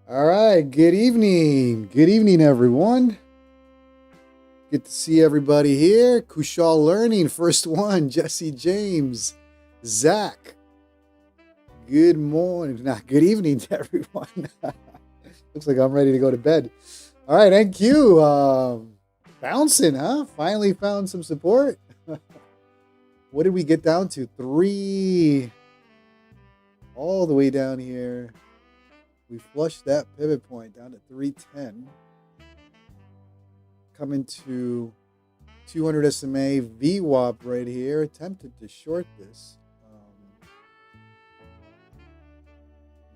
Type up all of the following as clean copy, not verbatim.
All right, good evening. Good evening, everyone. Good to see everybody here. Kushal Learning, first one. Jesse James, Zach. Good morning. Nah, good evening to everyone. Looks like I'm ready to go to bed. All right, NQ. Bouncing, huh? Finally found some support. What did we get down to? 3. All the way down here. We flushed that pivot point down to 310. Coming to 200 SMA VWAP right here. Attempted to short this.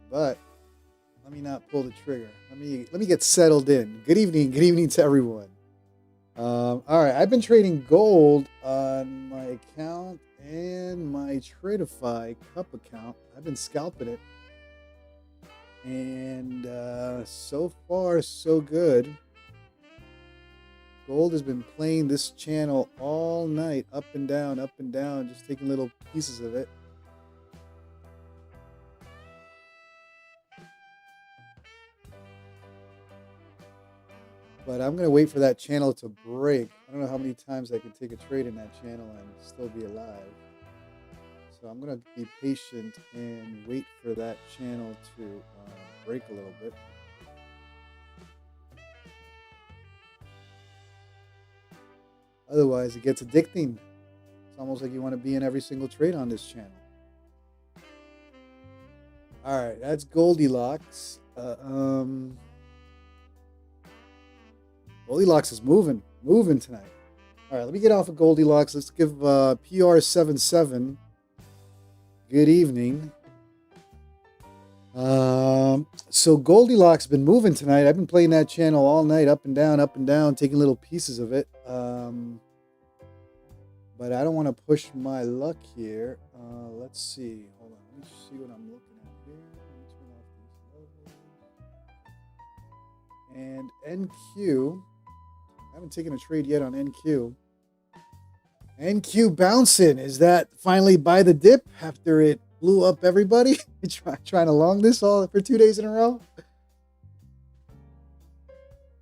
But let me not pull the trigger. Let me get settled in. Good evening to everyone. All right, I've been trading gold on my account and my Tradeify cup account. I've been scalping it. And so far, so good. Gold has been playing this channel all night, up and down, just taking little pieces of it. But I'm going to wait for that channel to break. I don't know how many times I can take a trade in that channel and still be alive. So I'm going to be patient and wait for that channel to break a little bit. Otherwise, it gets addicting. It's almost like you want to be in every single trade on this channel. All right, that's Goldilocks. Goldilocks is moving tonight. All right, let me get off of Goldilocks. Let's give PR77 good evening. So Goldilocks been moving tonight. I've been playing that channel all night, up and down, taking little pieces of it. But I don't want to push my luck here. Let's see. Hold on. Let me see what I'm looking at here. Let me turn off these levels. And NQ. I haven't taken a trade yet on NQ. NQ bouncing. Is that finally by the dip after it blew up everybody? Trying to long this all for 2 days in a row?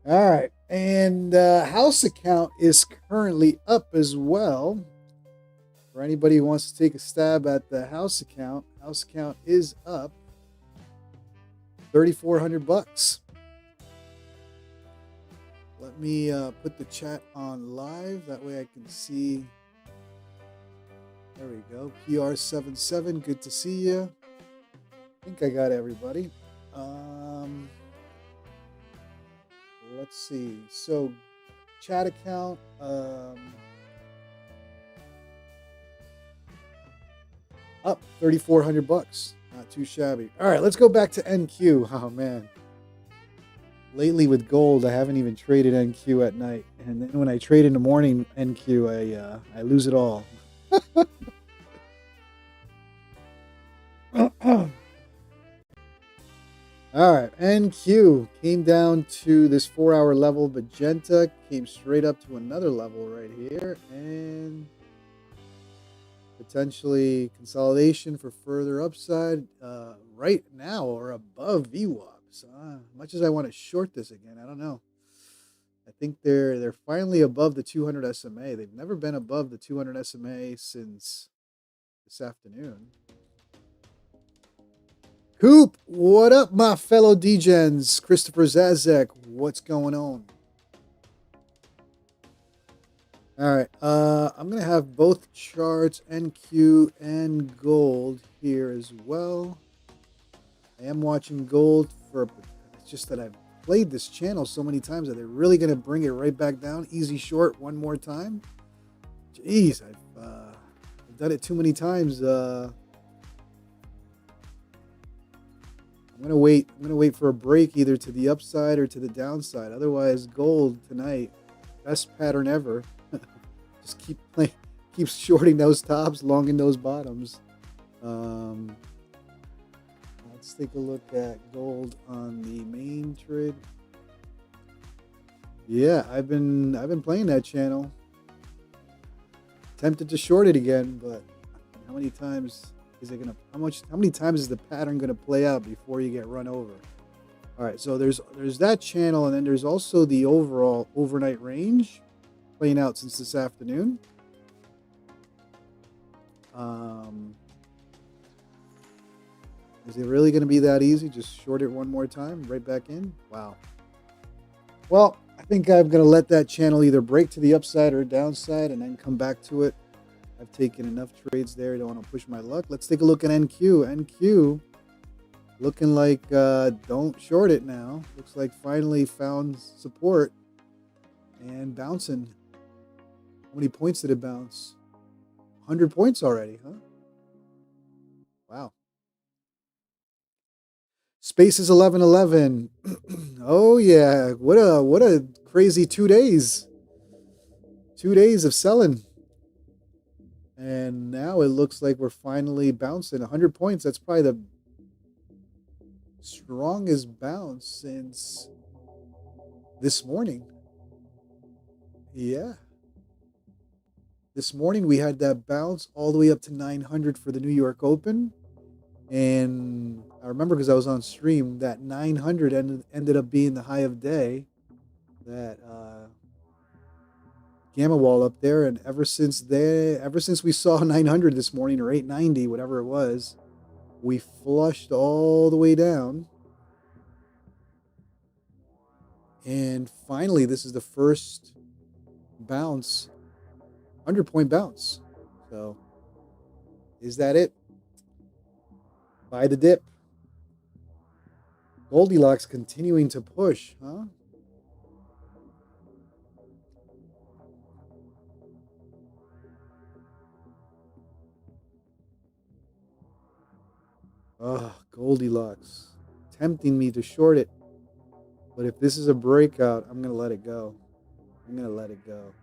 All right. And house account is currently up as well. For anybody who wants to take a stab at the house account is up $3,400. Let me put the chat on live. That way I can see. There we go. PR77. Good to see you. I think I got everybody. Let's see. So, chat account. Up $3,400. Not too shabby. All right, let's go back to NQ. Oh man. Lately with gold, I haven't even traded NQ at night, and then when I trade in the morning NQ, I lose it all. All right, NQ came down to this 4-hour level. Magenta came straight up to another level right here, and potentially consolidation for further upside right now or above VWAP. So much as I want to short this again, I don't know. I think they're finally above the 200 SMA. They've never been above the 200 SMA since this afternoon. Coop, what up, my fellow degens? Christopher Zazek, what's going on? All right, I'm going to have both charts, NQ and gold here as well. I am watching gold it's just that I've played this channel so many times that they're really going to bring it right back down. Easy short one more time. Jeez, I've done it too many times. I'm going to wait. I'm going to wait for a break either to the upside or to the downside. Otherwise, gold tonight, best pattern ever. Just keep shorting those tops, longing those bottoms. Let's take a look at gold on the main trade. Yeah, I've been playing that channel. Tempted to short it again, but how many times is it gonna? How many times is the pattern gonna play out before you get run over? All right, so there's that channel, and then there's also the overall overnight range playing out since this afternoon. Is it really going to be that easy? Just short it one more time, right back in? Wow. Well, I think I'm going to let that channel either break to the upside or downside and then come back to it. I've taken enough trades there. I don't want to push my luck. Let's take a look at NQ. NQ looking like don't short it now. Looks like finally found support and bouncing. How many points did it bounce? 100 points already, huh? Wow. Space is 1111. Oh yeah, what a crazy 2 days. 2 days of selling. And now it looks like we're finally bouncing 100 points. That's probably the strongest bounce since this morning. Yeah. This morning we had that bounce all the way up to 900 for the New York Open. And I remember because I was on stream that 900 ended up being the high of day. That gamma wall up there, and ever since we saw 900 this morning, or 890, whatever it was, we flushed all the way down. And finally, this is the first bounce, 100-point bounce. So, is that it? Buy the dip. Goldilocks continuing to push, huh? Oh, Goldilocks. Tempting me to short it. But if this is a breakout, I'm going to let it go. I'm going to let it go.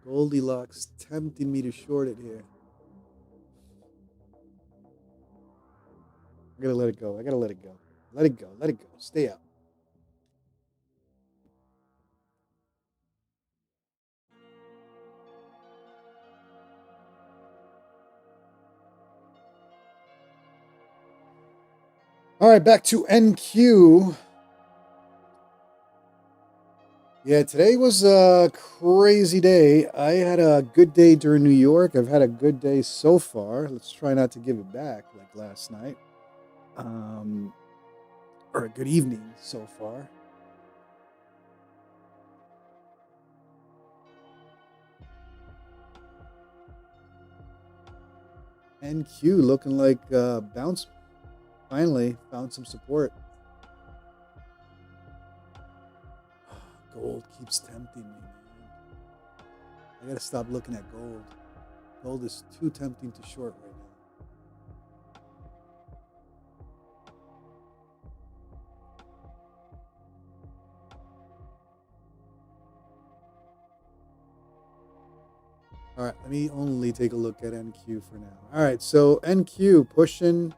Goldilocks tempting me to short it here. I gotta let it go. I gotta let it go. Let it go. Let it go. Stay out. All right, back to NQ. Yeah, today was a crazy day. I had a good day during New York. I've had a good day so far. Let's try not to give it back like last night. Or a good evening so far. NQ looking like bounce. Finally found some support. Gold keeps tempting me, man. I gotta stop looking at gold. Gold is too tempting to short right now. All right, let me only take a look at NQ for now. All right, so NQ pushing.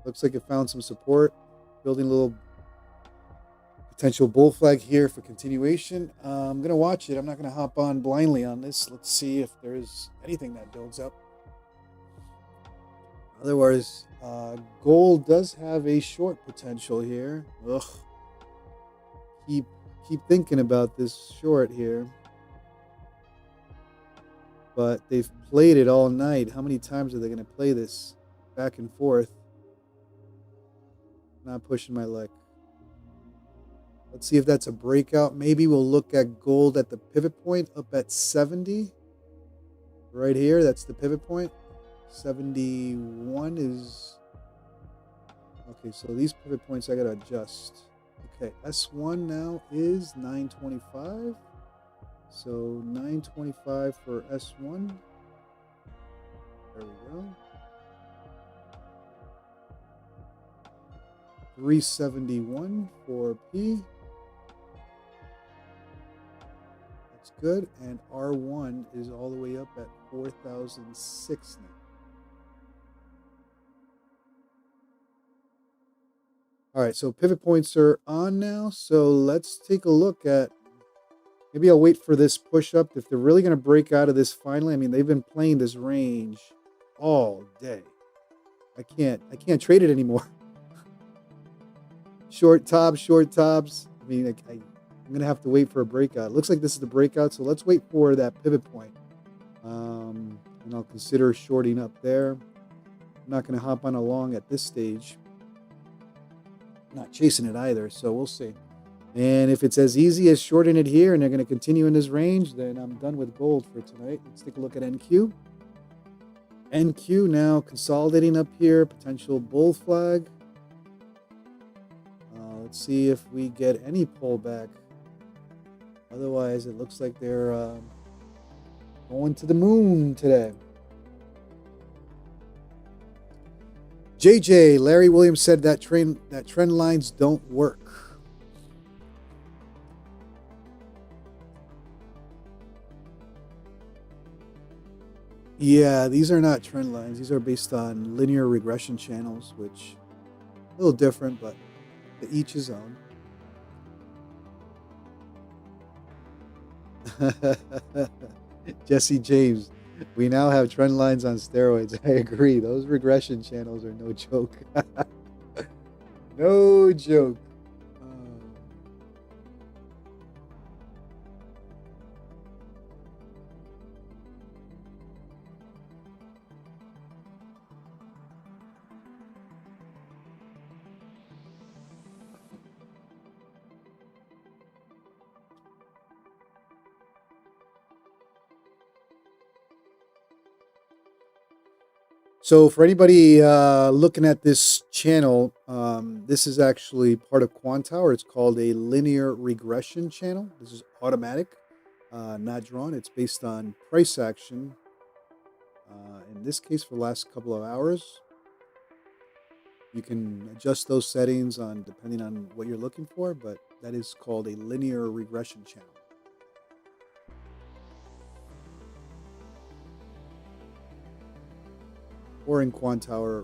Looks like it found some support. Building a little potential bull flag here for continuation. I'm going to watch it. I'm not going to hop on blindly on this. Let's see if there's anything that builds up. Otherwise, gold does have a short potential here. Ugh. Keep thinking about this short here. But they've played it all night. How many times are they going to play this back and forth? Not pushing my luck. Let's see if that's a breakout. Maybe we'll look at gold at the pivot point up at 70. Right here, that's the pivot point. 71 is... Okay, so these pivot points I got to adjust. Okay, S1 now is 925. So 925 for S1. There we go. 371 for P. That's good. And R1 is all the way up at 4,006 now. All right, so pivot points are on now. So let's take a look at, maybe I'll wait for this push up. If they're really going to break out of this finally, I mean, they've been playing this range all day. I can't trade it anymore. Short tops. I mean, I'm gonna have to wait for a breakout. Looks like this is the breakout, so let's wait for that pivot point. And I'll consider shorting up there. I'm not gonna hop on a long at this stage. I'm not chasing it either, so we'll see. And if it's as easy as shorting it here and they're going to continue in this range, then I'm done with gold for tonight. Let's take a look at NQ. NQ now consolidating up here, potential bull flag. Let's see if we get any pullback. Otherwise, it looks like they're going to the moon today. JJ, Larry Williams said that trend lines don't work. Yeah, these are not trend lines. These are based on linear regression channels, which a little different, but to each his own. Jesse James, we now have trend lines on steroids. I agree. Those regression channels are no joke. No joke. So for anybody looking at this channel, this is actually part of Quantower. It's called a linear regression channel. This is automatic, not drawn. It's based on price action. In this case, for the last couple of hours, you can adjust those settings on depending on what you're looking for, but that is called a linear regression channel. Or in Quantower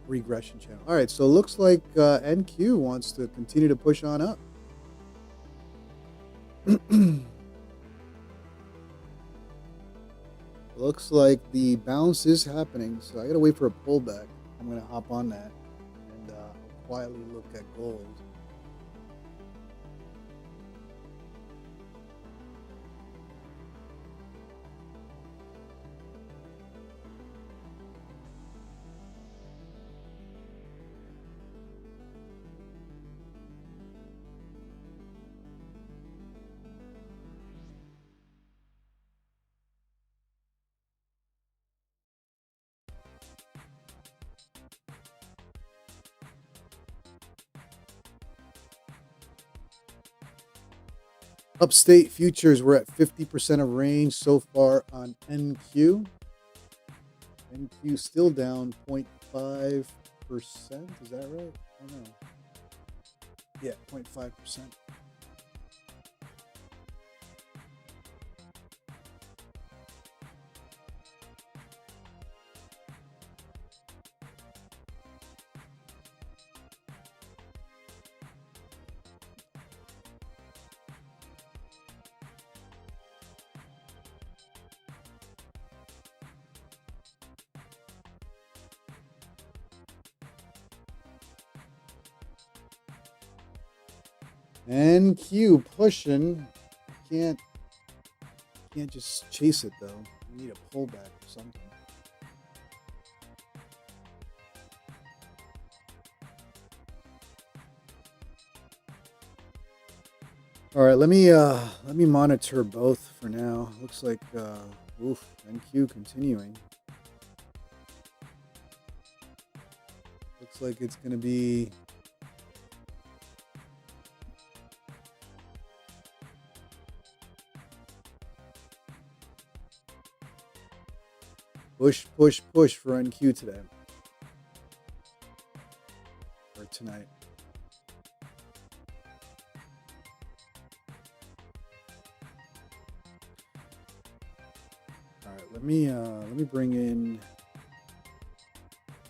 regression channel. All right, so it looks like NQ wants to continue to push on up. Looks like the bounce is happening, so I gotta wait for a pullback. I'm gonna hop on that and quietly look at gold. Upstate futures, we're at 50% of range so far on NQ. NQ still down 0.5%. Is that right? I don't know. Yeah, 0.5%. NQ pushing. Can't just chase it though. We need a pullback or something. All right, let me monitor both for now. Looks like NQ continuing. Looks like it's going to be push for NQ today or tonight. All right, let me bring in.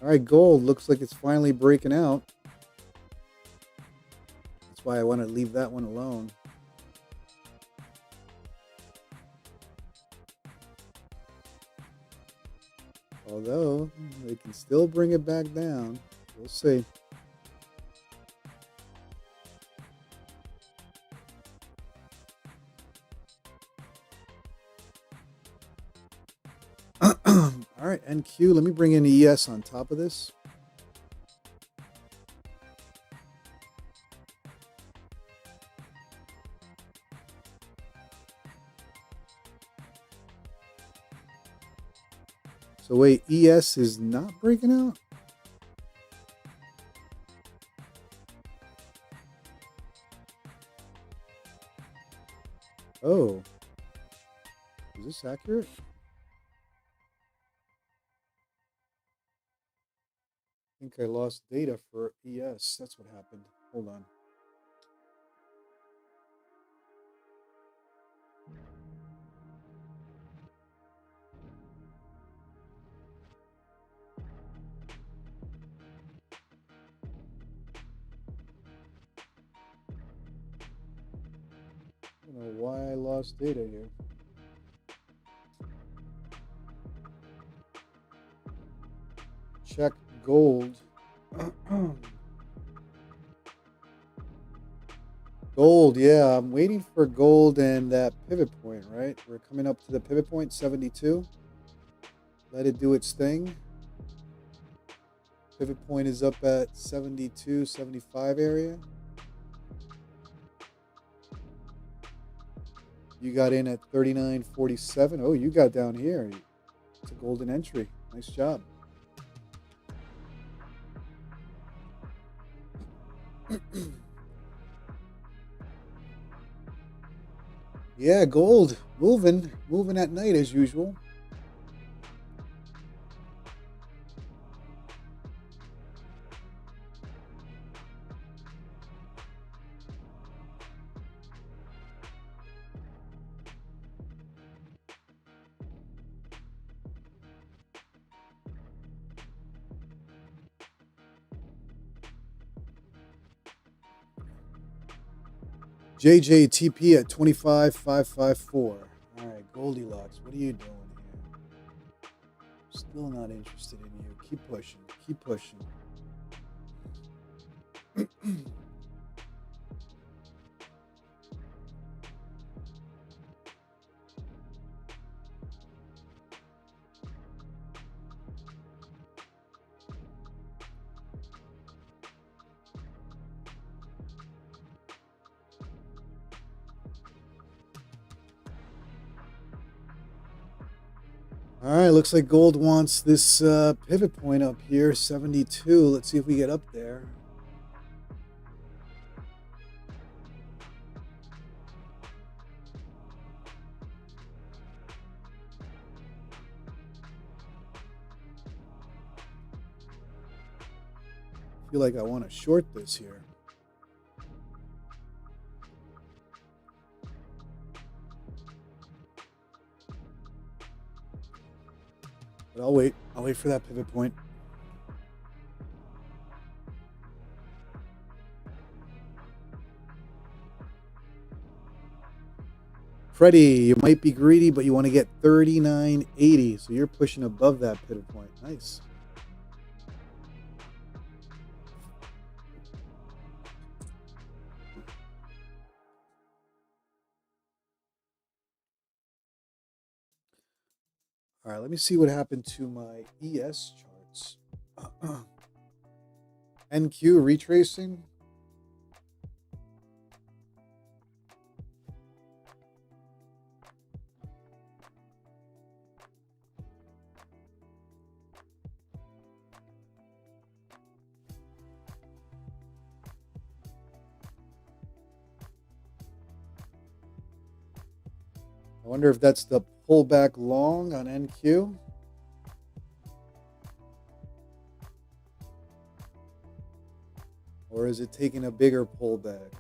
All right, gold looks like it's finally breaking out. That's why I want to leave that one alone. Although they can still bring it back down. We'll see. All right, NQ. Let me bring in ES on top of this. So wait, ES is not breaking out? Oh. Is this accurate? I think I lost data for ES. That's what happened. Hold on. I don't know why I lost data here. Check gold. Gold, yeah. I'm waiting for gold and that pivot point, right? We're coming up to the pivot point, 72. Let it do its thing. Pivot point is up at 72, 75 area. You got in at 39.47. Oh, you got down here. It's a golden entry. Nice job. Yeah, gold moving at night as usual. JJTP at 25,554. All right, Goldilocks, what are you doing here? Still not interested in you. Keep pushing. Keep pushing. All right, looks like gold wants this pivot point up here, 72. Let's see if we get up there. I feel like I want to short this here. But I'll wait. I'll wait for that pivot point. Freddie, you might be greedy, but you want to get 39.80. So you're pushing above that pivot point. Nice. All right, let me see what happened to my ES charts. NQ retracing. I wonder if that's the pullback long on NQ. Or is it taking a bigger pullback?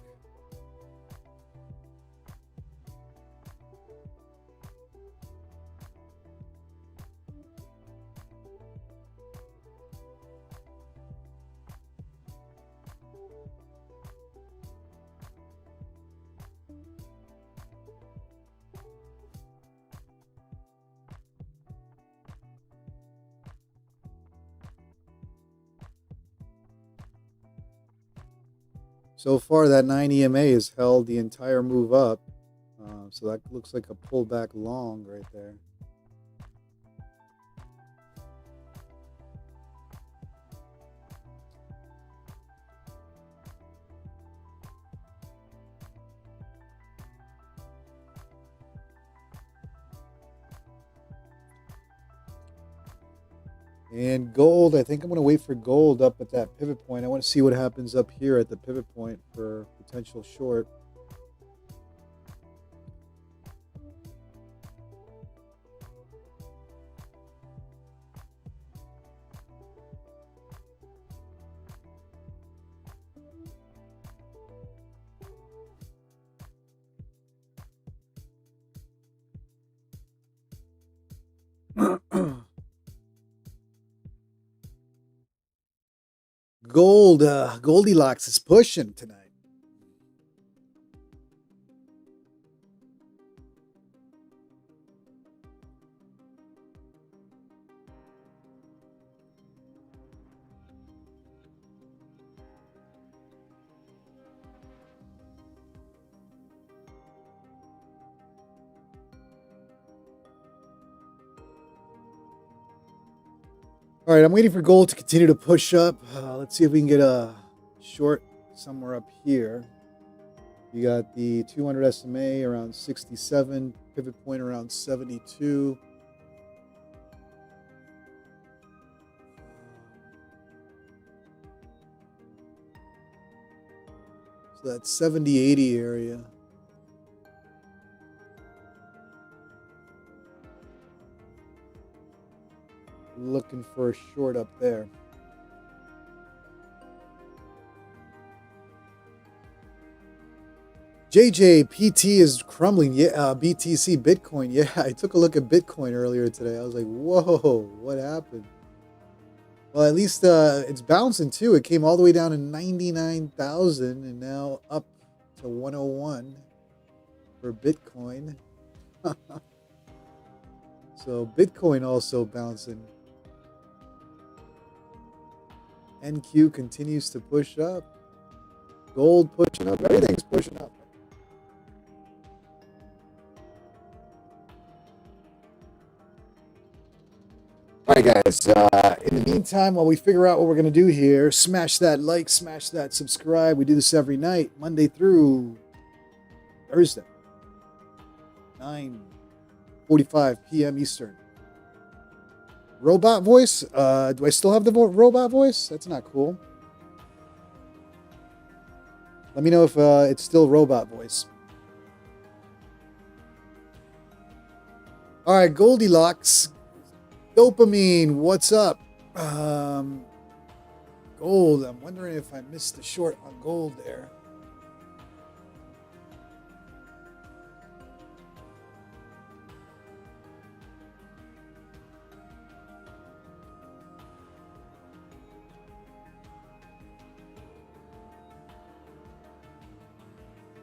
So far, that 9 EMA has held the entire move up. So that looks like a pullback long right there. And gold, I think I'm going to wait for gold up at that pivot point. I want to see what happens up here at the pivot point for potential short. Goldilocks is pushing tonight. All right, I'm waiting for gold to continue to push up. Let's see if we can get a short somewhere up here. You got the 200 SMA around 67, pivot point around 72. So that's 70-80 area. Looking for a short up there. JJPT is crumbling. Yeah, BTC Bitcoin. Yeah, I took a look at Bitcoin earlier today. I was like, whoa, what happened? Well, at least it's bouncing too. It came all the way down to 99,000 and now up to 101 for Bitcoin. So Bitcoin also bouncing. NQ continues to push up. Gold pushing up. Everything's pushing up. All right, guys. In the meantime, while we figure out what we're going to do here, smash that like, smash that subscribe. We do this every night, Monday through Thursday, 9:45 p.m. Eastern. Robot voice? Do I still have the robot voice? That's not cool. Let me know if it's still robot voice. All right, Goldilocks. Dopamine, what's up? Gold. I'm wondering if I missed the short on gold there.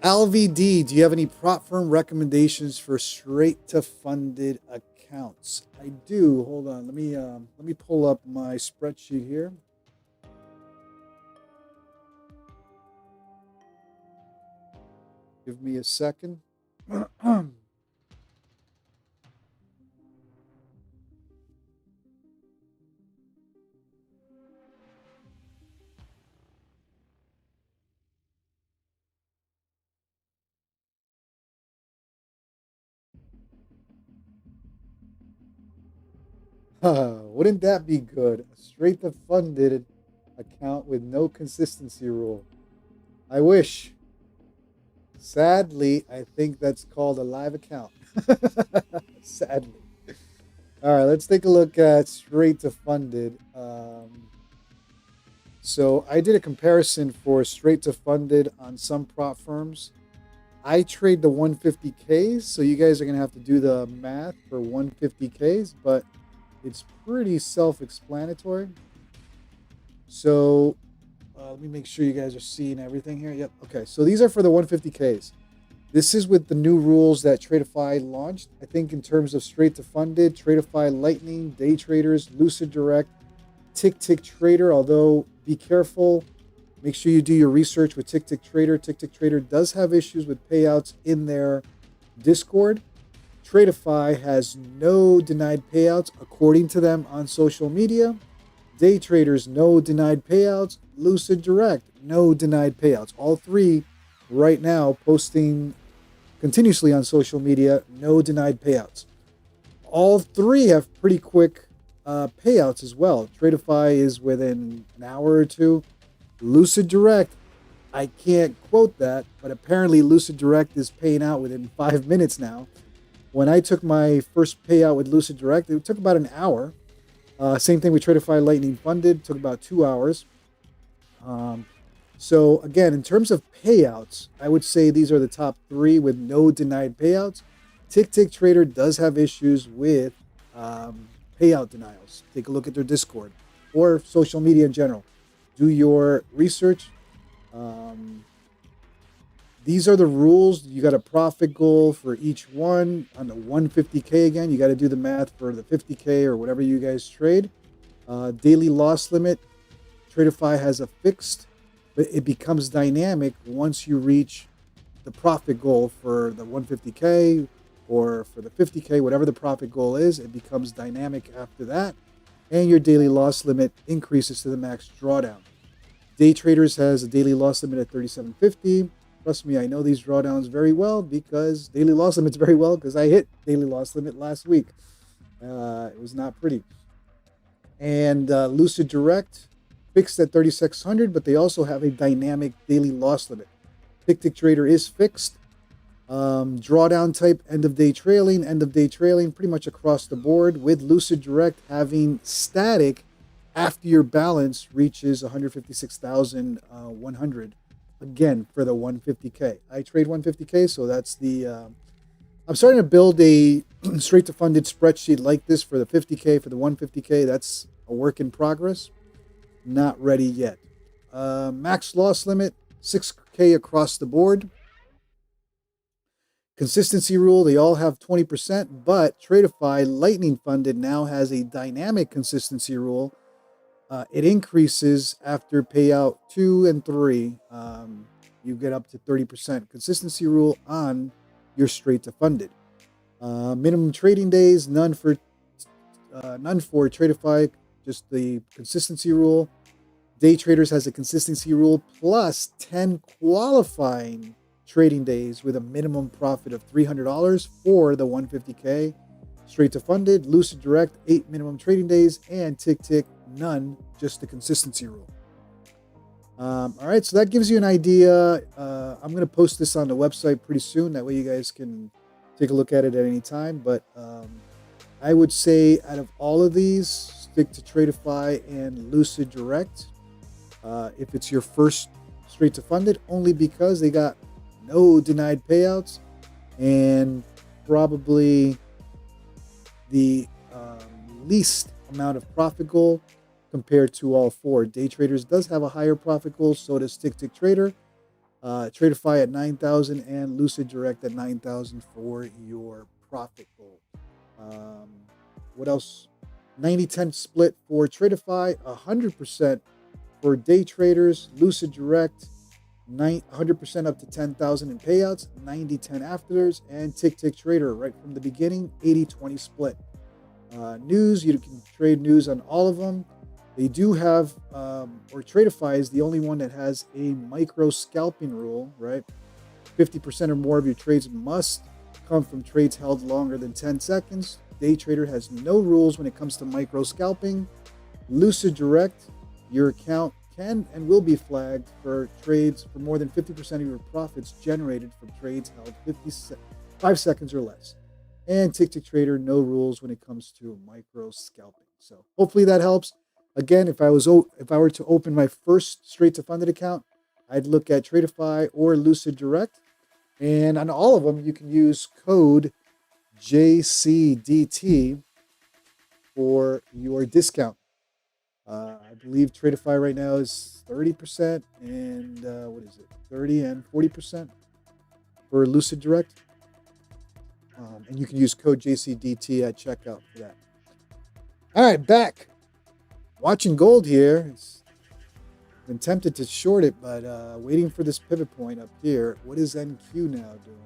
LVD, do you have any prop firm recommendations for straight to funded accounts? I do. Hold on. Let me pull up my spreadsheet here. Give me a second. Wouldn't that be good? A straight to funded account with no consistency rule. I wish. Sadly, I think that's called a live account. Sadly. All right, let's take a look at straight to funded. So I did a comparison for straight to funded on some prop firms. I trade the 150Ks, so you guys are going to have to do the math for 150Ks, but it's pretty self-explanatory. So let me make sure you guys are seeing everything here. Yep. Okay. So these are for the 150Ks. This is with the new rules that Tradeify launched. I think in terms of straight to funded, Tradeify Lightning, day traders, Lucid Direct, Tick Trader. Although be careful, Make sure you do your research with Tick Tick Trader. Tick Tick Trader does have issues with payouts in their Discord. Tradeify has no denied payouts according to them on social media. Day traders, no denied payouts. Lucid Direct, no denied payouts. All three right now posting continuously on social media, no denied payouts. All three have pretty quick payouts as well. Tradeify is within an hour or two. Lucid Direct, I can't quote that, but apparently Lucid Direct is paying out within 5 minutes now. When I took my first payout with Lucid Direct, it took about an hour. Same thing with Tradeify Lightning Funded, took about 2 hours. So again, in terms of payouts, I would say these are the top three with no denied payouts. Tick Tick Trader does have issues with payout denials. Take a look at their Discord or social media in general. Do your research. These are the rules. You got a profit goal for each one on the 150K again. You got to do the math for the 50K or whatever you guys trade. Daily loss limit. Tradeify has a fixed, but it becomes dynamic once you reach the profit goal for the 150K or for the 50K, whatever the profit goal is. It becomes dynamic after that. And your daily loss limit increases to the max drawdown. Day Traders has a daily loss limit at 37.50. Trust me, I know these drawdowns very well because daily loss limits very well because I hit daily loss limit last week. It was not pretty. And Lucid Direct fixed at 3,600, but they also have a dynamic daily loss limit. Tick Tick Trader is fixed. Drawdown type, end of day trailing, pretty much across the board, with Lucid Direct having static after your balance reaches 156,100. Again, for the 150K. I trade 150K, so that's the... I'm starting to build a straight to funded spreadsheet like this for the 50K, for the 150K. That's a work in progress. Not ready yet. Max loss limit, 6K across the board. Consistency rule, they all have 20%, but Tradeify Lightning Funded now has a dynamic consistency rule. It increases after payout 2 and 3. You get up to 30% consistency rule on your straight to funded. Minimum trading days, none for Tradeify, just the consistency rule. Day Traders has a consistency rule plus 10 qualifying trading days with a minimum profit of $300 for the 150K. Straight to funded, Lucid Direct, 8 minimum trading days, and Tick Tick, none, just the consistency rule. All right, so that gives you an idea. I'm going to post this on the website pretty soon. That way you guys can take a look at it at any time. But I would say out of all of these, stick to Tradeify and Lucid Direct. If it's your first straight to funded, only because they got no denied payouts and probably the least amount of profit goal compared to all four. Day Traders does have a higher profit goal, so does Tick Tick Trader. Tradeify at 9,000 and Lucid Direct at 9,000 for your profit goal. What else? 90-10 split for Tradeify, 100% for Day Traders. Lucid Direct, 100% up to 10,000 in payouts, 90-10 afters, and Tick Tick Trader right from the beginning, 80-20 split. News, you can trade news on all of them. They do have, or Tradeify is the only one that has a micro scalping rule, right? 50% or more of your trades must come from trades held longer than 10 seconds. Day Trader has no rules when it comes to micro scalping. Lucid Direct, your account can and will be flagged for trades for more than 50% of your profits generated from trades held 5 seconds or less. And Tick Tick Trader, no rules when it comes to micro scalping. So hopefully that helps. Again, if I were to open my first straight to funded account, I'd look at Tradeify or Lucid Direct. And on all of them, you can use code JCDT for your discount. I believe Tradeify right now is 30% and 30 and 40% for Lucid Direct. And you can use code JCDT at checkout for that. All right, back. Watching gold here. Been tempted to short it, but waiting for this pivot point up here. What is NQ now doing?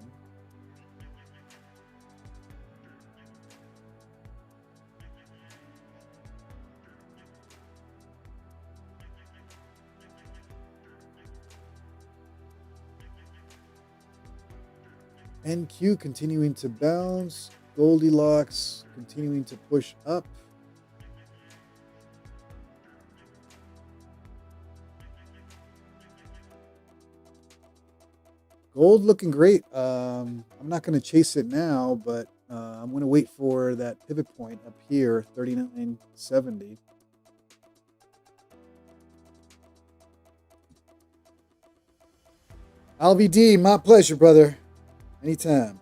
NQ continuing to bounce. Goldilocks continuing to push up. Gold looking great. I'm not going to chase it now, but I'm going to wait for that pivot point up here, 39.70. LVD, my pleasure, brother. Anytime.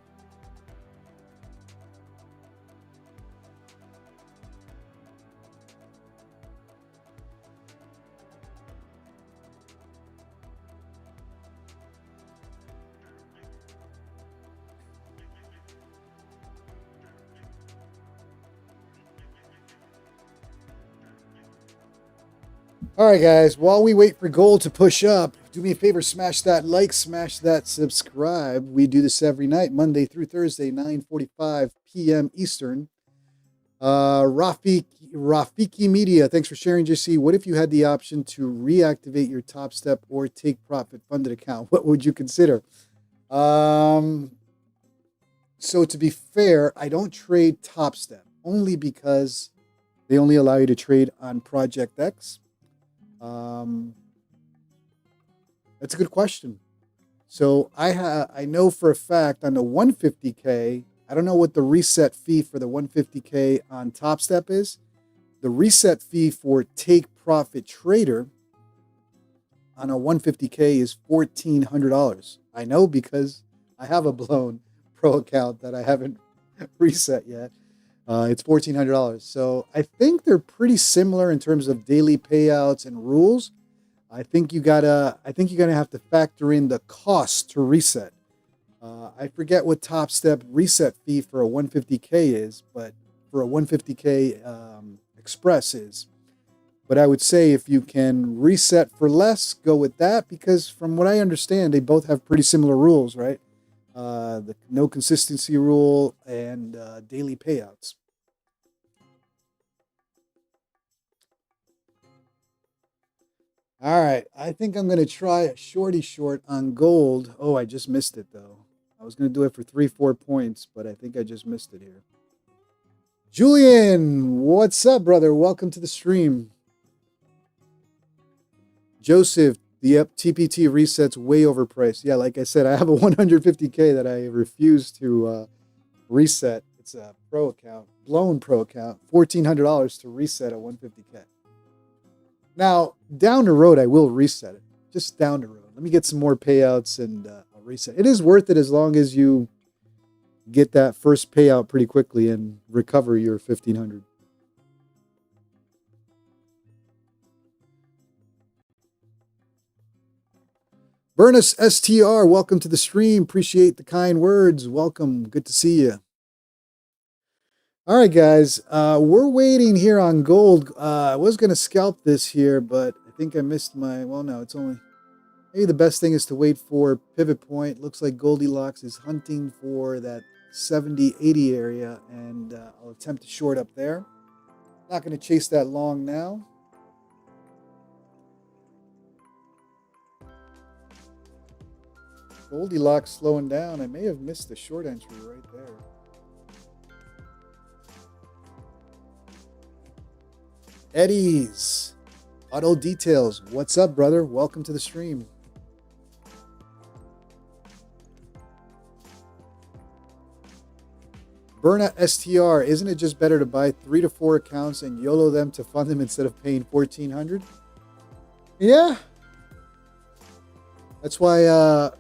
All right, guys, while we wait for gold to push up, do me a favor, smash that like, smash that subscribe. We do this every night, Monday through Thursday, 9:45 p.m. Eastern. Rafiki Media, thanks for sharing, JC. What if you had the option to reactivate your Topstep or take profit funded account? What would you consider? So to be fair, I don't trade Topstep only because they only allow you to trade on Project X. That's a good question. So I know for a fact on the 150K, I don't know what the reset fee for the 150K on Topstep is. The reset fee for Take Profit Trader on a 150K is $1,400. I know because I have a blown pro account that I haven't reset yet. It's $1,400. So I think they're pretty similar in terms of daily payouts and rules. I think you're gonna have to factor in the cost to reset. I forget what Topstep reset fee for a 150K is, but for a 150K Express is. But I would say if you can reset for less, go with that, because from what I understand, they both have pretty similar rules, right? The no consistency rule and daily payouts. All right, I think I'm going to try a shorty short on gold. Oh, I just missed it, though. I was going to do it for 3-4 points, but I think I just missed it here. Julian, what's up, brother? Welcome to the stream. Joseph, the TPT resets way overpriced. Yeah, like I said, I have a 150K that I refuse to reset. It's a pro account, blown pro account, $1,400 to reset a 150K. Now, down the road, I will reset it. Just down the road. Let me get some more payouts and I'll reset. It is worth it as long as you get that first payout pretty quickly and recover your $1,500. Burnus STR, welcome to the stream. Appreciate the kind words. Welcome. Good to see you. All right, guys. We're waiting here on gold. I was going to scalp this here, but I think I missed my... Well, no, it's only... Maybe the best thing is to wait for pivot point. Looks like Goldilocks is hunting for that 70-80 area, and I'll attempt to short up there. Not going to chase that long now. Goldilocks slowing down. I may have missed the short entry right there. Eddie's Auto Details. What's up, brother? Welcome to the stream. Burna STR. Isn't it just better to buy 3 to 4 accounts and YOLO them to fund them instead of paying $1,400? Yeah. That's why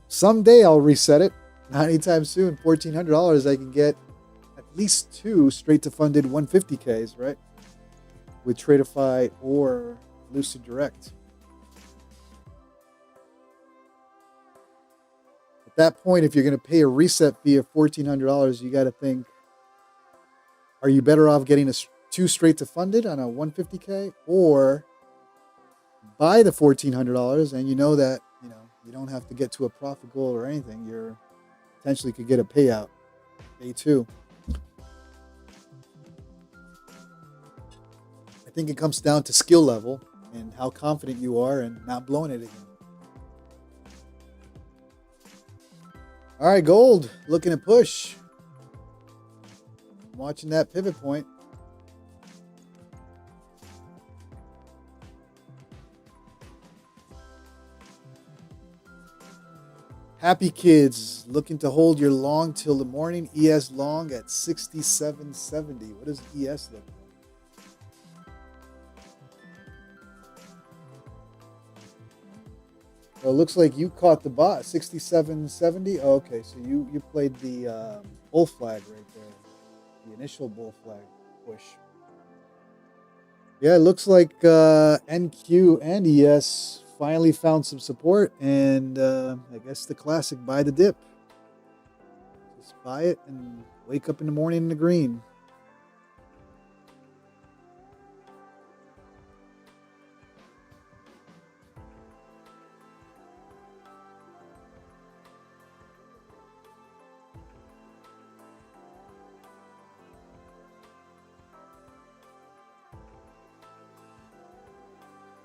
someday I'll reset it. Not anytime soon. $1,400, I can get at least 2 straight to funded 150Ks, right? With Tradeify or Lucid Direct. At that point, if you're going to pay a reset fee of $1,400, you got to think, are you better off getting 2 straight to funded on a 150K or buy the $1,400 and you know that, you don't have to get to a profit goal or anything. You're potentially could get a payout day two. I think it comes down to skill level and how confident you are and not blowing it again. All right, gold looking to push. I'm watching that pivot point. Happy Kids looking to hold your long till the morning. ES long at 67.70. What does ES look like? Well, it looks like you caught the bot, 67.70. Oh, okay, so you played the bull flag right there, the initial bull flag push. Yeah, it looks like NQ and ES finally found some support, and I guess the classic buy the dip. Just buy it and wake up in the morning in the green.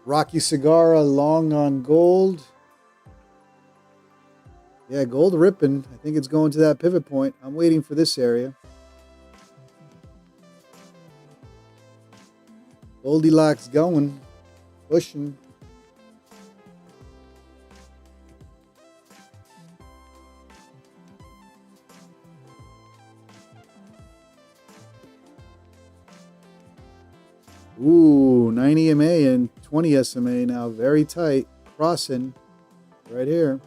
Rocky Cigarra long on gold. Yeah, gold ripping. I think it's going to that pivot point. I'm waiting for this area. Goldilocks going, pushing. Ooh, 90 EMA and 20 SMA now. Very tight. Crossing right here.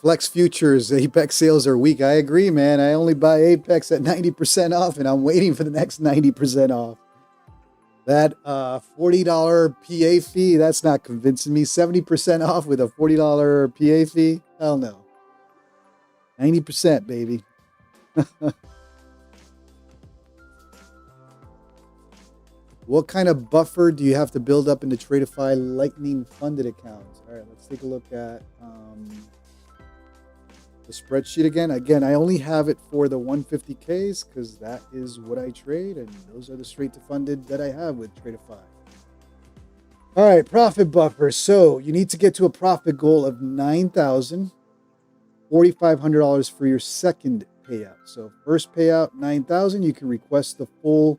Flex futures, Apex sales are weak. I agree, man. I only buy Apex at 90% off, and I'm waiting for the next 90% off. That $40 PA fee, that's not convincing me. 70% off with a $40 PA fee? Hell no. 90%, baby. What kind of buffer do you have to build up in the Tradeify Lightning funded accounts? All right, let's take a look at the spreadsheet again. I only have it for the 150Ks because that is what I trade, and those are the straight to funded that I have with Tradeify. All right, profit buffer. So you need to get to a profit goal of $9,000, $4,500 for your second payout. So first payout, $9,000. You can request the full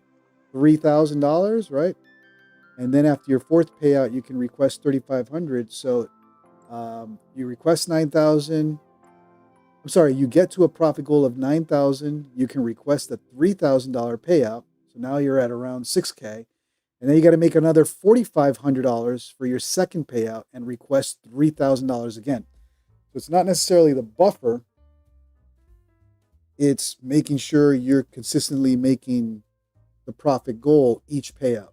$3,000, right? And then after your fourth payout, you can request $3,500. So you request $9,000. I'm sorry, you get to a profit goal of $9,000. You can request a $3,000 payout. So now you're at around $6K. And then you got to make another $4,500 for your second payout and request $3,000 again. So it's not necessarily the buffer. It's making sure you're consistently making the profit goal each payout.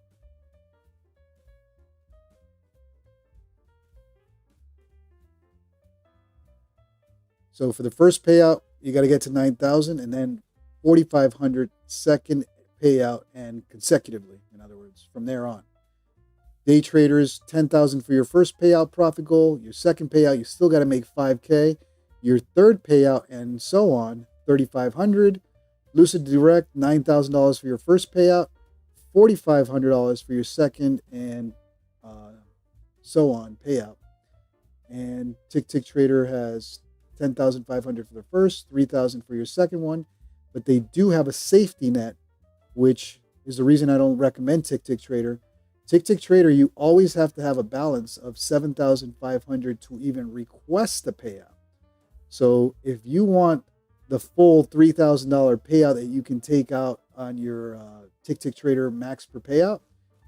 So for the first payout, you got to get to 9,000, and then 4,500 second payout and consecutively, in other words, from there on. Day traders, 10,000 for your first payout profit goal. Your second payout, you still got to make 5K. Your third payout, and so on, 3,500. Lucid Direct, $9,000 for your first payout, $4,500 for your second, and so on payout. And Tick Trader has 10,500 for the first, 3,000 for your second one, but they do have a safety net, which is the reason I don't recommend Tick Trader. Tick Trader, you always have to have a balance of 7,500 to even request the payout. So if you want the full $3,000 payout that you can take out on your Tick Trader max per payout,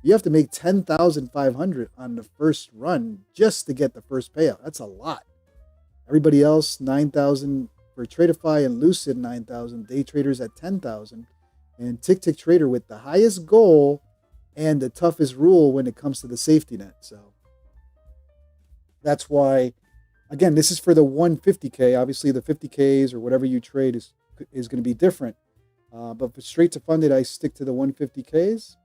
you have to make 10,500 on the first run just to get the first payout. That's a lot. Everybody else, 9,000 for Tradeify and Lucid 9,000, day traders at 10,000, and Tick Tick Trader with the highest goal and the toughest rule when it comes to the safety net. So that's why, again, this is for the 150K. Obviously, the 50Ks or whatever you trade is going to be different. But for straight to funded, I stick to the 150Ks.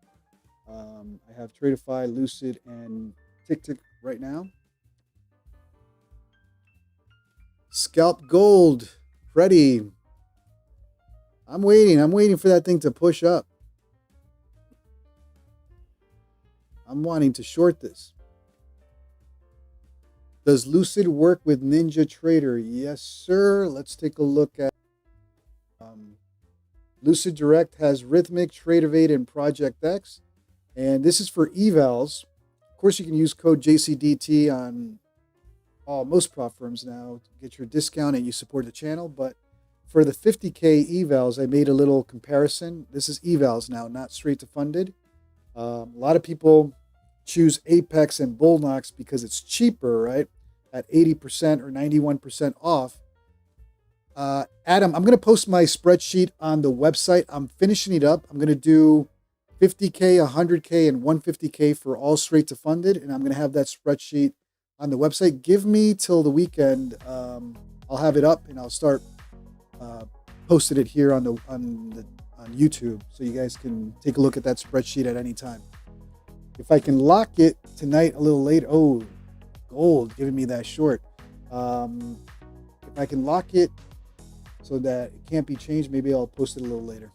I have Tradeify, Lucid, and Tick Tick right now. Scalp Gold, Freddie. I'm waiting for that thing to push up. I'm wanting to short this. Does Lucid work with Ninja Trader? Yes, sir. Let's take a look at Lucid Direct has Rhythmic, Tradeivy, and Project X. And this is for evals. Of course, you can use code JCDT on most prop firms now to get your discount and you support the channel. But for the 50K evals, I made a little comparison. This is evals now, not straight to funded. A lot of people choose Apex and Bulenox because it's cheaper, right? At 80% or 91% off. Adam, I'm going to post my spreadsheet on the website. I'm finishing it up. I'm going to do 50K, 100K, and 150K for all straight to funded. And I'm going to have that spreadsheet on the website. Give me till the weekend. I'll have it up and I'll start posting it here on YouTube, so you guys can take a look at that spreadsheet at any time. If I can lock it tonight a little later, oh, gold giving me that short. If I can lock it so that it can't be changed, maybe I'll post it a little later.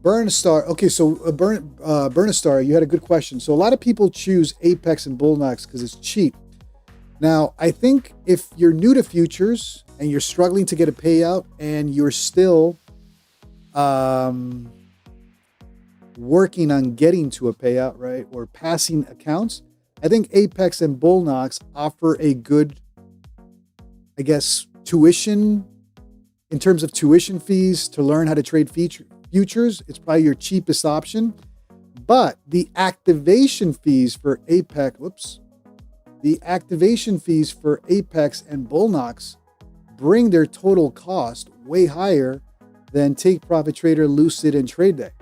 Burnstar. Okay, so Burnstar, you had a good question. So a lot of people choose Apex and Bulenox because it's cheap. Now, I think if you're new to futures and you're struggling to get a payout and you're still working on getting to a payout, right, or passing accounts, I think Apex and Bulenox offer a good, I guess, tuition in terms of tuition fees to learn how to trade futures. It's probably your cheapest option. But the activation fees for Apex, the activation fees for Apex and Bulenox bring their total cost way higher than Take Profit Trader, Lucid, and TradeDay.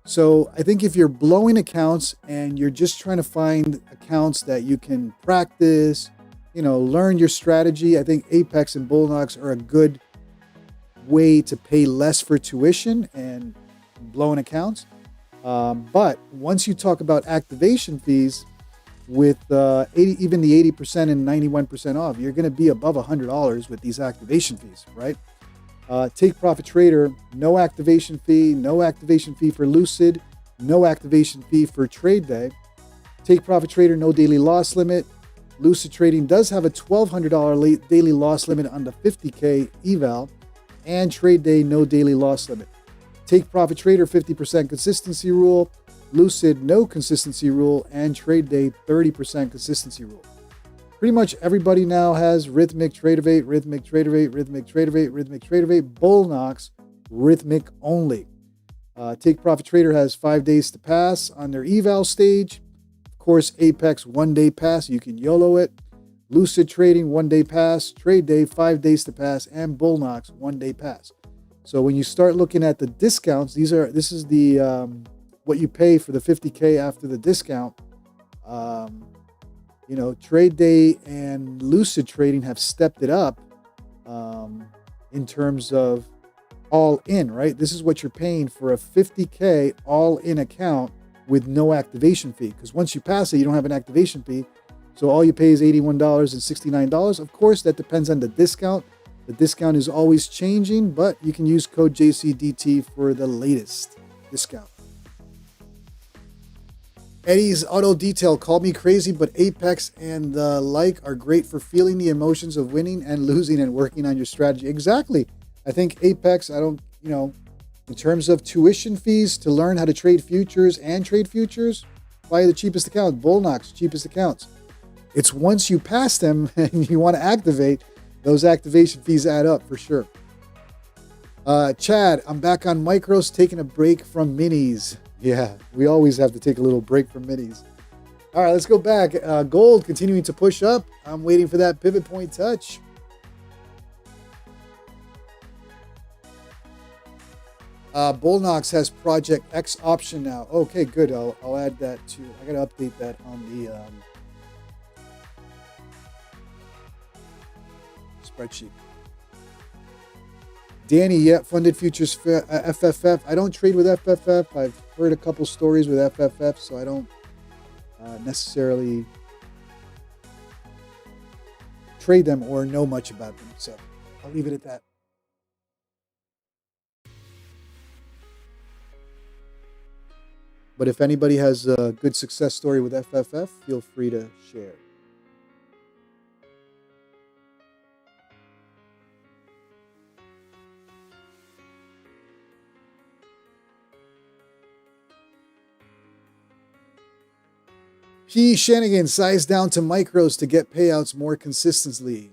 So I think if you're blowing accounts and you're just trying to find accounts that you can practice, learn your strategy, I think Apex and Bulenox are a good way to pay less for tuition and blowing accounts. But once you talk about activation fees with even the 80% and 91% off, you're going to be above $100 with these activation fees, right? Take Profit Trader, no activation fee for Lucid, no activation fee for TradeDay. Take Profit Trader, no daily loss limit. Lucid Trading does have a $1,200 daily loss limit on the 50K eval, and TradeDay, no daily loss limit. Take Profit Trader, 50% consistency rule. Lucid, no consistency rule, and TradeDay, 30% consistency rule. Pretty much everybody now has Rhythmic, Tradeivy, Rhythmic, Tradeivy, Rhythmic, Tradeivy, Rhythmic, Tradeivy, Bulenox, Rhythmic only. Take Profit Trader has 5 days to pass on their eval stage. Of course, Apex 1 day pass, you can YOLO it. Lucid Trading 1 day pass, TradeDay 5 days to pass, and Bulenox 1 day pass. So when you start looking at the discounts, this is the what you pay for the 50K after the discount. TradeDay and Lucid Trading have stepped it up in terms of all in, right? This is what you're paying for a 50K all in account with no activation fee. Because once you pass it, you don't have an activation fee. So all you pay is $81.69. Of course, that depends on the discount. The discount is always changing, but you can use code JCDT for the latest discount. Eddie's Auto Detail, called me crazy, but Apex and the like are great for feeling the emotions of winning and losing and working on your strategy. Exactly. I think Apex, in terms of tuition fees to learn how to trade futures and trade futures, buy the cheapest account. Bulenox, cheapest accounts. It's once you pass them and you want to activate, those activation fees add up for sure. Chad, I'm back on micros, taking a break from minis. Yeah, we always have to take a little break from minis. All right, let's go back. Gold continuing to push up. I'm waiting for that pivot point touch. Bulenox has Project X option now. Okay, good. I'll add that too. I got to update that on the spreadsheet. Danny, yeah, funded futures FFF. I don't trade with FFF. I've heard a couple stories with FFF, so I don't necessarily trade them or know much about them. So I'll leave it at that. But if anybody has a good success story with FFF, feel free to share. P. Shanigan, size down to micros to get payouts more consistently.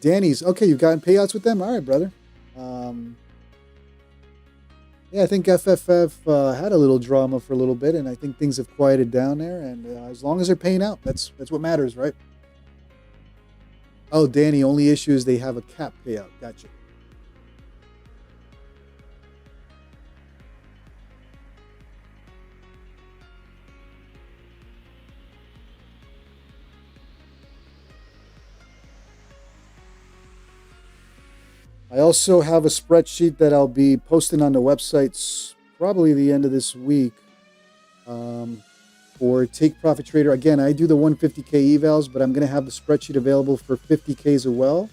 Danny's, okay, you've gotten payouts with them? All right, brother. Yeah, I think FFF had a little drama for a little bit, and I think things have quieted down there. And as long as they're paying out, that's what matters, right? Oh, Danny, only issue is they have a cap payout. Gotcha. I also have a spreadsheet that I'll be posting on the websites probably the end of this week for Take Profit Trader. Again, I do the 150K evals, but I'm going to have the spreadsheet available for 50Ks as well.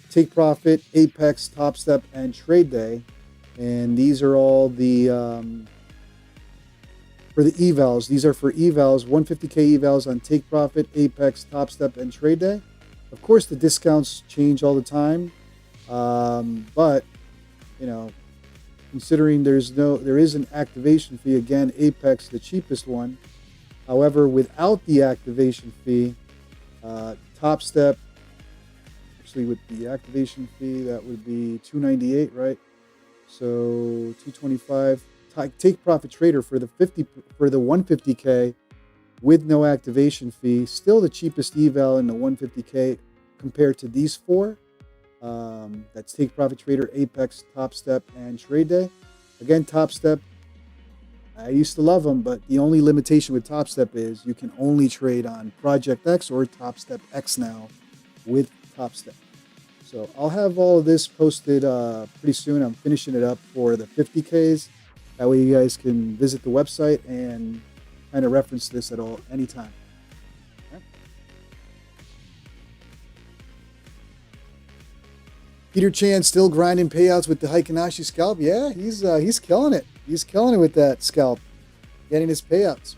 Take Profit, Apex, Topstep, and Trade Day. And these are all the for the evals. These are for evals, 150K evals on Take Profit, Apex, Topstep, and Trade Day. Of course, the discounts change all the time. But you know, considering there is an activation fee, again, Apex the cheapest one. However, without the activation fee, Topstep, actually with the activation fee, that would be $298, right? So $225. Take Profit Trader for the 150K with no activation fee, still the cheapest eval in the 150K compared to these four. That's Take Profit Trader, Apex, Topstep, and Trade Day. Again, Topstep, I used to love them, but the only limitation with Topstep is you can only trade on Project X or Topstep X now with Topstep. So I'll have all of this posted pretty soon. I'm finishing it up for the 50Ks. That way you guys can visit the website and kind of reference this at any time. Peter Chan still grinding payouts with the Heikinashi scalp. Yeah, he's killing it. He's killing it with that scalp, getting his payouts.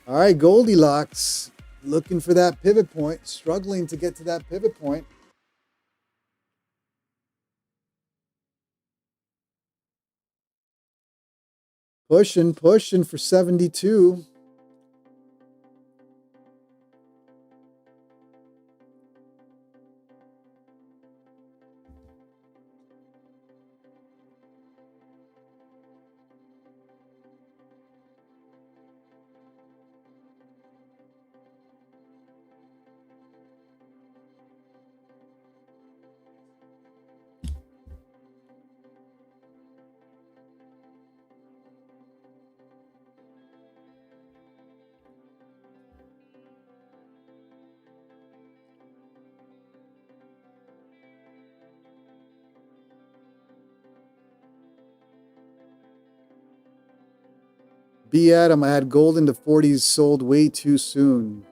All right, Goldilocks, looking for that pivot point, struggling to get to that pivot point. Pushing for 72. B. Adam, I had gold in the 40s sold way too soon.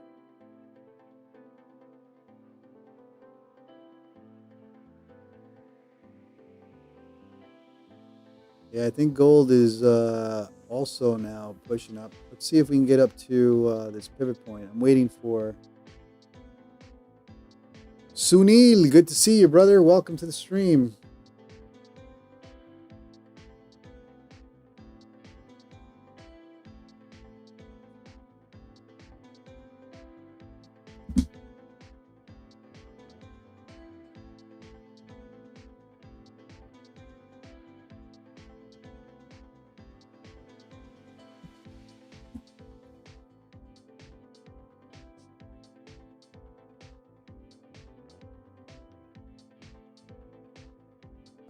Yeah, I think gold is also now pushing up. Let's see if we can get up to this pivot point. I'm waiting for Sunil. Good to see you, brother. Welcome to the stream.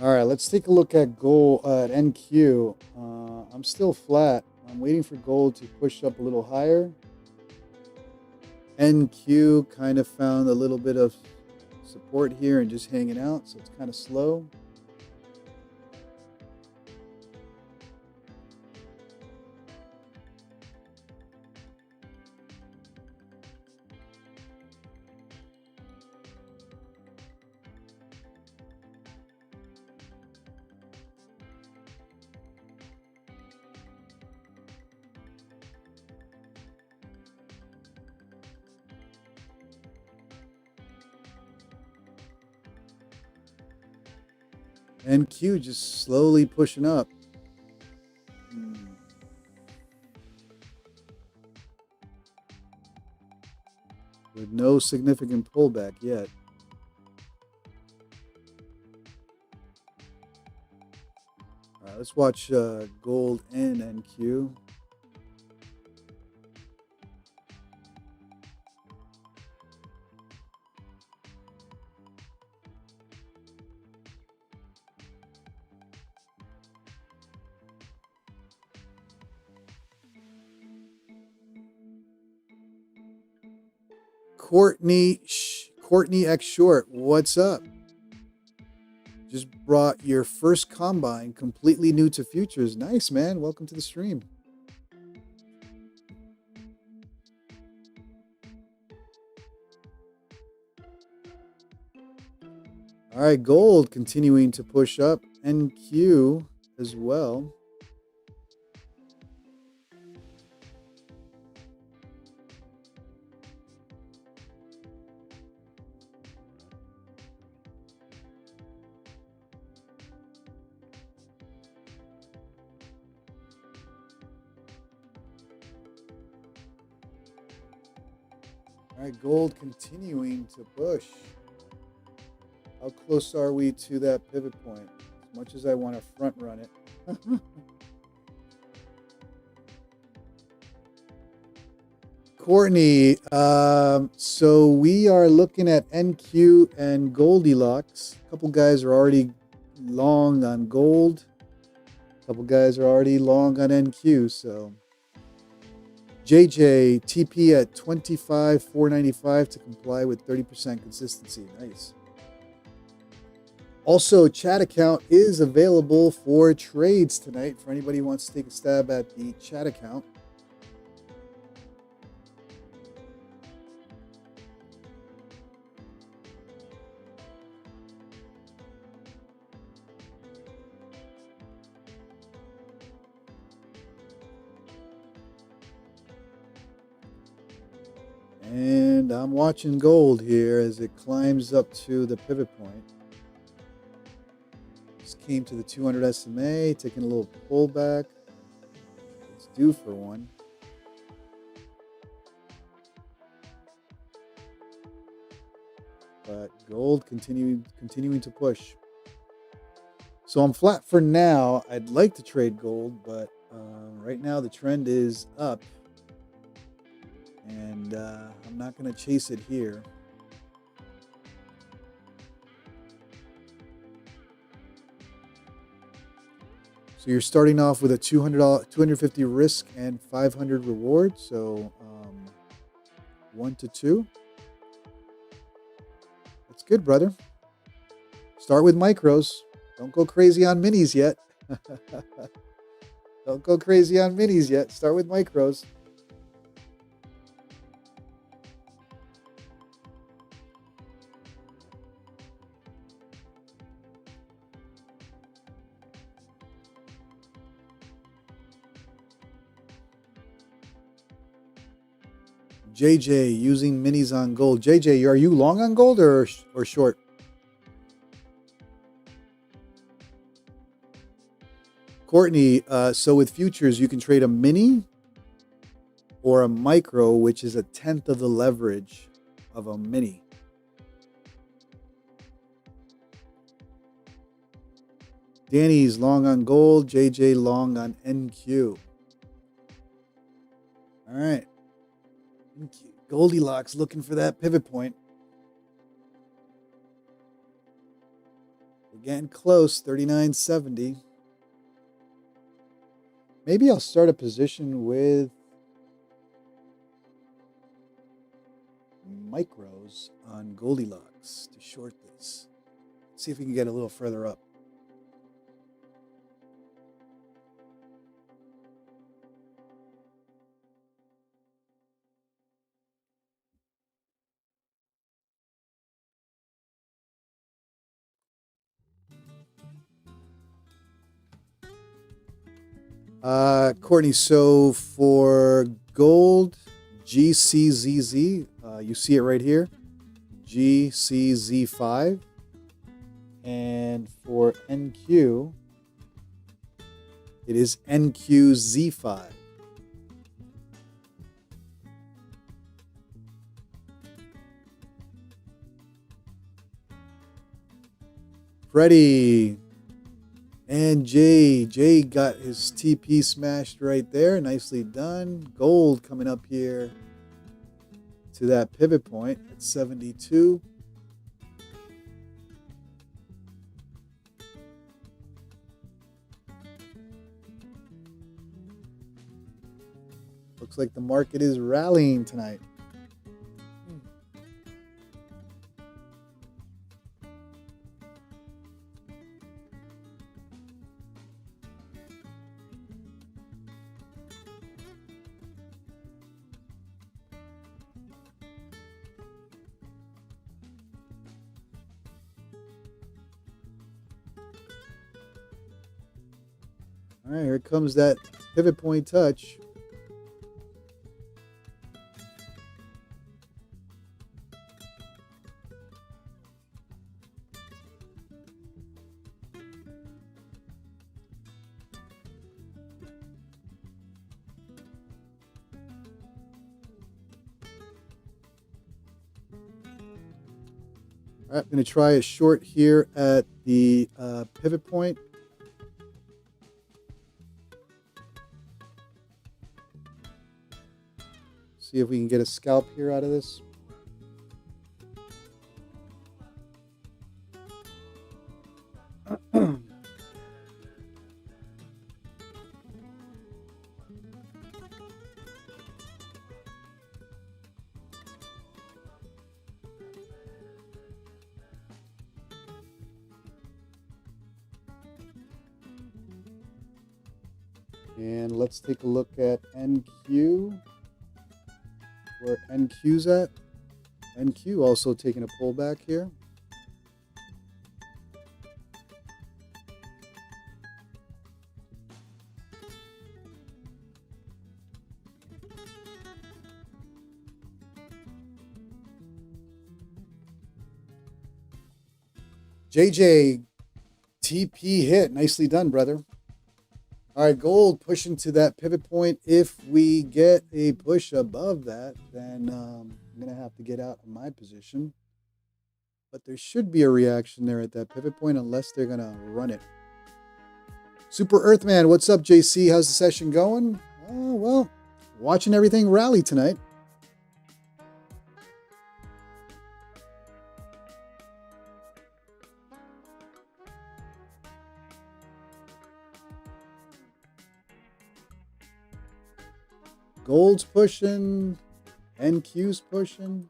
All right, let's take a look at gold at NQ. I'm still flat. I'm waiting for gold to push up a little higher. NQ kind of found a little bit of support here and just hanging out, so it's kind of slow. NQ just slowly pushing up. With no significant pullback yet. All right, let's watch gold and NQ. Courtney X Short, what's up? Just brought your first combine completely new to futures. Nice, man. Welcome to the stream. All right, gold continuing to push up. NQ as well. All right, gold continuing to push. How close are we to that pivot point? As much as I want to front run it. Courtney, so we are looking at NQ and Goldilocks. A couple guys are already long on gold. A couple guys are already long on NQ, so JJ TP at 25,495 to comply with 30% consistency. Nice. Also, chat account is available for trades tonight for anybody who wants to take a stab at the chat account. And I'm watching gold here as it climbs up to the pivot point. Just came to the 200 SMA, taking a little pullback. It's due for one. But gold continuing to push. So I'm flat for now. I'd like to trade gold, but right now the trend is up. And I'm not going to chase it here. So you're starting off with a $250 risk and 500 reward. So 1 to 2. That's good, brother. Start with micros. Don't go crazy on minis yet. Don't go crazy on minis yet. Start with micros. JJ using minis on gold. JJ, are you long on gold or short? Courtney, so with futures, you can trade a mini or a micro, which is a tenth of the leverage of a mini. Danny's long on gold. JJ long on NQ. All right. Goldilocks looking for that pivot point. getting close, 39.70. Maybe I'll start a position with micros on Goldilocks to short this. See if we can get a little further up. Courtney, so for gold, GCZZ, you see it right here, GCZ5. And for NQ, it is NQZ5. Freddie and Jay got his TP smashed right there. Nicely done. Gold coming up here to that pivot point at 72. Looks like the market is rallying tonight. All right, here comes that pivot point touch. All right, I'm going to try a short here at the pivot point. See if we can get a scalp here out of this. And let's take a look at NQ. Where NQ's at. NQ also taking a pullback here. JJ, TP hit. Nicely done, brother. All right, gold pushing to that pivot point. If we get a push above that, then I'm going to have to get out of my position. But there should be a reaction there at that pivot point unless they're going to run it. Super Earthman, what's up, JC? How's the session going? Oh, well, watching everything rally tonight. Gold's pushing, NQ's pushing.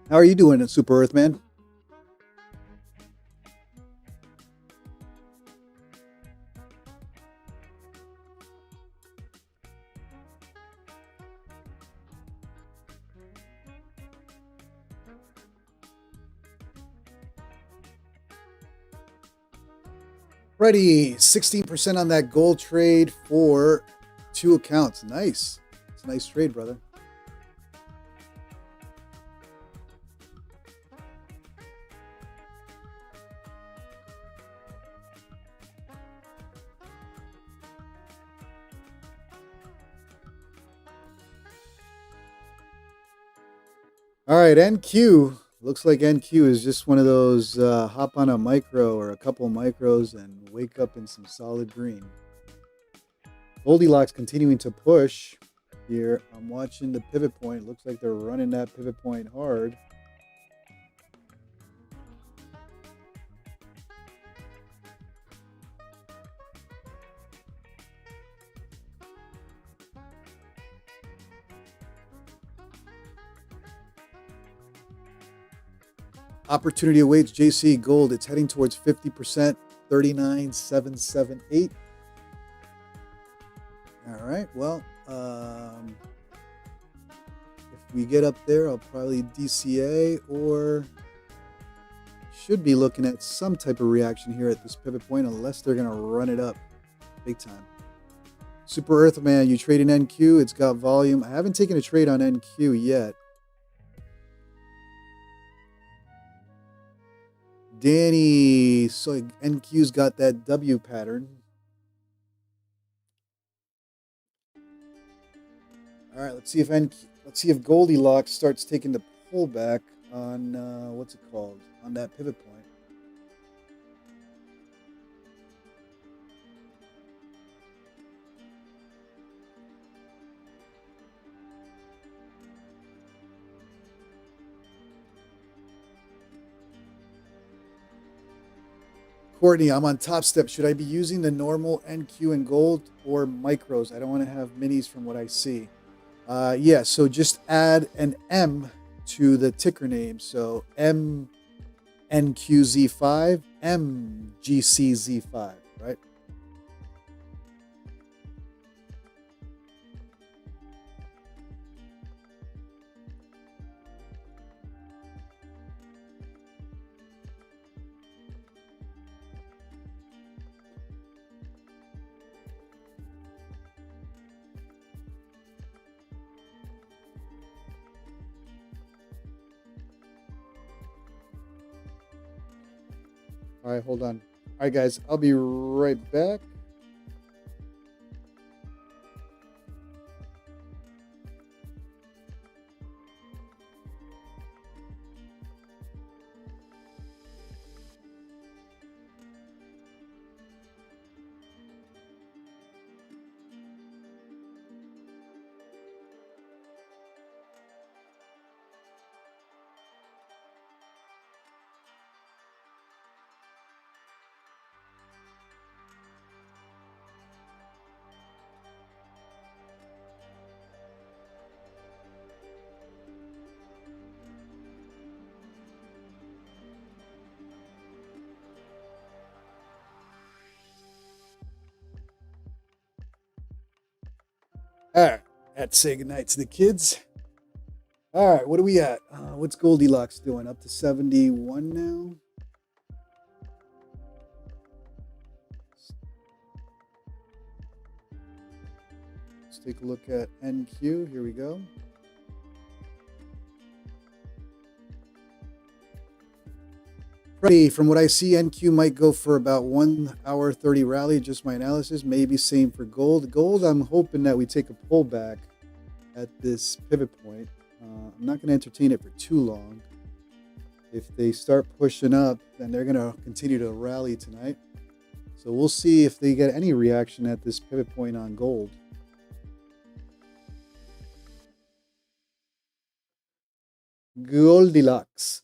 How are you doing, Super Earthman? Freddie, 16% on that gold trade for 2 accounts. Nice. It's a nice trade, brother. All right, NQ. Looks like NQ is just one of those hop on a micro or a couple of micros and wake up in some solid green. Goldilocks continuing to push here. I'm watching the pivot point. Looks like they're running that pivot point hard. Opportunity awaits JC Gold. It's heading towards 50%, 39,778. All right. Well, if we get up there, I'll probably DCA or should be looking at some type of reaction here at this pivot point, unless they're going to run it up big time. Super Earthman, you trade in NQ. It's got volume. I haven't taken a trade on NQ yet. Danny, so NQ's got that W pattern. All right, let's see if Goldilocks starts taking the pullback on what's it called, on that pivot point. Courtney, I'm on Topstep. Should I be using the normal NQ and gold or micros? I don't want to have minis from what I see. Yeah, so just add an M to the ticker name. So MNQZ5, MGCZ5, right? All right, hold on. All right, guys, I'll be right back. All right, I had to say goodnight to the kids. All right, what are we at? What's Goldilocks doing? Up to 71 now? Let's take a look at NQ. Here we go. From what I see, NQ might go for about 1 hour 30 rally. Just my analysis. Maybe same for gold. Gold, I'm hoping that we take a pullback at this pivot point. I'm not going to entertain it for too long. If they start pushing up, then they're going to continue to rally tonight. So we'll see if they get any reaction at this pivot point on gold. Goldilocks.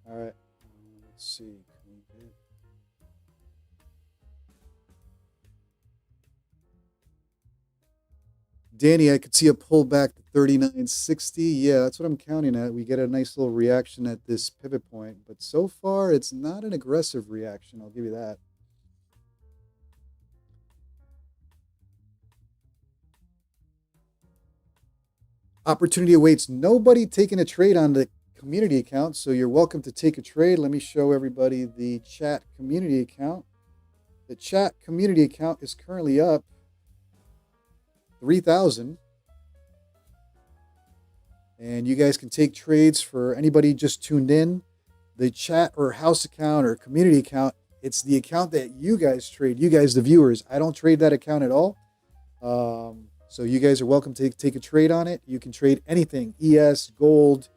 All right, let's see. Danny, I could see a pullback to 39.60. Yeah, that's what I'm counting at. We get a nice little reaction at this pivot point, but so far it's not an aggressive reaction. I'll give you that. Opportunity awaits. Nobody taking a trade on the community account, so you're welcome to take a trade. Let me show everybody the chat community account. The chat community account is currently up 3,000. And you guys can take trades for anybody just tuned in. The chat or house account or community account, it's the account that you guys trade, you guys, the viewers. I don't trade that account at all. So you guys are welcome to take a trade on it. You can trade anything, ES, gold,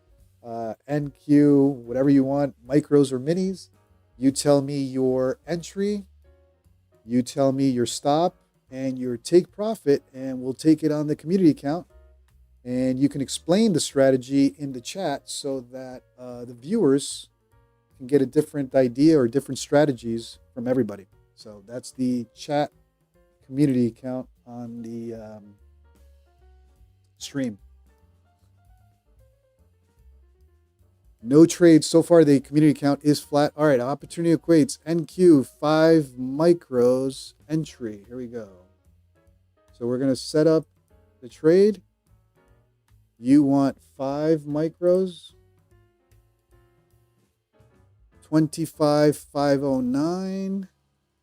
NQ, whatever you want, micros or minis. You tell me your entry, you tell me your stop and your take profit, and we'll take it on the community account. And you can explain the strategy in the chat so that the viewers can get a different idea or different strategies from everybody. So that's the chat community account on the stream. No trades so far. The community account is flat. All right, opportunity equates NQ 5 micros entry. Here we go. So we're going to set up the trade. You want 5 micros, 25,509,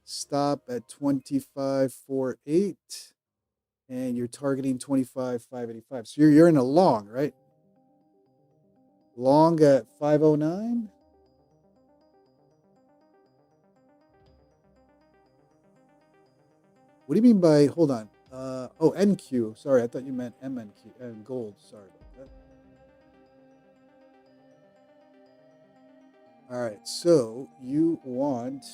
stop at 25,408, and you're targeting 25,585. So you're in a long, right? Long at 509. What do you mean by, hold on. Oh, NQ. Sorry, I thought you meant MNQ and gold. Sorry about that. All right, so you want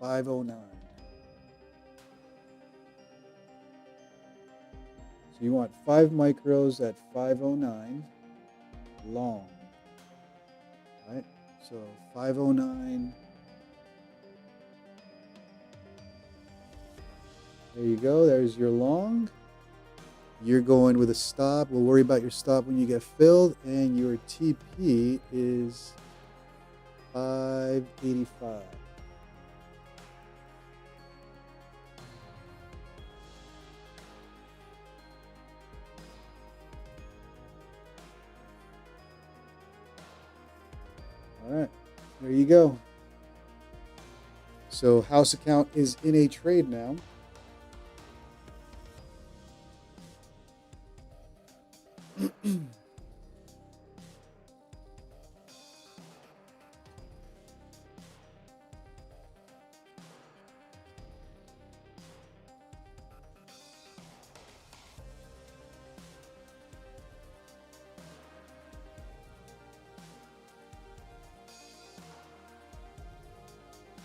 $509. So you want 5 micros at 509 long. All right, so 509. There you go. There's your long. You're going with a stop. We'll worry about your stop when you get filled. And your TP is 585. All right, there you go. So house account is in a trade now.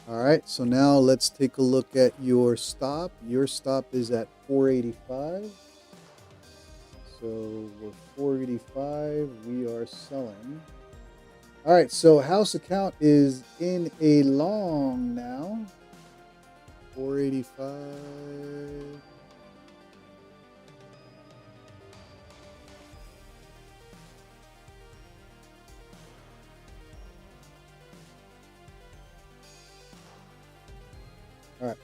All right, so now let's take a look at your stop. Your stop is at 485. So we're 485. We are selling. All right, so house account is in a long now. 485. All right.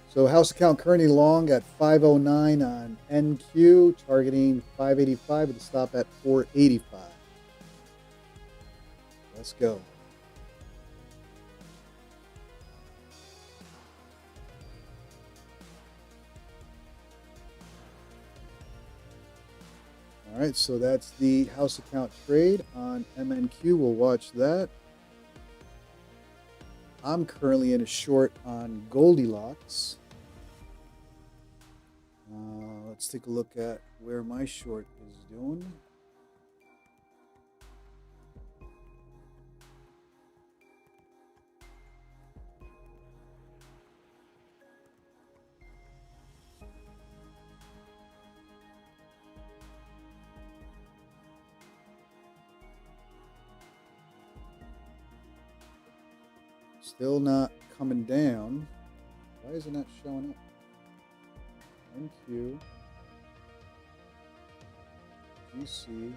So house account currently long at 509 on NQ, targeting 585 with a stop at 485. Let's go. All right, so that's the house account trade on MNQ. We'll watch that. I'm currently in a short on Goldilocks. Let's take a look at where my short is doing. Still not coming down. Why is it not showing up? NQ. GC.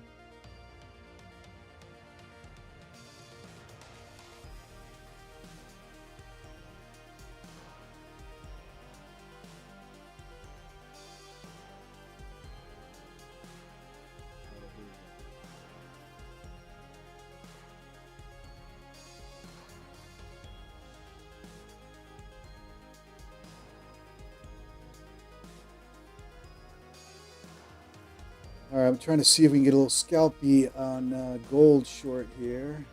All right, I'm trying to see if we can get a little scalpy on gold short here.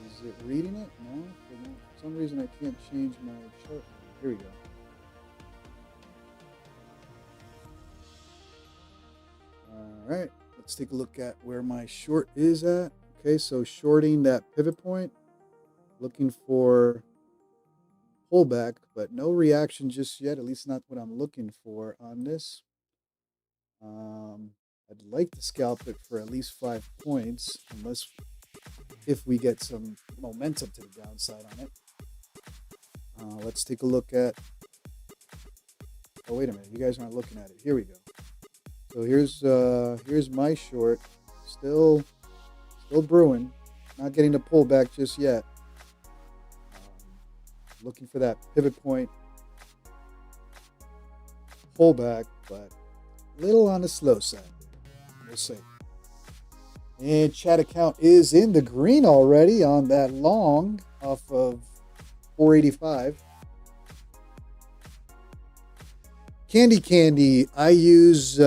Is it reading it? No. For some reason, I can't change my chart. Here we go. All right, let's take a look at where my short is at. Okay, so shorting that pivot point, looking for pullback, but no reaction just yet, at least not what I'm looking for on this. I'd like to scalp it for at least 5 points, unless if we get some momentum to the downside on it. Let's take a look at, oh, wait a minute, you guys aren't looking at it. Here we go. So here's my short, still brewing, not getting the pullback just yet. Looking for that pivot point pullback, but a little on the slow side. We'll see. And chat account is in the green already on that long off of 485. Candy. I use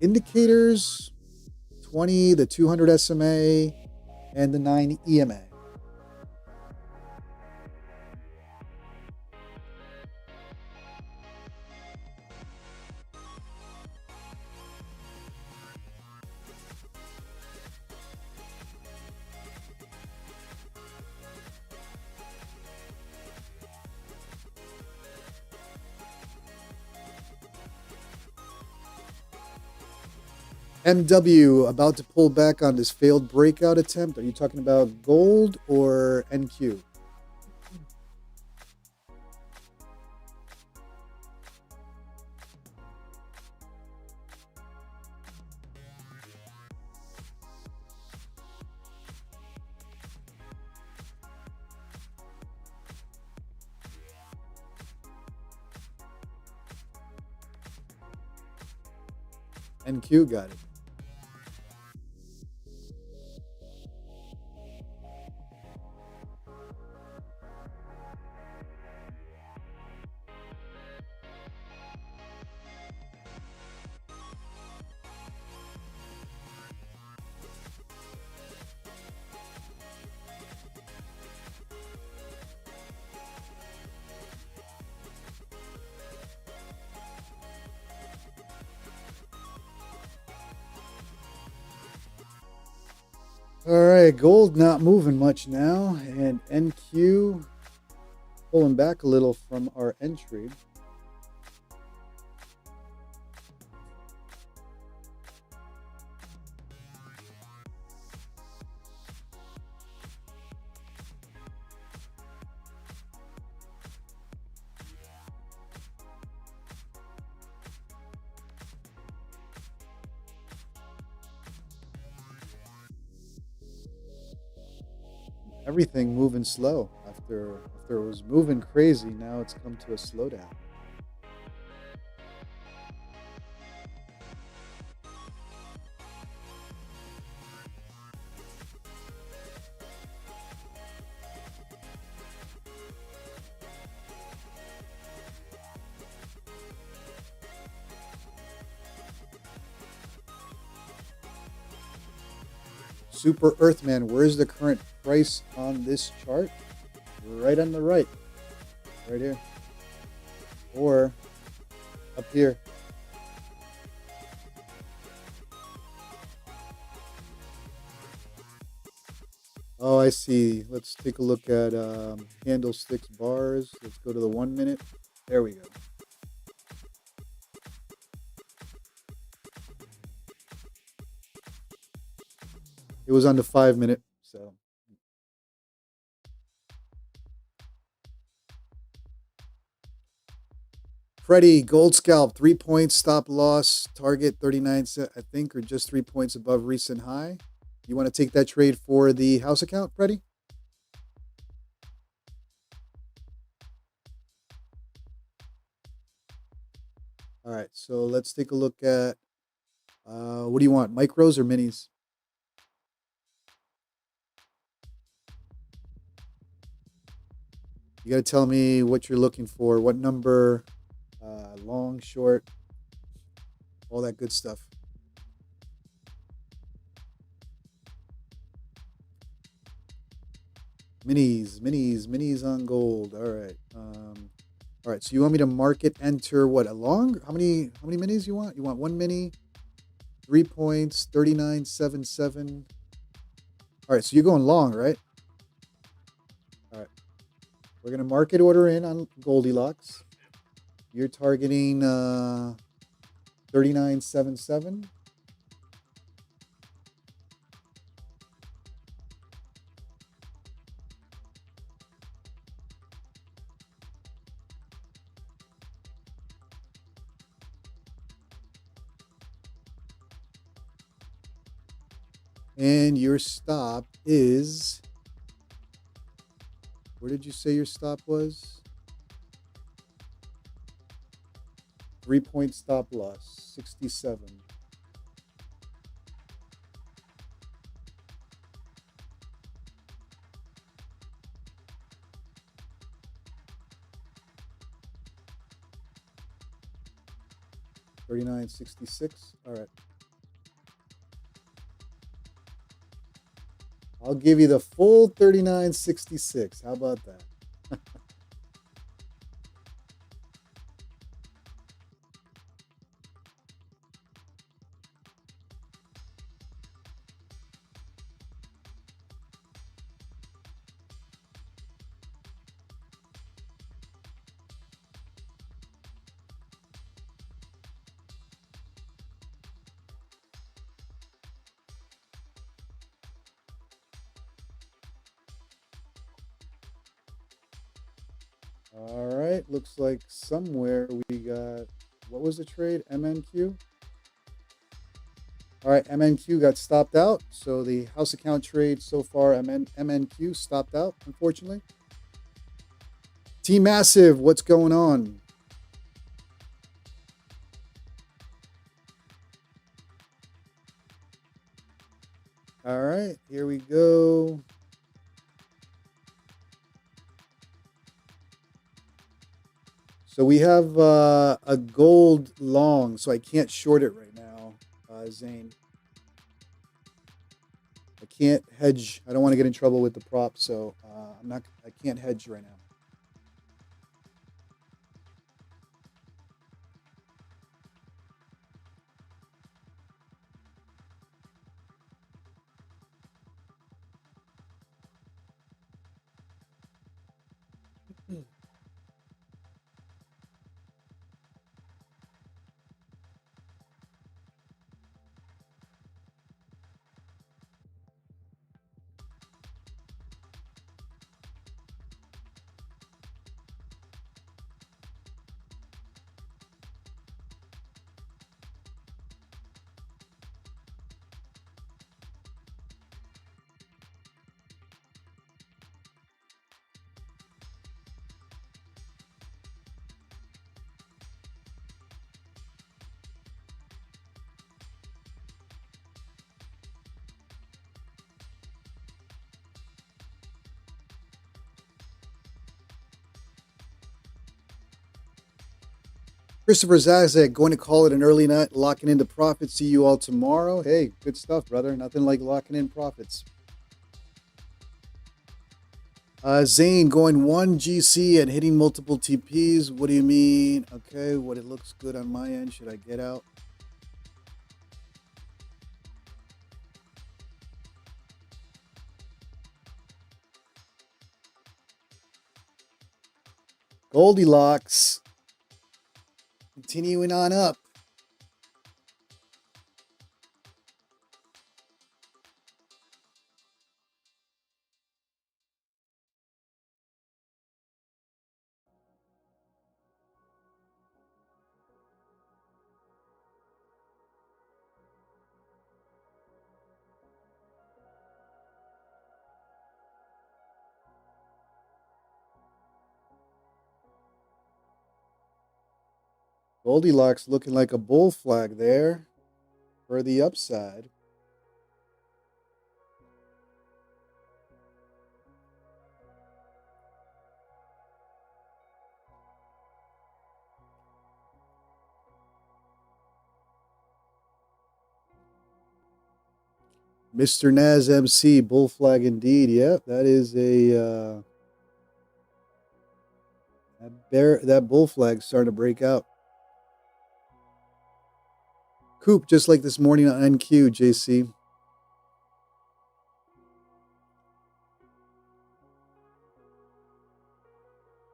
indicators, 20, the 200 SMA, and the 9 EMA. MW about to pull back on this failed breakout attempt. Are you talking about gold or NQ? NQ got it. All right, gold not moving much now, and NQ pulling back a little from our entry. Everything moving slow after it was moving crazy. Now it's come to a slowdown. Super Earthman, where's the current price on this chart? Right on the right here, or up here. Oh, I see. Let's take a look at candlesticks bars. Let's go to the 1 minute. There we go. It was on the 5-minute. So Freddie, gold scalp, 3 points, stop loss, target 39, I think, or just 3 points above recent high. You want to take that trade for the house account, Freddie? All right, so let's take a look at what do you want, micros or minis? You got to tell me what you're looking for, what number, long, short, all that good stuff. Minis on gold. All right. All right. So you want me to market enter what, a long? How many minis you want? You want one mini, 3 points, 39.77. All right. So you're going long, right? All right. We're gonna market order in on Goldilocks. You're targeting 39.77. And your stop is, where did you say your stop was? 3 point stop loss, 67. $39.66. All right. I'll give you the full $39.66. How about that? All right. Looks like somewhere we got, what was the trade? MNQ? All right. MNQ got stopped out. So the house account trade so far, MNQ stopped out, unfortunately. T Massive, what's going on? All right. Here we go. So we have a gold long, so I can't short it right now, Zane. I can't hedge. I don't want to get in trouble with the prop, so I can't hedge right now. Christopher Zazek, going to call it an early night, locking into profits. See you all tomorrow. Hey, good stuff, brother. Nothing like locking in profits. Zane going 1 GC and hitting multiple TPs. What do you mean? Okay, what it looks good on my end. Should I get out? Goldilocks. Continuing on up. Goldilocks looking like a bull flag there for the upside. Mr. Naz MC, bull flag indeed. Yep, that is a that bull flag starting to break out. Coop, just like this morning on NQ, JC.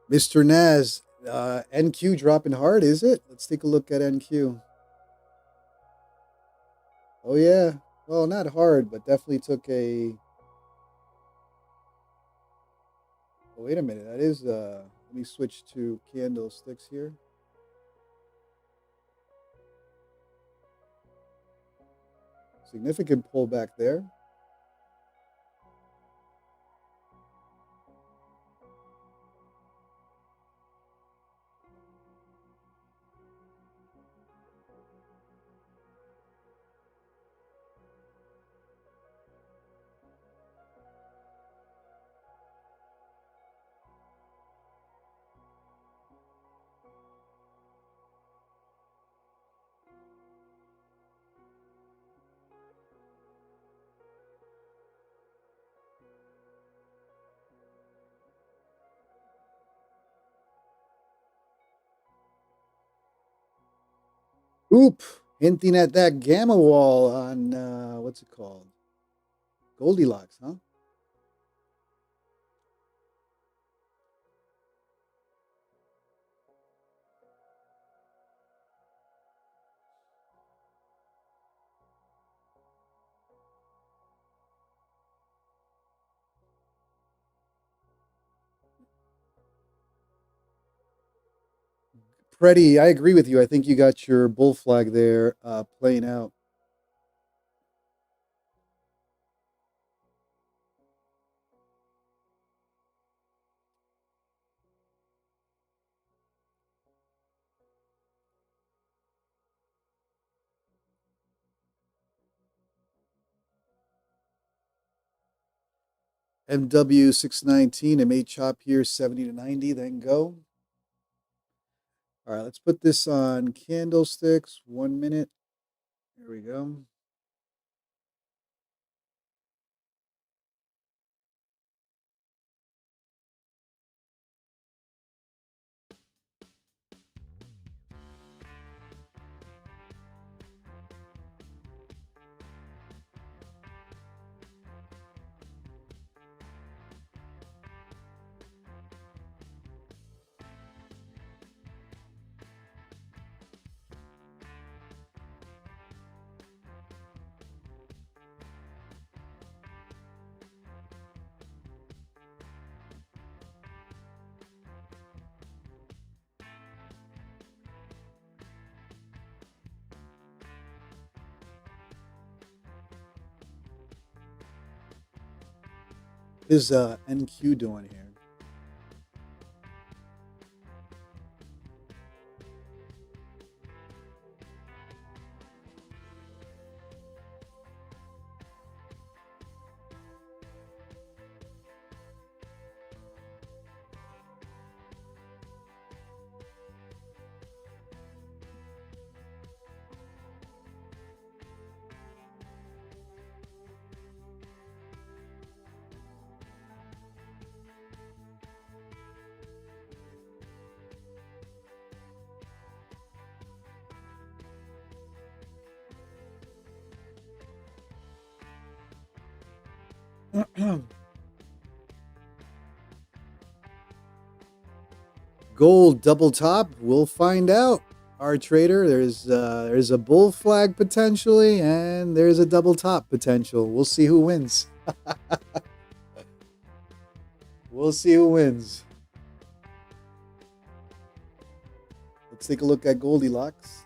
Mr. Naz, NQ dropping hard, is it? Let's take a look at NQ. Oh yeah, well, not hard, but definitely took a. Oh, wait a minute, that is. Let me switch to candlesticks here. Significant pullback there. Oop, hinting at that gamma wall on what's it called? Goldilocks, huh? Freddie, I agree with you. I think you got your bull flag there playing out. MW 619, it may chop here 70 to 90, then go. All right, let's put this on candlesticks. 1 minute. Here we go. What is NQ doing here? Gold double top. We'll find out. Our trader, there's a bull flag potentially, and there's a double top potential. We'll see who wins. We'll see who wins. Let's take a look at Goldilocks.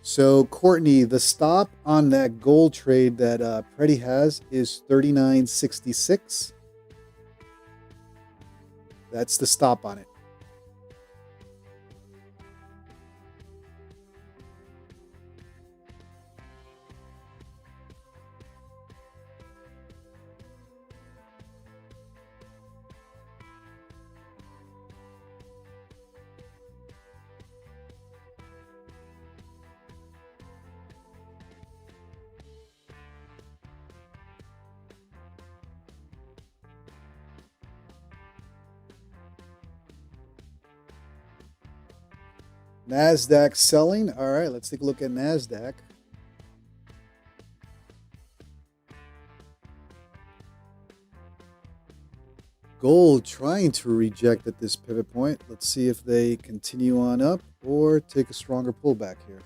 So, Courtney, the stop on that gold trade that Preddy has is 39.66. That's the stop on it. Nasdaq selling. All right, let's take a look at Nasdaq. Gold trying to reject at this pivot point. Let's see if they continue on up or take a stronger pullback here.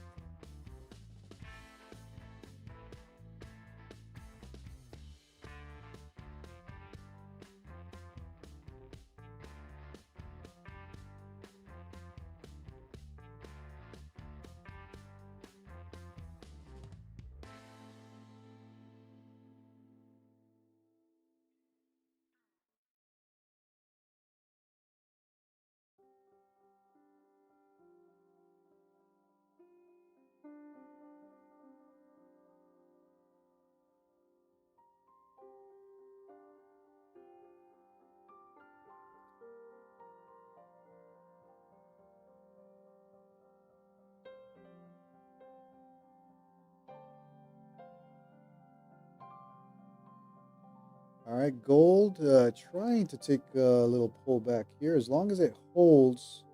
All right, gold trying to take a little pullback here. As long as it holds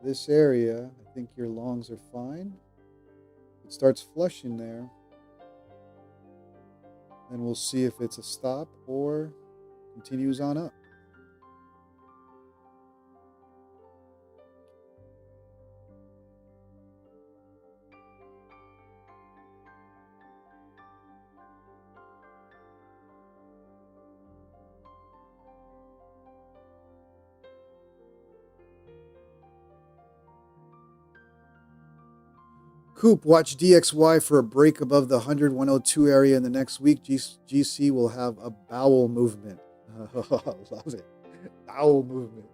this area, I think your longs are fine. It starts flushing there. Then we'll see if it's a stop or continues on up. Coop, watch DXY for a break above the 100-102 area in the next week. GC will have a bowel movement. Love it. Bowel movement.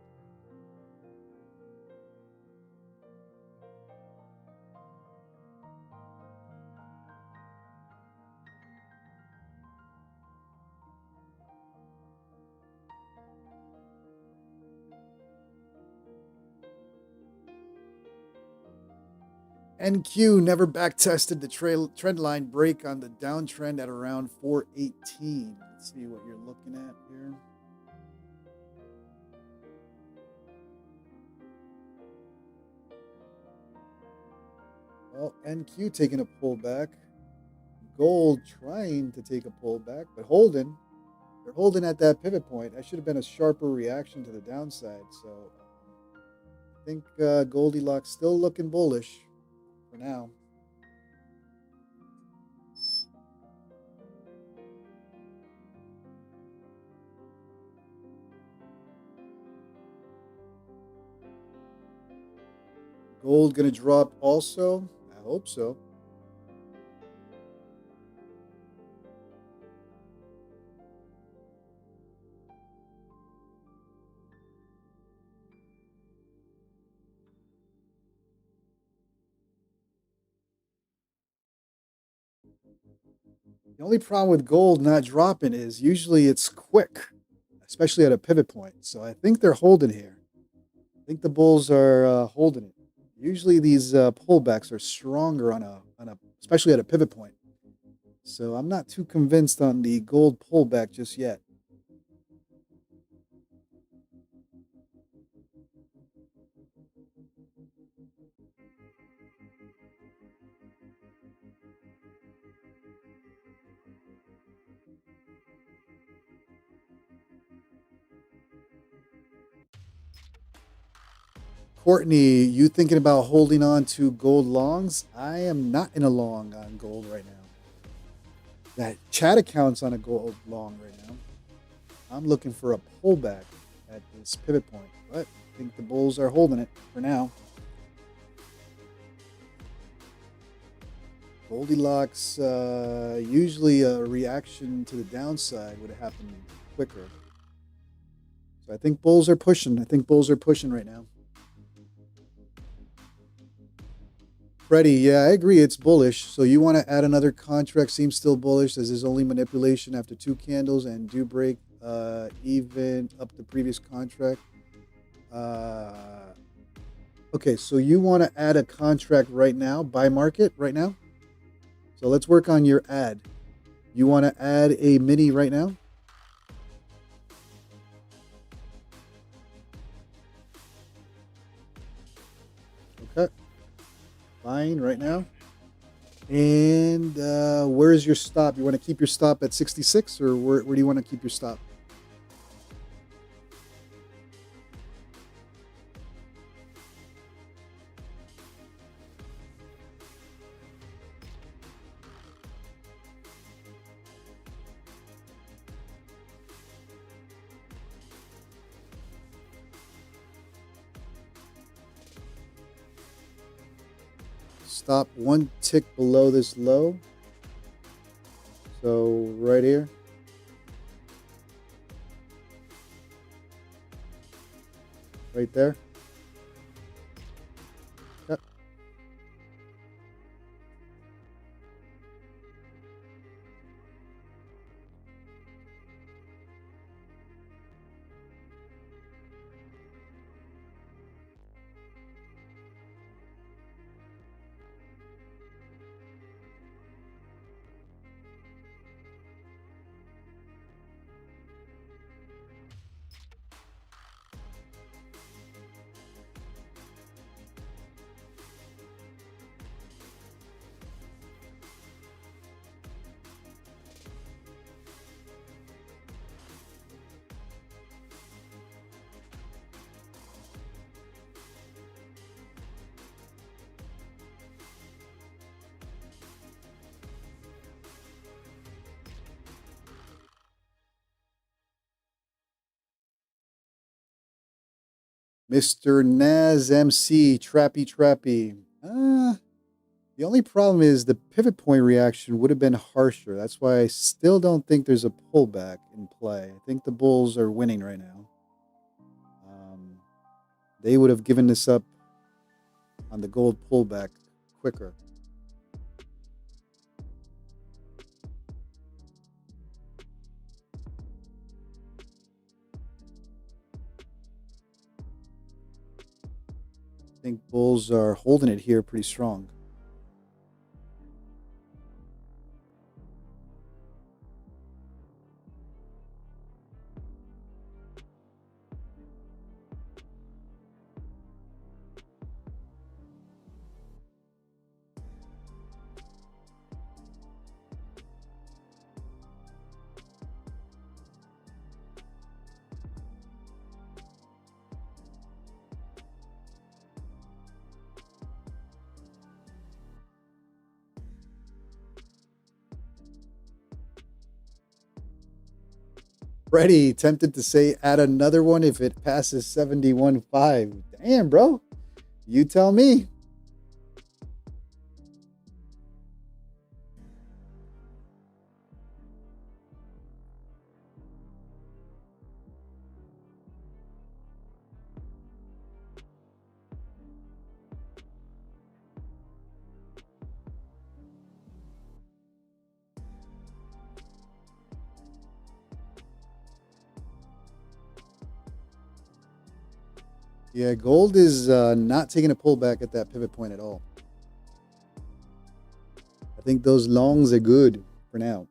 NQ never back tested the trend line break on the downtrend at around 418. Let's see what you're looking at here. Well, NQ taking a pullback. Gold trying to take a pullback, but holding. They're holding at that pivot point. That should have been a sharper reaction to the downside. So I think Goldilocks still looking bullish for now. Gold going to drop also? I hope so. The only problem with gold not dropping is usually it's quick, especially at a pivot point. So I think they're holding here. I think the bulls are holding it. Usually these pullbacks are stronger on a especially at a pivot point. So I'm not too convinced on the gold pullback just yet. Courtney, you thinking about holding on to gold longs? I am not in a long on gold right now. That chat account's on a gold long right now. I'm looking for a pullback at this pivot point, but I think the bulls are holding it for now. Goldilocks, usually a reaction to the downside would have happened quicker. So I think bulls are pushing. I think bulls are pushing right now. Freddie, yeah, I agree. It's bullish. So you want to add another contract. Seems still bullish as there's only manipulation after 2 candles and do break even up the previous contract. Okay, so you want to add a contract right now, buy market right now? So let's work on your ad. You want to add a mini right now? Okay. Buying right now. And where is your stop? You want to keep your stop at 66 or where do you want to keep your stop? Stop 1 tick below this low. So right here. Right there. Yep. Mr. Naz MC, Trappy. The only problem is the pivot point reaction would have been harsher. That's why I still don't think there's a pullback in play. I think the bulls are winning right now. They would have given this up on the gold pullback quicker. I think bulls are holding it here pretty strong. Freddie tempted to say add another one if it passes 71.5. Damn, bro. You tell me. Yeah, gold is not taking a pullback at that pivot point at all. I think those longs are good for now.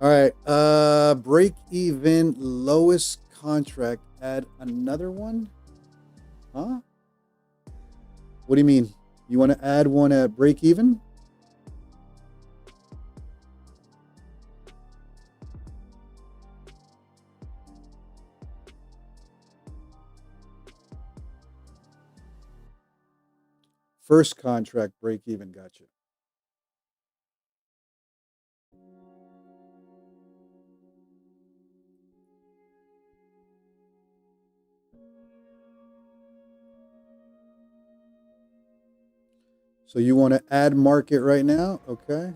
All right. Break even lowest contract. Add another one? Huh? What do you mean? You want to add one at break even? First contract break even. Gotcha. So you want to add market right now? Okay.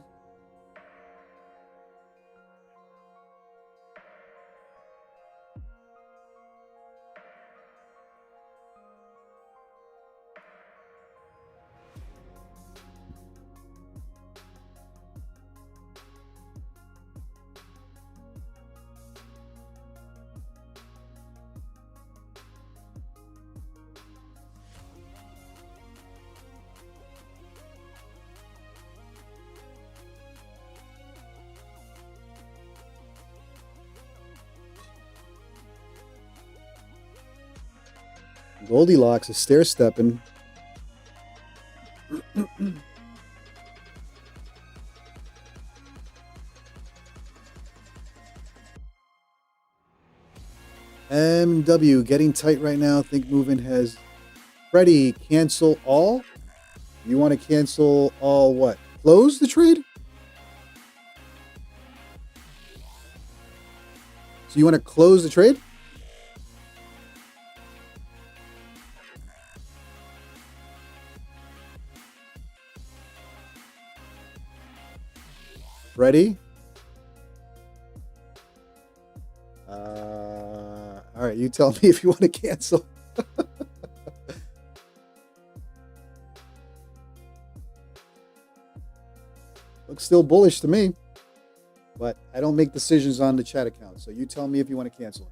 Goldilocks is stair stepping. MW getting tight right now. Think movement has. Freddie, cancel all. You want to cancel all what? Close the trade? So you want to close the trade? Ready? All right, you tell me if you want to cancel. Looks still bullish to me, but I don't make decisions on the chat account. So you tell me if you want to cancel it.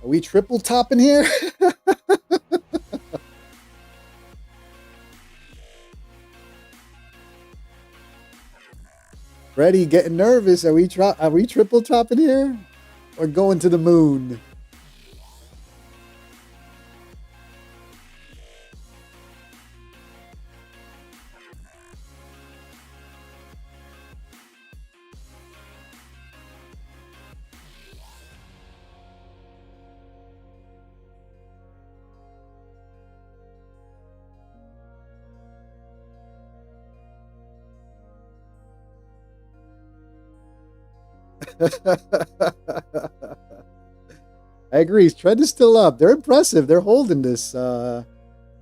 Are we triple topping here? Freddie getting nervous. Are we triple topping here? Or going to the moon? I agree. Trend is still up. They're impressive. They're holding this.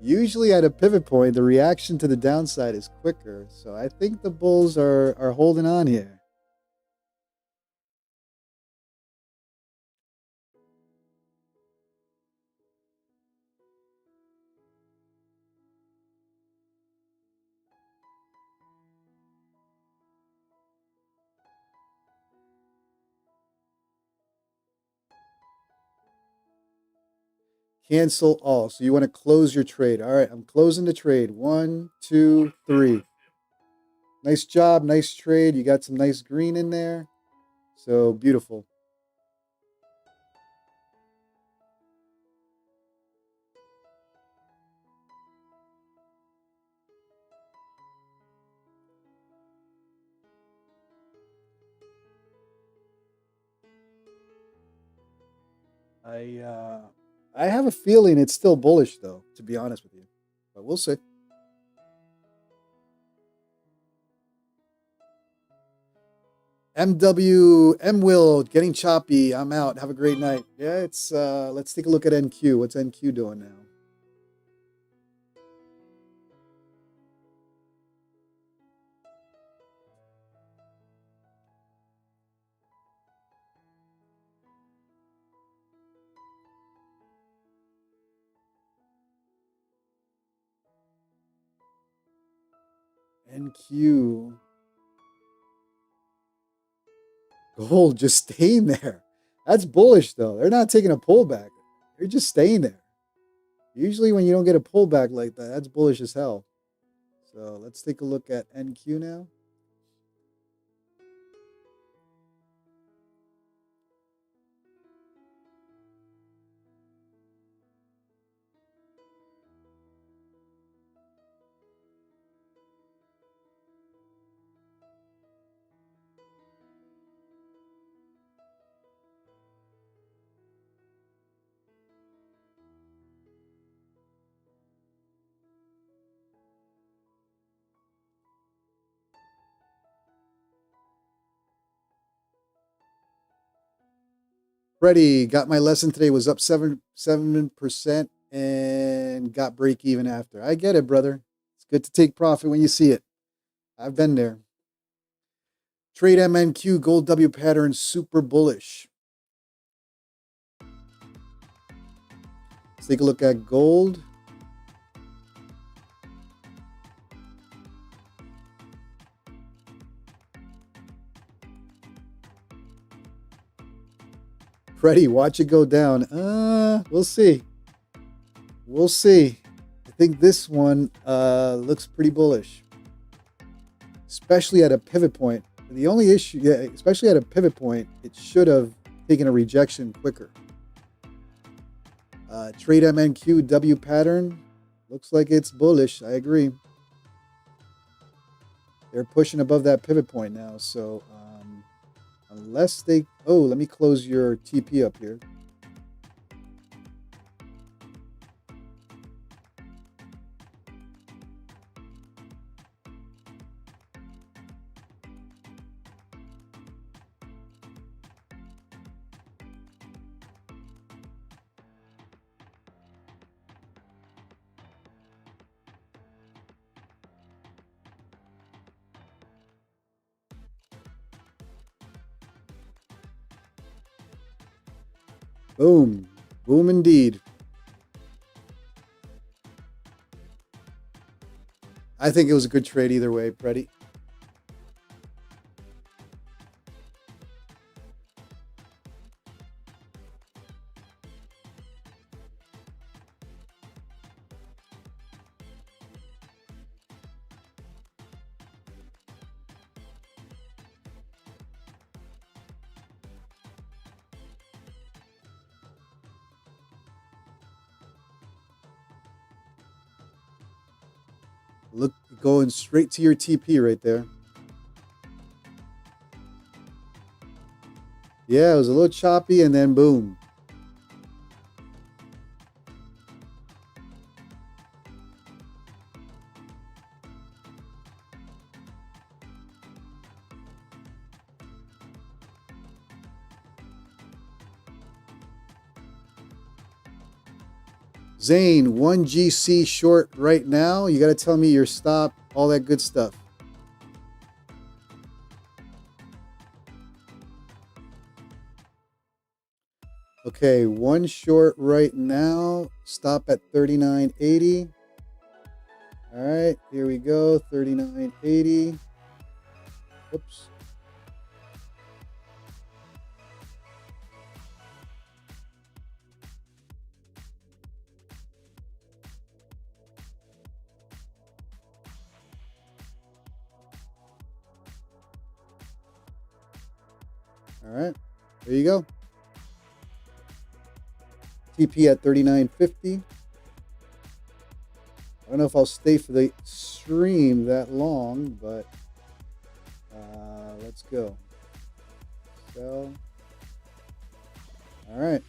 Usually at a pivot point, the reaction to the downside is quicker. So I think the bulls are holding on here. Cancel all. So you want to close your trade. All right, I'm closing the trade. 1, 2, 3. Nice job. Nice trade. You got some nice green in there. So beautiful. I have a feeling it's still bullish though, to be honest with you. But we'll see. MW Will getting choppy. I'm out. Have a great night. Yeah, it's let's take a look at NQ. What's NQ doing now? NQ. Gold just staying there. That's bullish though. They're not taking a pullback. They're just staying there. Usually when you don't get a pullback like that, that's bullish as hell. So let's take a look at NQ now. Freddie, got my lesson today, was up 7% and got break even after. I get it, brother. It's good to take profit when you see it. I've been there. Trade MNQ, gold W pattern, super bullish. Let's take a look at gold. Freddie, watch it go down. We'll see. We'll see. I think this one looks pretty bullish, especially at a pivot point. The only issue, especially at a pivot point, it should have taken a rejection quicker. Trade MNQ W pattern looks like it's bullish. I agree. They're pushing above that pivot point now, so unless they... Oh, let me close your TP up here. Boom. Boom indeed. I think it was a good trade either way, Freddie. Look, going straight to your TP right there. Yeah, it was a little choppy and then boom. Zane, 1 GC short right now. You got to tell me your stop, all that good stuff. Okay, 1 short right now. Stop at 39.80. All right, here we go. 39.80. Oops. All right, there you go. TP at 39.50. I don't know if I'll stay for the stream that long, but let's go. So, all right,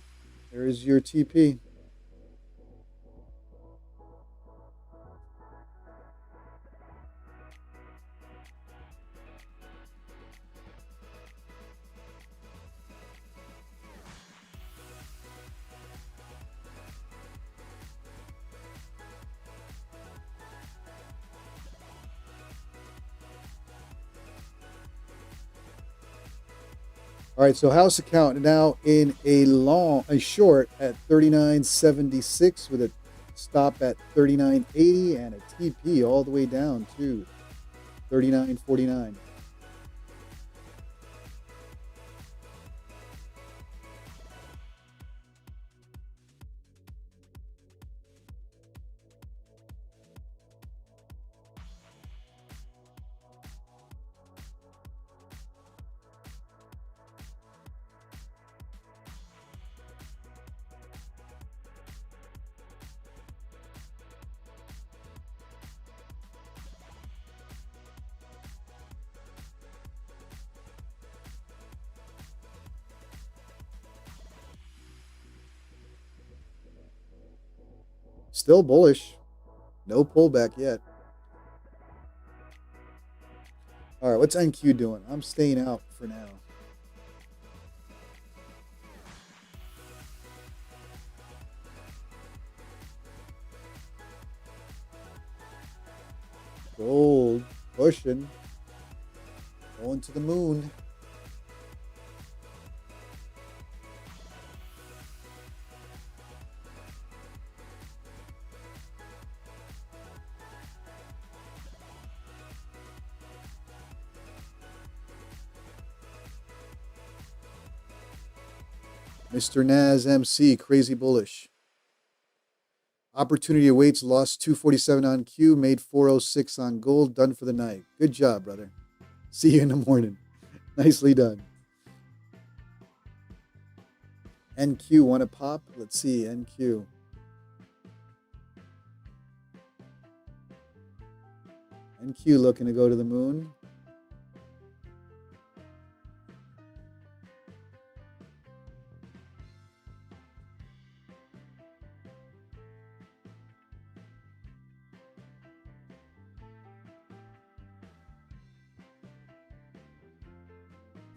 there's your TP. All right, so house account now in a short at 39.76 with a stop at 39.80 and a TP all the way down to 39.49. Still bullish. No pullback yet. All right, what's NQ doing? I'm staying out for now. Gold pushing. Going to the moon. Mr. Naz MC, crazy bullish. Opportunity awaits, lost 247 on Q, made 406 on gold, done for the night. Good job, brother. See you in the morning. Nicely done. NQ, want to pop? Let's see, NQ. NQ looking to go to the moon.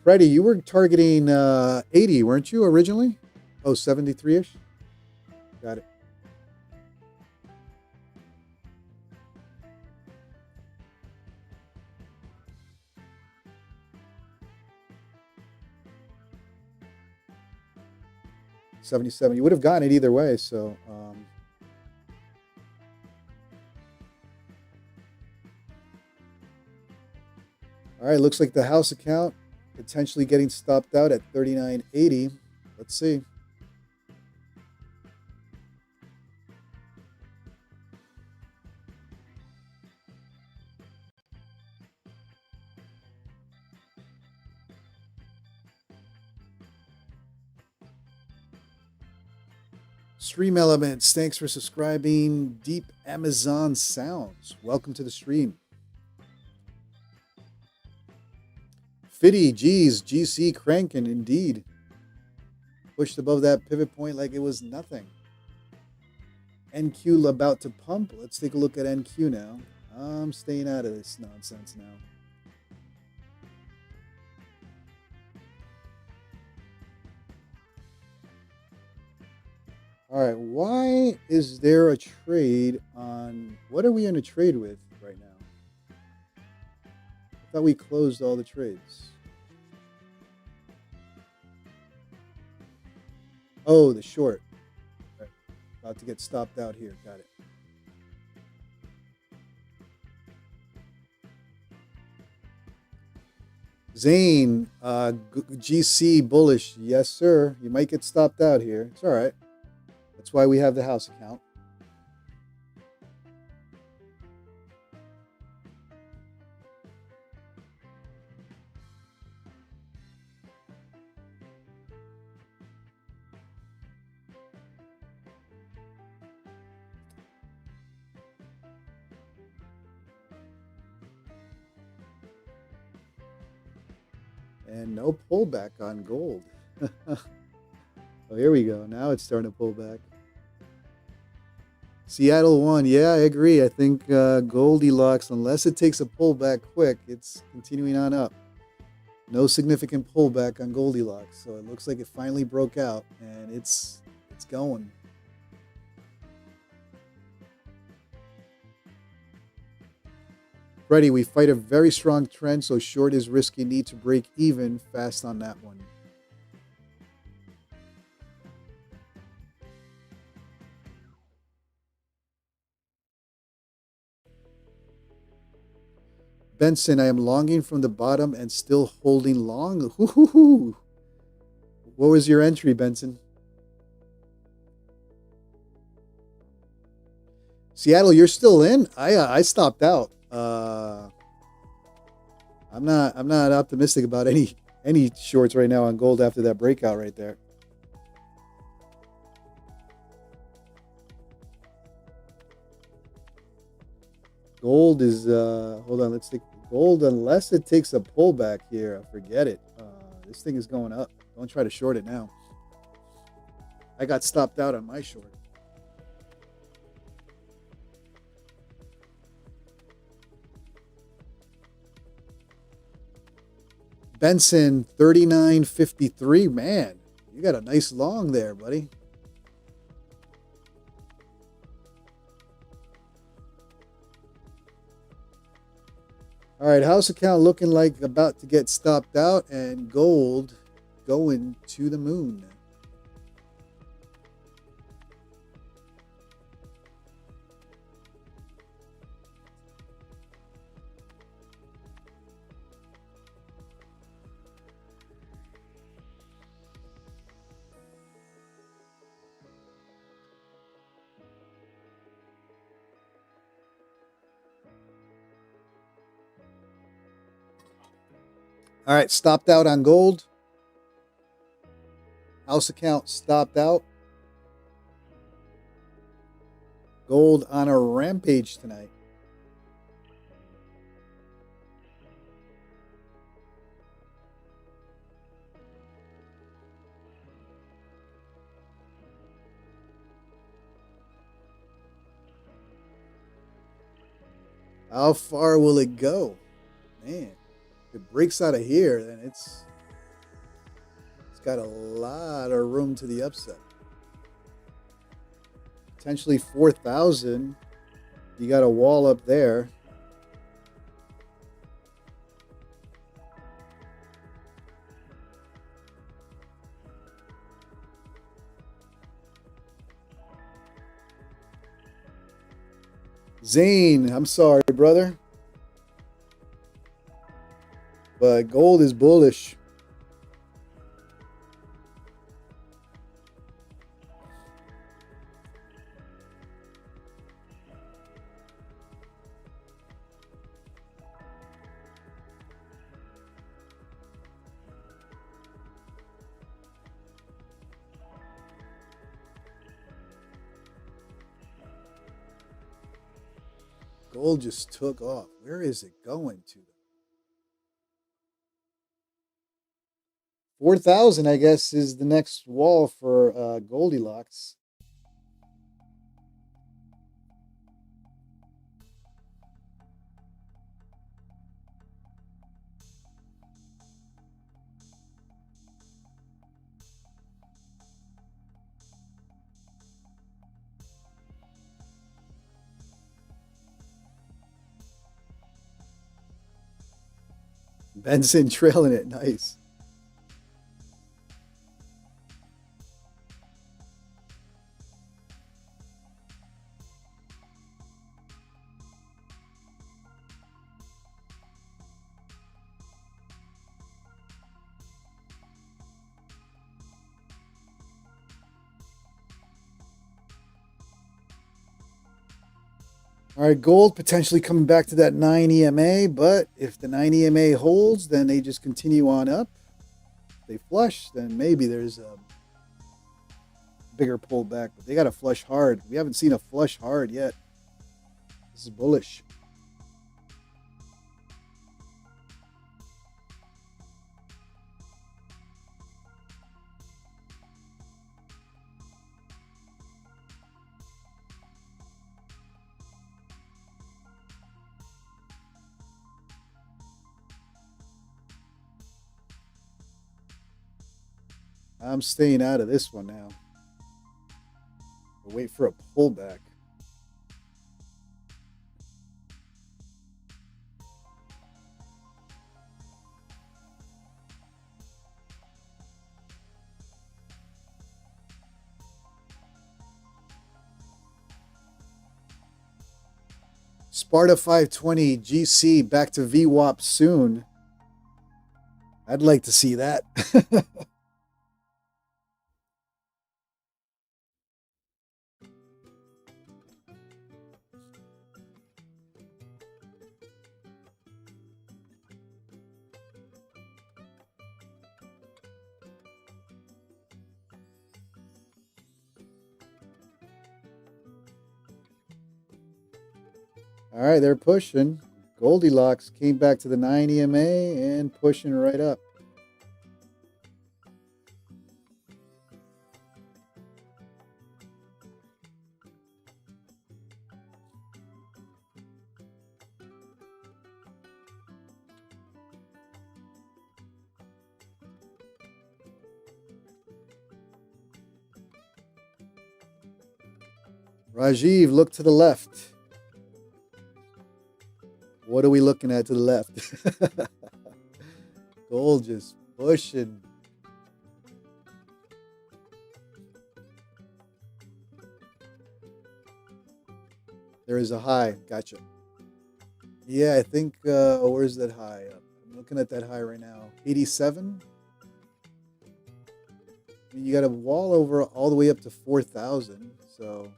Freddie, you were targeting 80, weren't you, originally? Oh, 73-ish? Got it. $77. You would have gotten it either way, so... All right, looks like the house account potentially getting stopped out at 39.80. Let's see. Stream Elements, thanks for subscribing. Deep Amazon Sounds, welcome to the stream. Fitty, geez, GC cranking, indeed. Pushed above that pivot point like it was nothing. NQ about to pump. Let's take a look at NQ now. I'm staying out of this nonsense now. All right, why is there a trade on... What are we in a trade with right now? I thought we closed all the trades. Oh, the short. Right. About to get stopped out here. Got it. Zane, GC bullish. Yes, sir. You might get stopped out here. It's all right. That's why we have the house account. And no pullback on gold. Oh, here we go. Now it's starting to pull back. Seattle 1. Yeah, I agree. I think Goldilocks, unless it takes a pullback quick, it's continuing on up. No significant pullback on Goldilocks. So it looks like it finally broke out, and it's going. Freddie, we fight a very strong trend, so short is risky. Need to break even fast on that one. Benson, I am longing from the bottom and still holding long. Hoo-hoo-hoo. What was your entry, Benson? Seattle, you're still in? I stopped out. I'm not optimistic about any shorts right now on gold after that breakout right there. Gold is hold on, let's take gold unless it takes a pullback here. Forget it. This thing is going up. Don't try to short it now. I got stopped out on my short. Benson 39.53. Man, you got a nice long there, buddy. All right, house account looking like about to get stopped out, and gold going to the moon. All right, stopped out on gold. House account stopped out. Gold on a rampage tonight. How far will it go? Man, if it breaks out of here, then it's got a lot of room to the upside. Potentially 4,000. You got a wall up there. Zane, I'm sorry, brother. But gold is bullish. Gold just took off. Where is it going to? 4,000, I guess, is the next wall for Goldilocks. Benson trailing it. Nice. All right, gold potentially coming back to that 9 EMA, but if the 9 EMA holds, then they just continue on up. If they flush, then maybe there's a bigger pullback, but they got to flush hard. We haven't seen a flush hard yet. This is bullish. I'm staying out of this one now. We'll wait for a pullback. Sparta 520 GC back to VWAP soon. I'd like to see that. All right, they're pushing. Goldilocks came back to the 9 EMA and pushing right up. Rajiv, look to the left. What are we looking at to the left? Gold just pushing. There is a high. Gotcha. Yeah, I think, where's that high? I'm looking at that high right now. 87? You got a wall over all the way up to 4,000. So...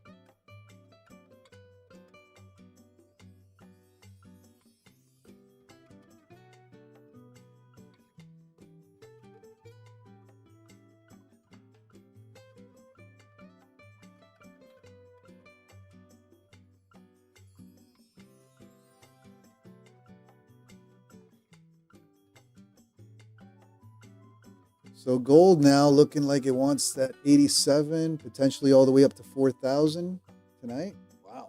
So gold now looking like it wants that 87, potentially all the way up to 4,000 tonight. Wow.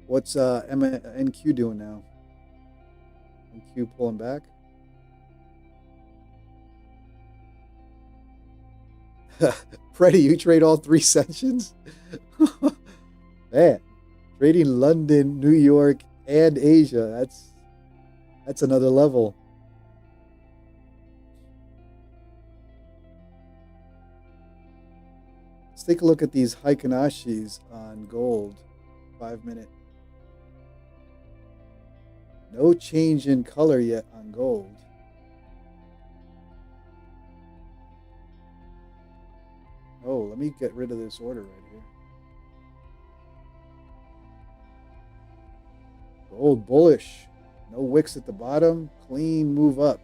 What's NQ doing now? NQ pulling back. Freddie, you trade all 3 sessions? Man, trading London, New York, and Asia. That's another level. Let's take a look at these Heikanashis on gold. 5-minute. No change in color yet on gold. Oh, let me get rid of this order right here. Gold bullish. No wicks at the bottom. Clean move up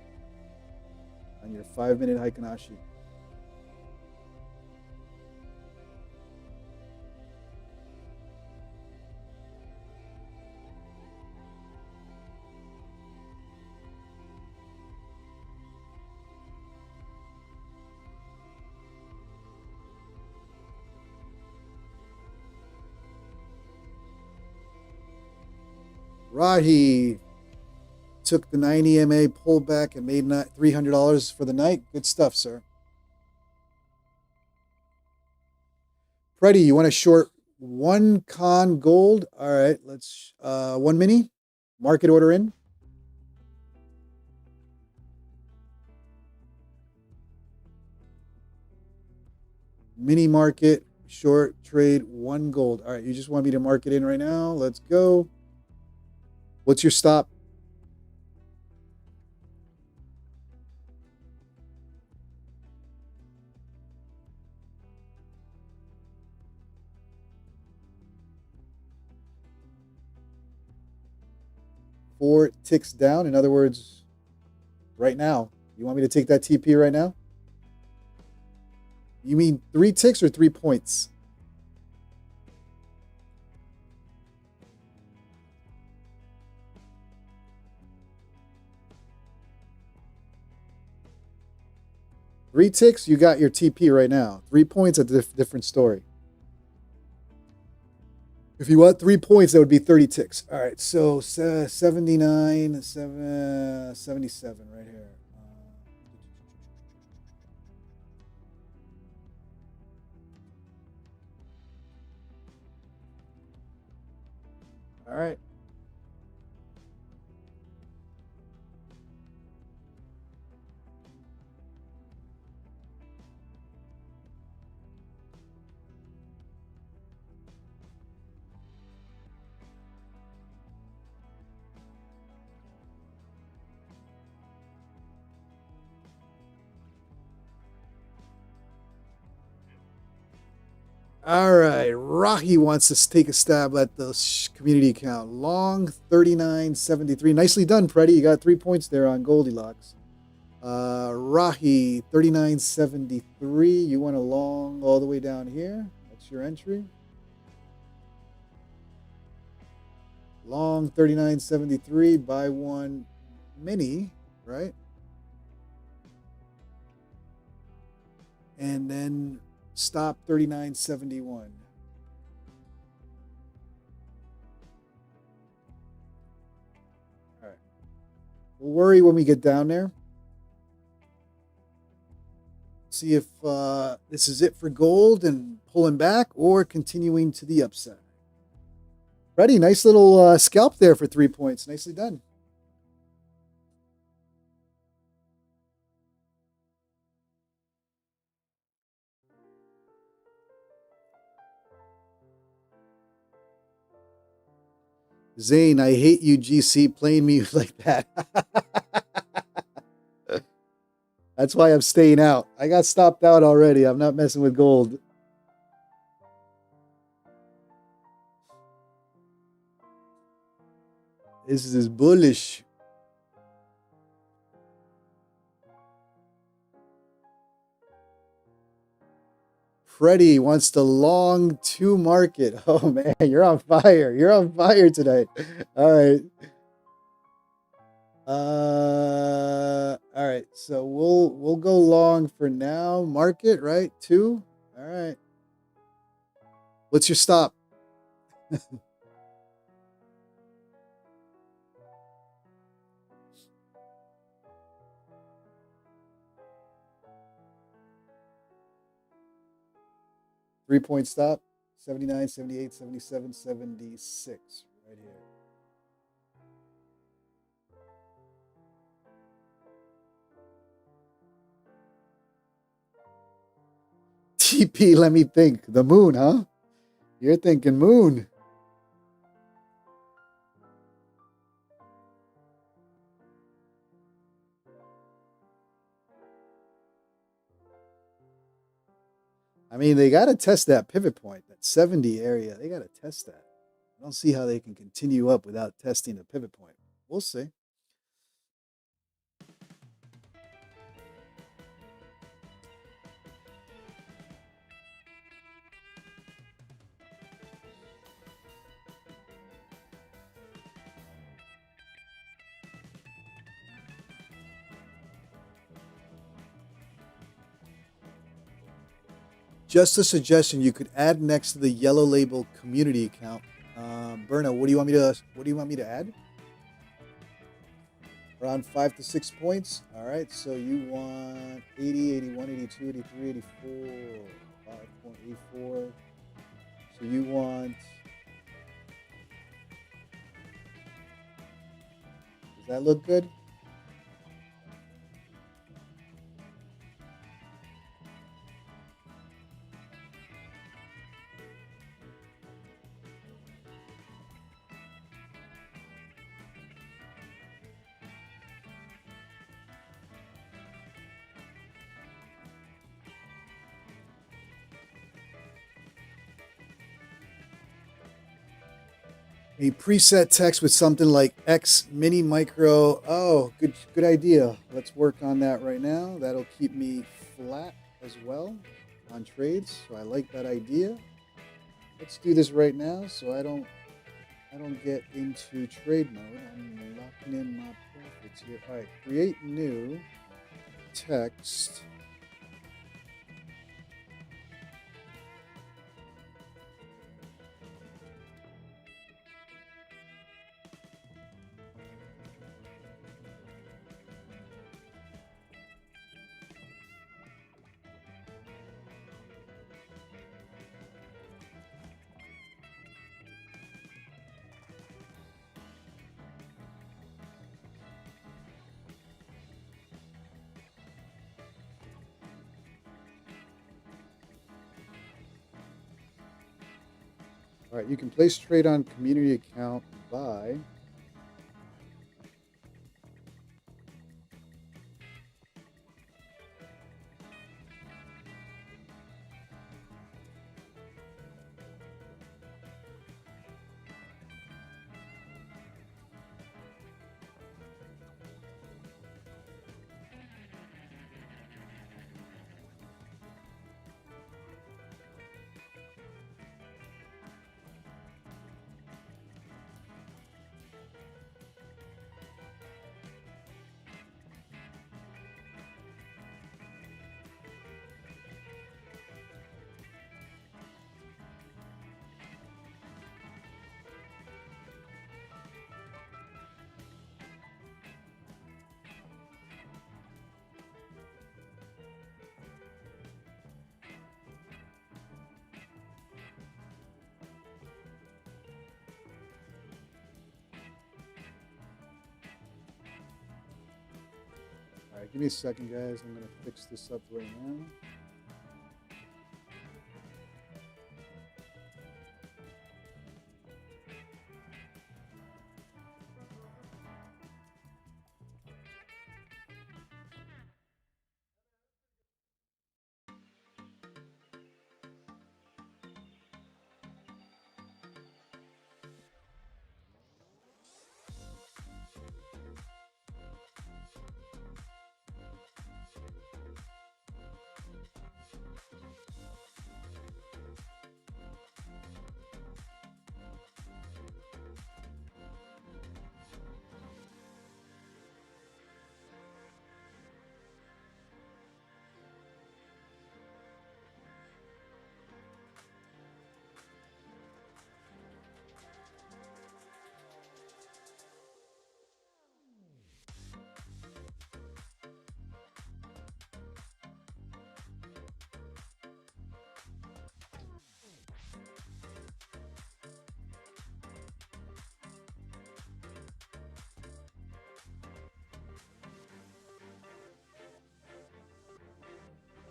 on your 5-minute Heikinashi. Rahi took the 9 EMA pullback and made $300 for the night. Good stuff, sir. Freddie, you want to short 1 con gold? All right, let's 1 mini. Market order in. Mini market, short trade, 1 gold. All right, you just want me to mark it in right now. Let's go. What's your stop? Four ticks down. In other words, right now. You want me to take that TP right now? You mean 3 ticks or 3 points? Three ticks, you got your TP right now. 3 points, a different story. If you want 3 points, that would be 30 ticks. All right, so 79, 77 right here. All right. All right, Rahi wants to take a stab at the community account. Long 39.73. Nicely done, Preddy. You got 3 points there on Goldilocks. Rahi 39.73. You went along all the way down here. That's your entry. Long 39.73. Buy one mini, right? And then stop 39.71. All right. We'll worry when we get down there. See if this is it for gold and pulling back or continuing to the upside. Ready, nice little scalp there for 3 points. Nicely done. Zane, I hate you, GC, playing me like that. That's why I'm staying out. I got stopped out already. I'm not messing with gold. This is bullish. Freddie wants to long two market. Oh man, you're on fire. You're on fire tonight. All right. All right. So we'll go long for now. Market, right? 2. All right. What's your stop? 3 point stop. 79, 78, 77, 76. Right here. TP, let me think. The moon, huh? You're thinking moon. I mean, they got to test that pivot point, that 70 area. They got to test that. I don't see how they can continue up without testing the pivot point. We'll see. Just a suggestion: you could add next to the yellow label community account. Berna, what do you want me to add? Around 5 to 6 points. All right. So you want 80, 81, 82, 83, 84, 5.84. So you want. Does that look good? A preset text with something like X mini micro. Oh, good idea. Let's work on that right now. That'll keep me flat as well on trades. So I like that idea. Let's do this right now so I don't get into trade mode. I'm locking in my profits here. All right, create new text. All right, you can place trade on community account by All right, give me a second, guys. I'm going to fix this up right now.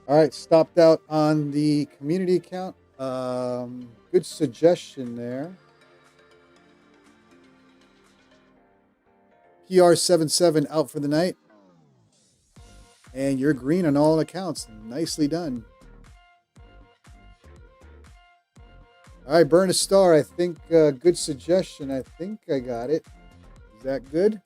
All right, stopped out on the community account. Good suggestion there. PR77 out for the night. And you're green on all accounts. Nicely done. All right, burn a star. I think good suggestion. I think I got it. Is that good?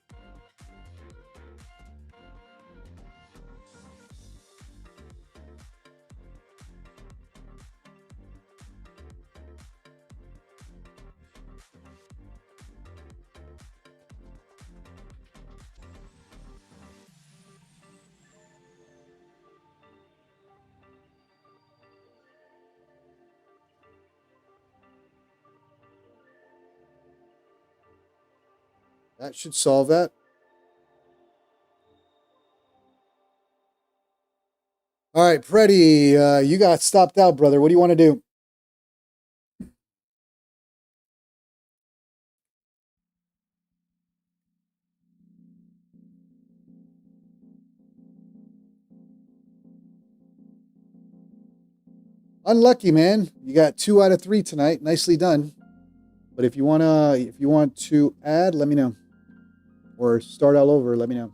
That should solve that. All right, Freddie, you got stopped out, brother. What do you want to do? Unlucky, man. You got 2 out of 3 tonight. Nicely done. But if you want to add, let me know. Or start all over, let me know.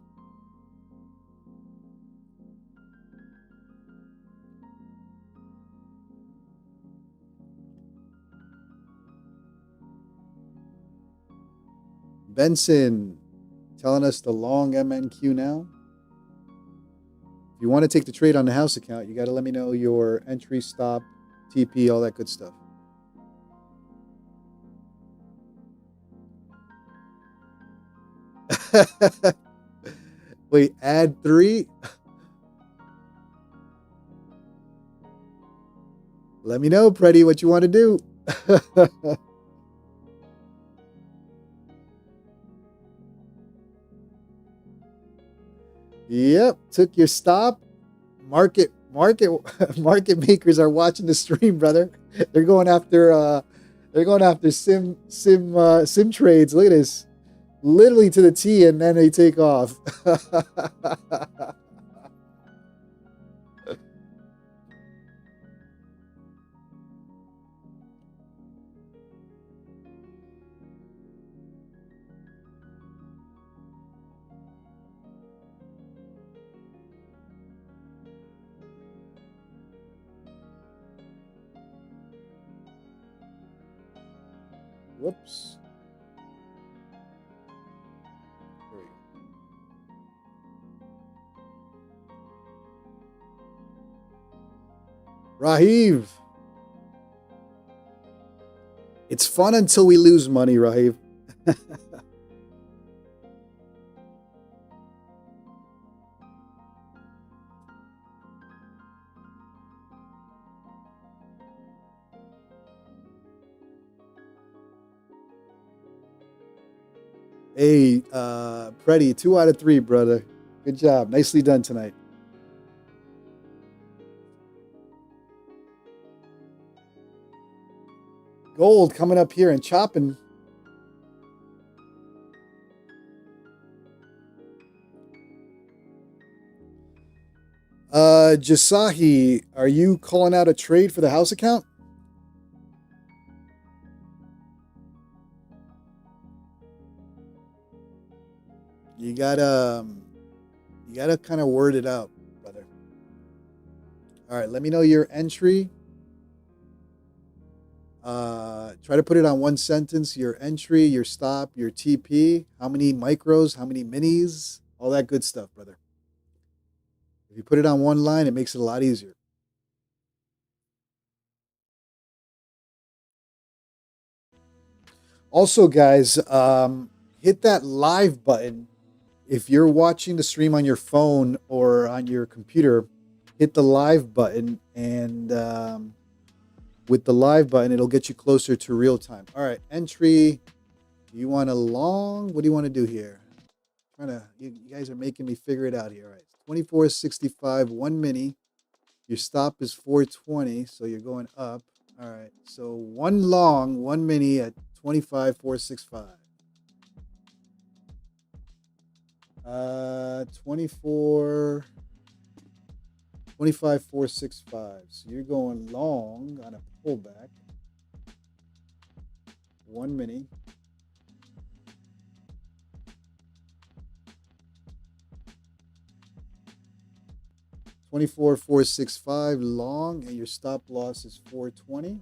Benson telling us the long MNQ now. If you want to take the trade on the house account, you got to let me know your entry, stop, TP, all that good stuff. Wait, add 3? Let me know, Preddy, what you want to do. Yep, took your stop. Market makers are watching the stream, brother. They're going after sim trades. Look at this. Literally to the T, and then they take off. Whoops. There we go. Rahiv. It's fun until we lose money, Rahiv. Hey, Preddy, 2 out of 3, brother. Good job. Nicely done tonight. Gold coming up here and chopping. Jasahi, are you calling out a trade for the house account? You gotta kind of word it out, brother. All right, let me know your entry. Try to put it on one sentence. Your entry, your stop, your TP, how many micros, how many minis, all that good stuff, brother. If you put it on one line, it makes it a lot easier. Also, guys, hit that live button. If you're watching the stream on your phone or on your computer, hit the live button, and with the live button, it'll get you closer to real time. All right, entry. You want a long? What do you want to do here? You guys are making me figure it out here. All right, 24.65, 1 mini. Your stop is 420, so you're going up. All right, so 1 long, 1 mini at 25.465. 25.465. So you're going long on a pullback. 1 mini. $24,465 long, and your stop loss is 420.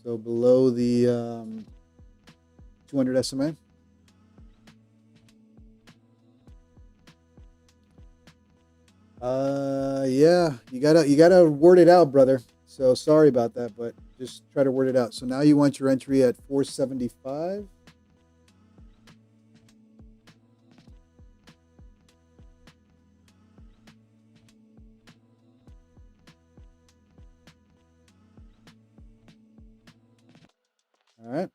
So below the 200 SMA. Yeah, you gotta word it out, brother. So sorry about that, but just try to word it out. So now you want your entry at 475. All right.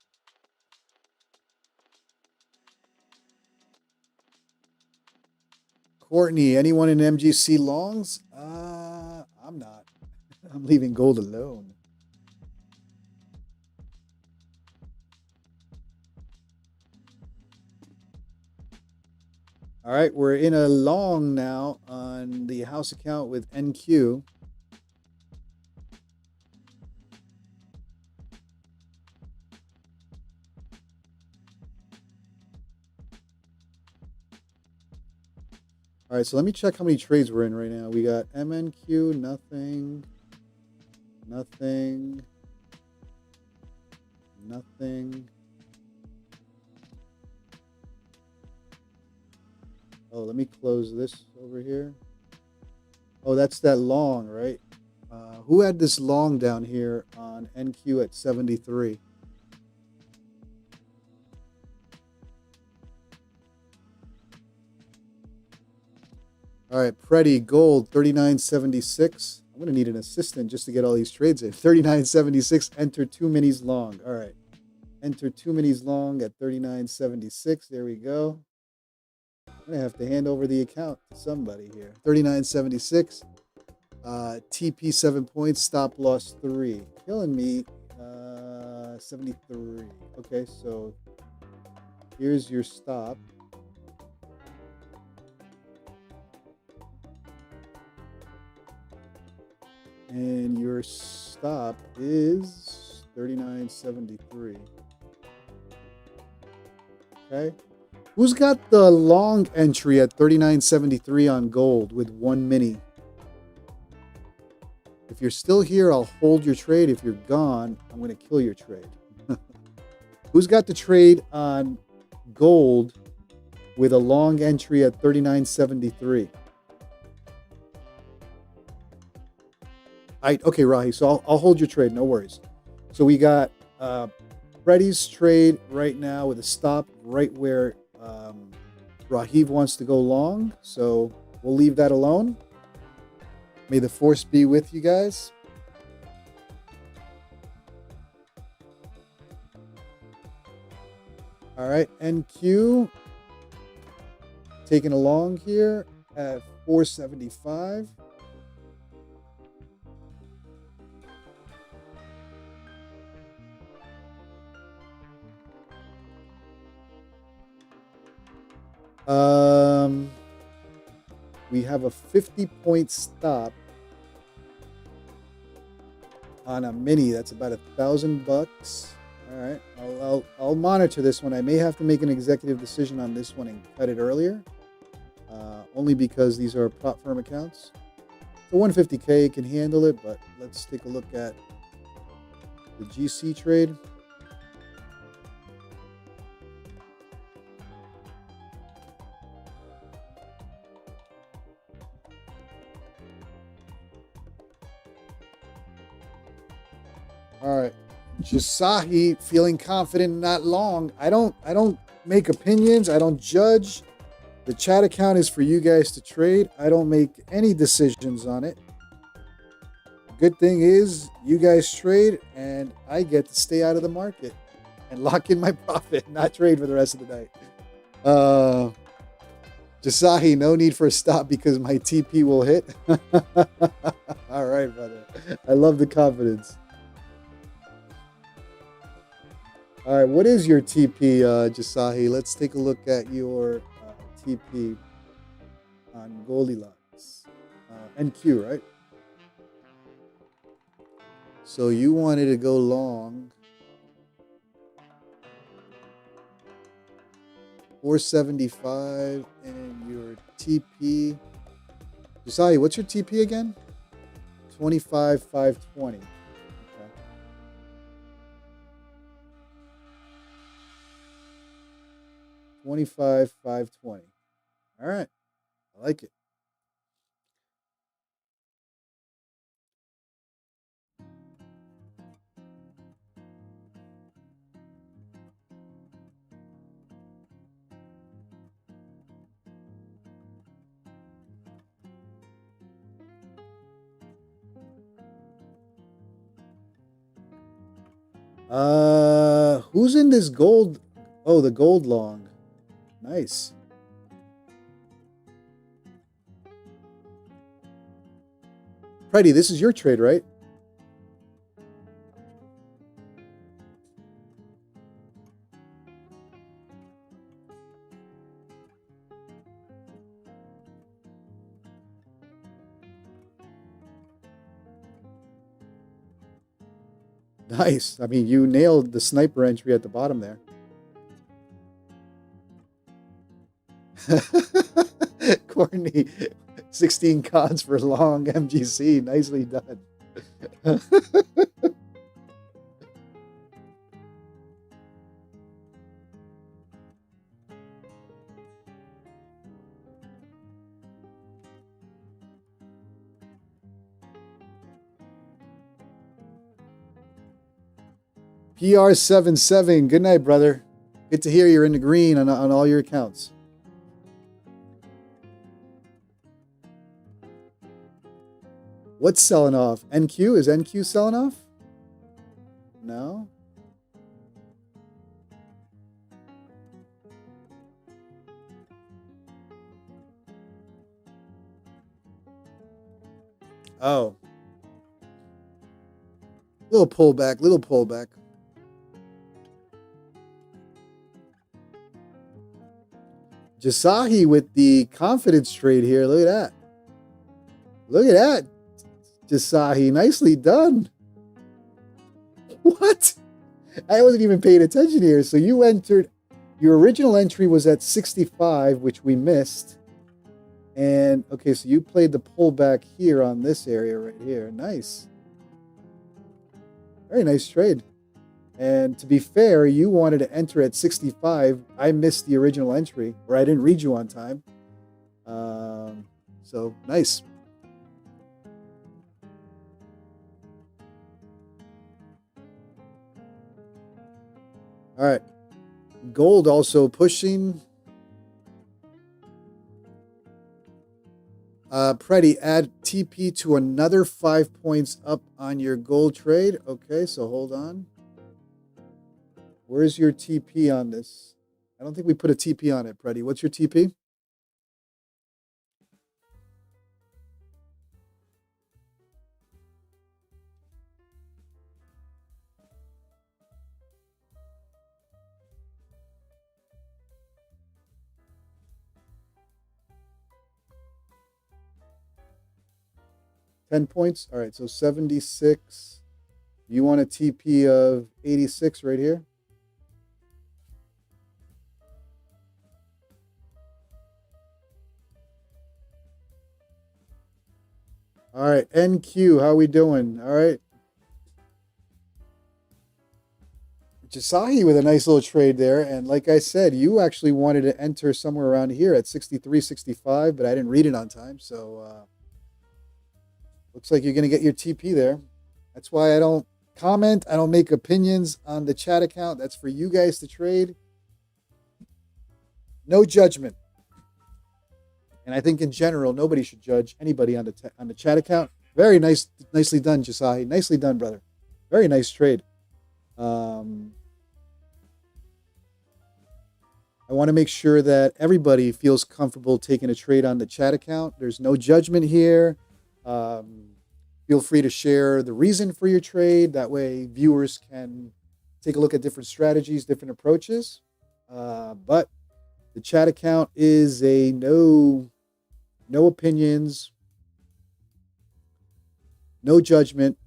Courtney, anyone in MGC longs? I'm not. I'm leaving gold alone. All right, we're in a long now on the house account with NQ. All right, so let me check how many trades we're in right now. We got MNQ, nothing, nothing, nothing. Oh, let me close this over here. Oh, that's that long, right? Who had this long down here on NQ at 73? All right, Preddy, gold, 39.76. I'm going to need an assistant just to get all these trades in. 39.76, enter 2 minis long. All right, enter 2 minis long at 39.76. There we go. I'm going to have to hand over the account to somebody here. 39.76, TP 7 points, stop loss 3. Killing me, 73. Okay, so here's your stop. And your stop is 39.73. Okay. Who's got the long entry at 39.73 on gold with 1 mini? If you're still here, I'll hold your trade. If you're gone, I'm going to kill your trade. Who's got the trade on gold with a long entry at 39.73? Okay, Rahi. So I'll hold your trade. No worries. So we got Freddie's trade right now with a stop right where Rahiv wants to go long. So we'll leave that alone. May the force be with you guys. All right, NQ taking along here at 475. We have a 50-point stop on a mini. That's about $1,000. All right, I'll monitor this one. I may have to make an executive decision on this one and cut it earlier, only because these are prop firm accounts. The 150K can handle it, but let's take a look at the GC trade. All right, Jasahi feeling confident, not long. I don't make opinions. I don't judge. The chat account is for you guys to trade. I don't make any decisions on it. Good thing is you guys trade and I get to stay out of the market and lock in my profit, not trade for the rest of the night. Jasahi, no need for a stop because my TP will hit. All right, brother. I love the confidence. All right, what is your TP, Jasahi? Let's take a look at your TP on Goldilocks. NQ, right? So you wanted to go long. 475 and your TP. Jasahi, what's your TP again? 25,520. Okay. 25,520. All right. I like it. Who's in this gold? Oh, the gold long. Nice. Freddie, this is your trade, right? Nice. I mean, you nailed the sniper entry at the bottom there. Courtney, 16 cons for long MGC. Nicely done. PR77, good night, brother. Good to hear you're in the green on all your accounts. What's selling off? NQ? Is NQ selling off? No? Oh. Little pullback, little pullback. Jasahi with the confidence trade here. Look at that. Look at that. Jasahi, nicely done. What? I wasn't even paying attention here. So you entered, your original entry was at 65, which we missed. And okay, so you played the pullback here on this area right here. Nice. Very nice trade. And to be fair, you wanted to enter at 65. I missed the original entry, or I didn't read you on time. So nice. All right. Gold also pushing. Preddy, add TP to another 5 points up on your gold trade. Okay, so hold on. Where's your TP on this? I don't think we put a TP on it, Preddy. What's your TP? $10 points. All right, so 76. You want a TP of 86 right here? All right, NQ, how we doing? All right. Jasahi with a nice little trade there. And like I said, you actually wanted to enter somewhere around here at 63, 65, but I didn't read it on time. So looks like you're going to get your TP there. That's why I don't comment. I don't make opinions on the chat account. That's for you guys to trade. No judgment. And I think in general, nobody should judge anybody on the chat account. Very nicely done, Jasahi. Nicely done, brother. Very nice trade. I want to make sure that everybody feels comfortable taking a trade on the chat account. There's no judgment here. Feel free to share the reason for your trade. That way viewers can take a look at different strategies, different approaches. But the chat account is a no opinions, no judgment.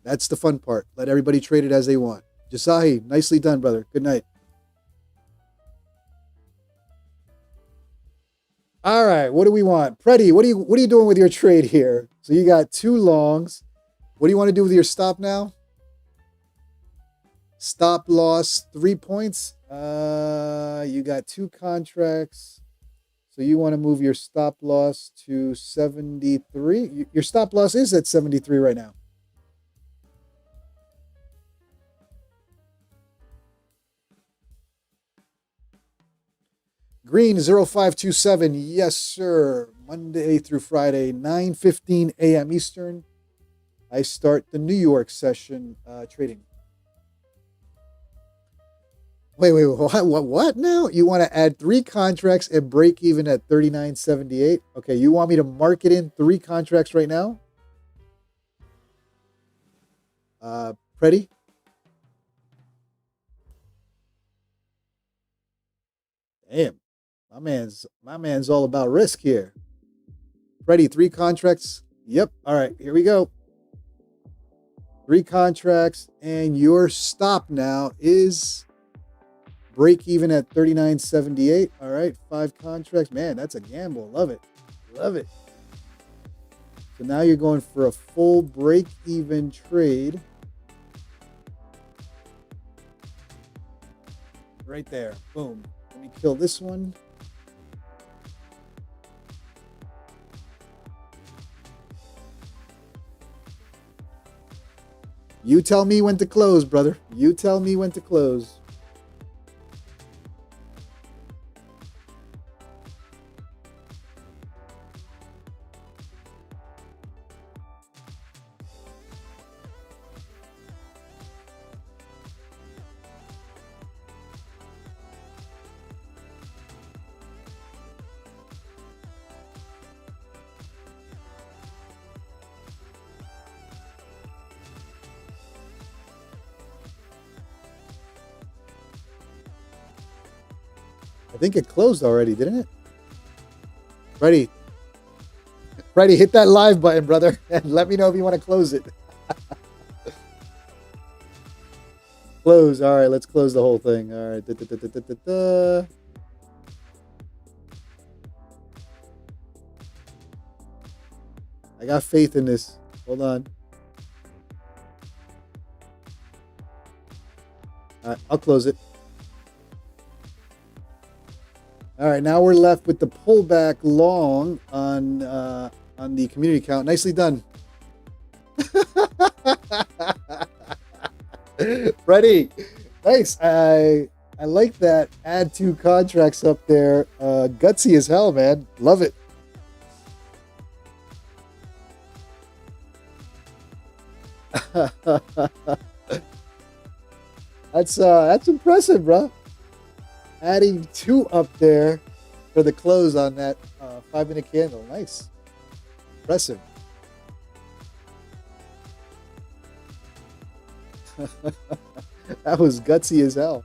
That's the fun part. Let everybody trade it as they want. Jasahi, nicely done, brother. Good night. All right, what do we want? Preddy, what are you doing with your trade here? So you got two longs. What do you want to do with your stop now? Stop loss 3 points. You got two contracts. So you want to move your stop loss to 73. Your stop loss is at 73 right now. Green 0527. Yes, sir. Monday through Friday, 9:15 a.m. Eastern. I start the New York session trading. Wait, what now? You want to add 3 contracts and break even at 39.78? Okay, you want me to market in 3 contracts right now? Preddy? Damn. My man's all about risk here. Preddy, 3 contracts. Yep. All right, here we go. 3 contracts, and your stop now is break even at 39.78. All right, 5 contracts. Man, that's a gamble. Love it. Love it. So now you're going for a full break even trade. Right there. Boom. Let me kill this one. You tell me when to close, brother. You tell me when to close. I think it closed already, didn't it? Ready, hit that live button, brother, and let me know if you want to close it. Close. All right, let's close the whole thing. All right. I got faith in this. Hold on. All right, I'll close it. All right, now we're left with the pullback long on the community account. Nicely done. Freddie, nice. I like that. Add 2 contracts up there. Gutsy as hell, man. Love it. That's impressive, bro. Adding 2 up there for the close on that 5-minute candle. Nice. Impressive. That was gutsy as hell.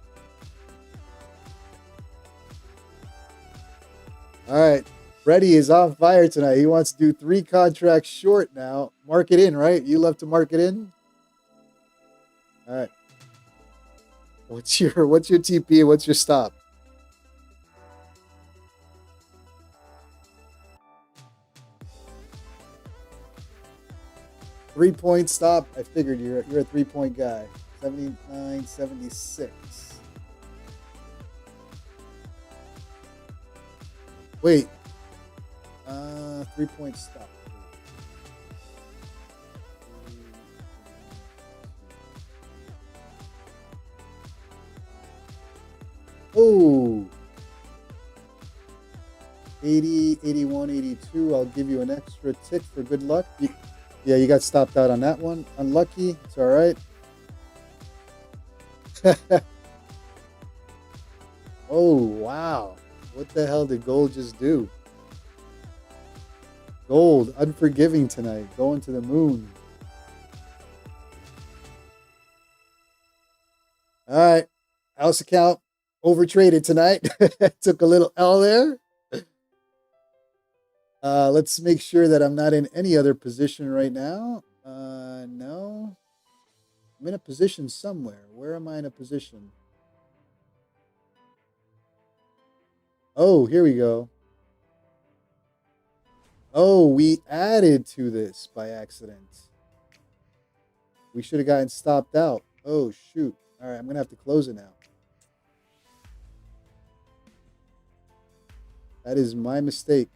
All right. Freddie is on fire tonight. He wants to do 3 contracts short now. Mark it in, right? You love to mark it in? All right. What's your TP and what's your stop? Three-point stop. I figured you're a 3-point guy. 79, 76. Wait. 3-point stop. Oh. 80, 81, 82. I'll give you an extra tick for good luck. Yeah, you got stopped out on that one. Unlucky. It's all right. Oh, wow. What the hell did gold just do? Gold, unforgiving tonight. Going to the moon. All right. House account overtraded tonight. Took a little L there. Let's make sure that I'm not in any other position right now. No. I'm in a position somewhere. Where am I in a position? Oh, here we go. Oh, we added to this by accident. We should have gotten stopped out. Oh, shoot. All right, I'm going to have to close it now. That is my mistake.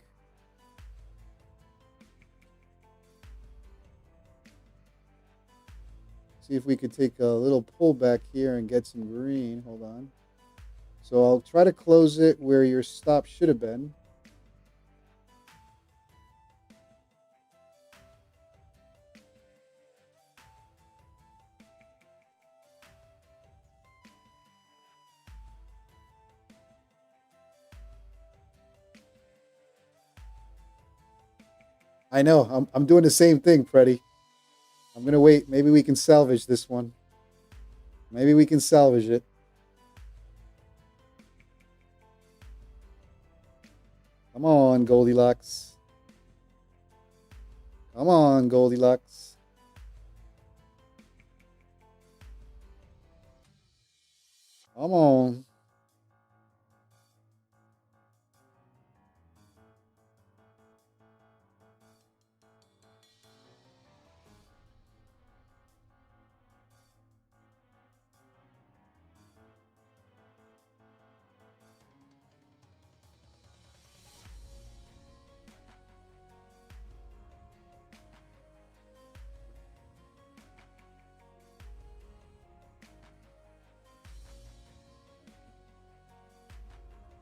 See if we could take a little pullback here and get some green. Hold on. So I'll try to close it where your stop should have been. I know. I'm doing the same thing, Freddie. I'm going to wait. Maybe we can salvage this one. Maybe we can salvage it. Come on, Goldilocks. Come on, Goldilocks. Come on.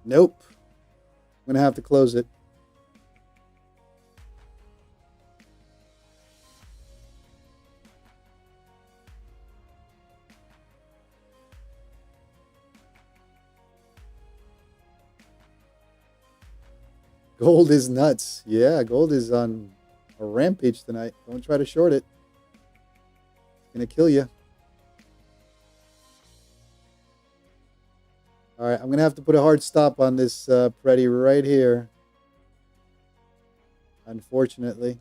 Nope. I'm going to have to close it. Gold is nuts. Yeah, gold is on a rampage tonight. Don't try to short it. It's going to kill you. All right, I'm going to have to put a hard stop on this Pretty right here. Unfortunately.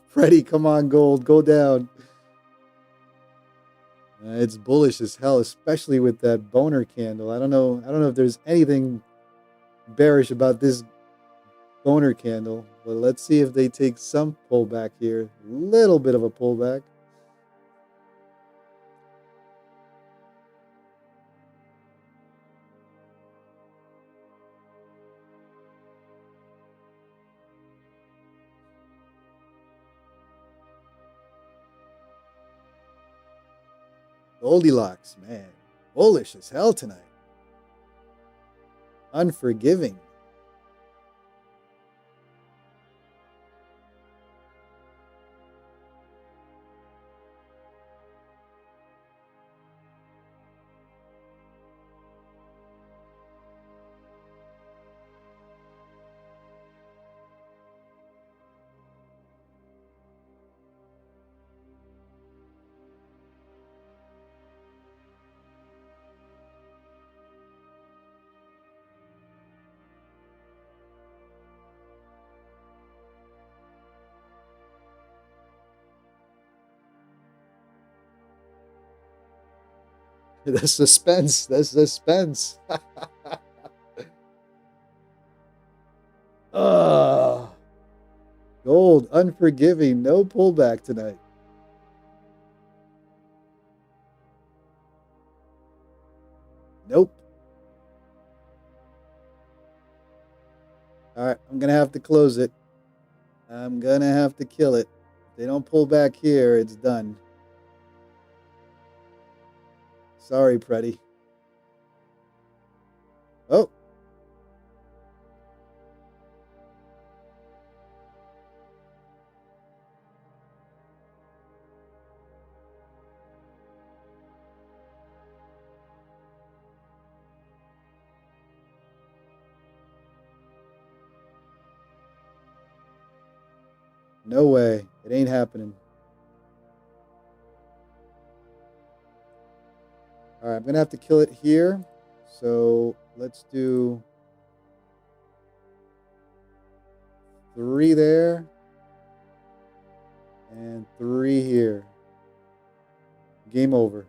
Freddie, come on, gold, go down. It's bullish as hell, especially with that boner candle. I don't know if there's anything bearish about this boner candle, but let's see if they take some pullback here. Little bit of a pullback. Goldilocks, man. Bullish as hell tonight. Unforgiving. The suspense. The suspense. Gold, unforgiving. No pullback tonight. Nope. All right, I'm going to have to close it. I'm going to have to kill it. If they don't pull back here, it's done. Sorry, Preddy. Oh. No way. It ain't happening. All right, I'm going to have to kill it here. So let's do 3 there and 3 here. Game over.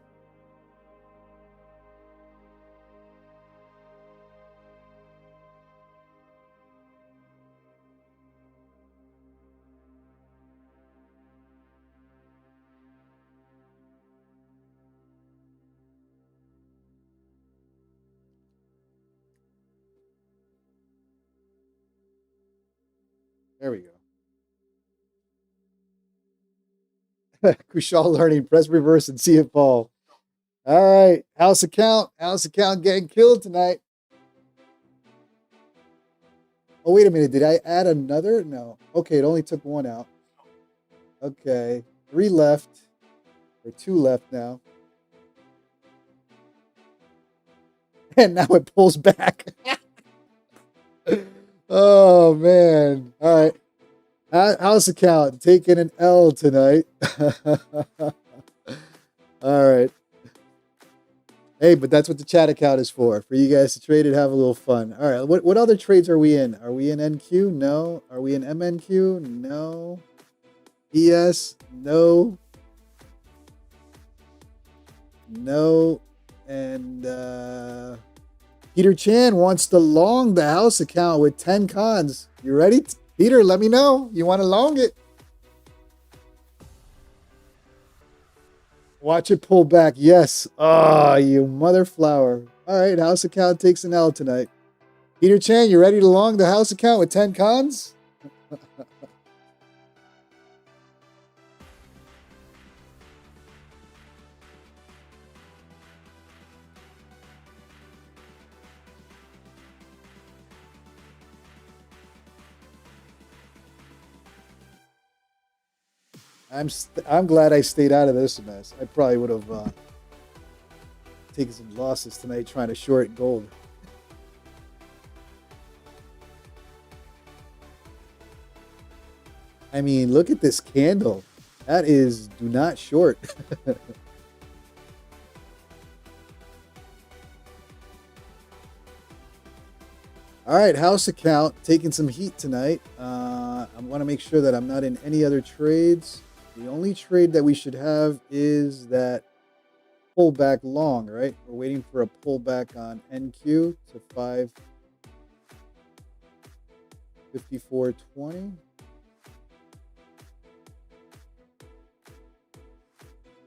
There we go. Kushal learning, press reverse and see it fall. All right, house account getting killed tonight. Oh, wait a minute. Did I add another? No. Okay, it only took 1 out. Okay, 3 left. Or 2 left now. And now it pulls back. Oh, man. All right. House account taking an L tonight. All right. Hey, but that's what the chat account is for you guys to trade and have a little fun. All right. What other trades are we in? Are we in NQ? No. Are we in MNQ? No. ES? No. No. And Peter Chan wants to long the house account with 10 cons. You ready? Peter, let me know. You want to long it? Watch it pull back. Yes. Ah, you mother flower. All right, house account takes an L tonight. Peter Chan, you ready to long the house account with 10 cons? I'm glad I stayed out of this mess. I probably would have taken some losses tonight trying to short gold. I mean, look at this candle. That is do not short. All right, house account taking some heat tonight. I want to make sure that I'm not in any other trades. The only trade that we should have is that pullback long, right? We're waiting for a pullback on NQ to 554.20.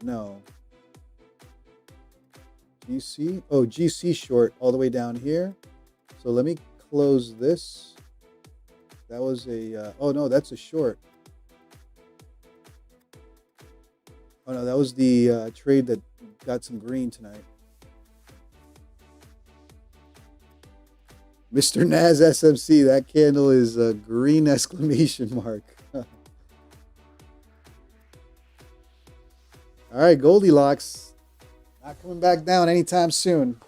No. GC? Oh, GC short all the way down here. So let me close this. That was a, oh no, that's a short. Oh no, that was the trade that got some green tonight. Mr. Nas SMC, that candle is a green exclamation mark. All right, Goldilocks. Not coming back down anytime soon.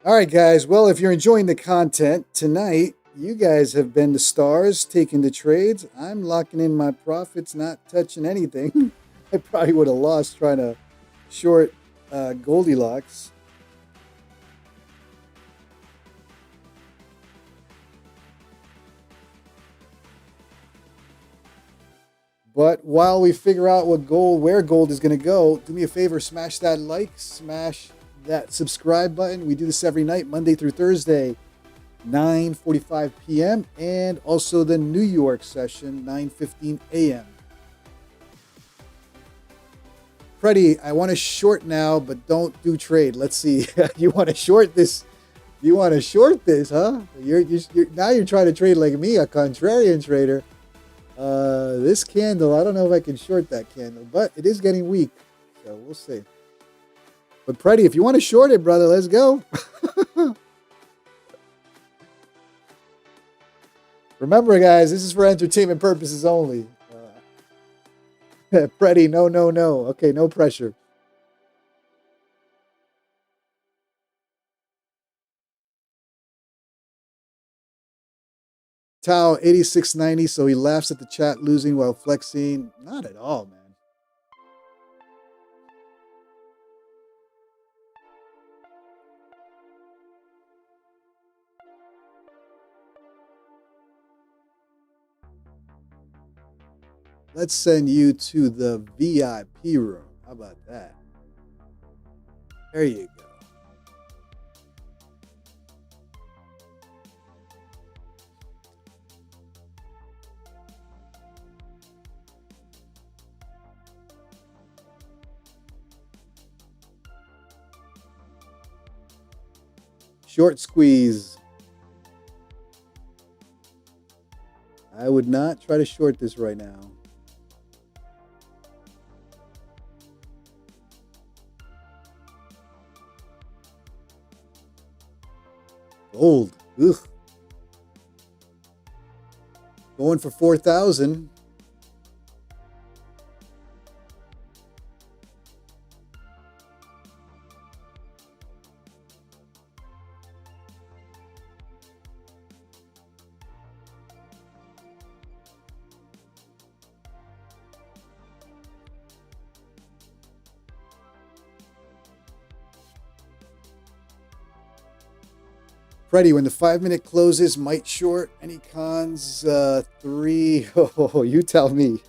All right, guys. Well, if you're enjoying the content tonight, you guys have been the stars taking the trades. I'm locking in my profits, not touching anything. I probably would have lost trying to short Goldilocks. But while we figure out where gold is going to go, do me a favor, smash that like, smash that subscribe button. We do this every night, Monday through Thursday, 9:45 p.m. and also the New York session, 9:15 a.m. Freddie, I want to short now, but don't do trade. Let's see. You want to short this? You want to short this, huh? You're now you're trying to trade like me, a contrarian trader. This candle, I don't know if I can short that candle, but it is getting weak. So we'll see. But Preddy, if you want to short it, brother, let's go. Remember, guys, this is for entertainment purposes only. Preddy, no. Okay, no pressure. Tao 86.90, so he laughs at the chat losing while flexing. Not at all, man. Let's send you to the VIP room. How about that? There you go. Short squeeze. I would not try to short this right now. Gold. Ugh. Going for 4,000. Freddie, when the 5-minute closes, might short. Any cons? 3. Oh, you tell me.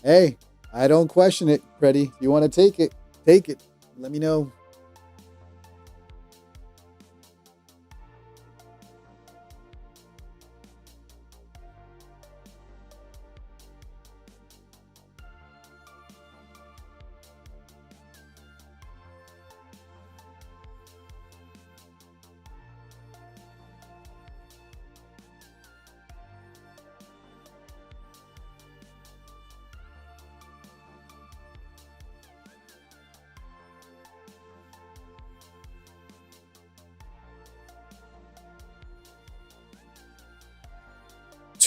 Hey, I don't question it, Freddie. If you want to take it, take it. Let me know.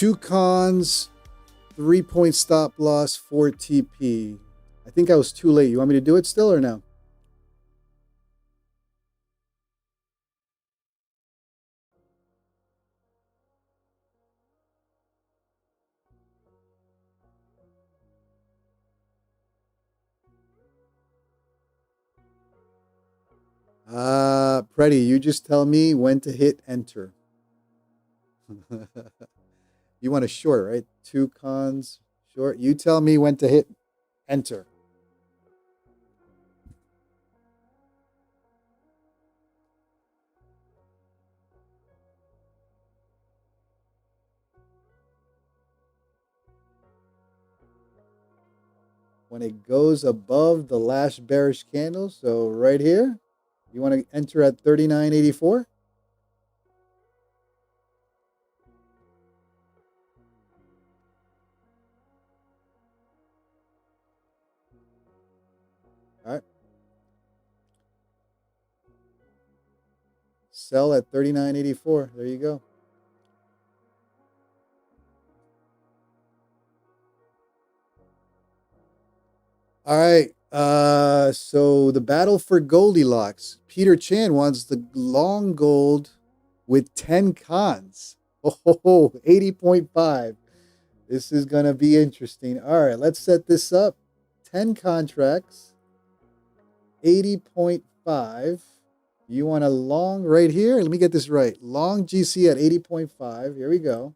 2 cons, 3-point stop loss, 4 TP. I think I was too late. You want me to do it still or no? Preddy, you just tell me when to hit enter. You want a short, right? 2 cons, short. You tell me when to hit enter. When it goes above the last bearish candle, so right here, you want to enter at 39.84. All right. Sell at 39.84. There you go. All right. So the battle for Goldilocks. Peter Chan wants the long gold with 10 cons. Oh, 80.5. This is going to be interesting. All right, let's set this up. 10 contracts, 80.5. You want a long right here? Let me get this right. Long GC at 80.5. Here we go.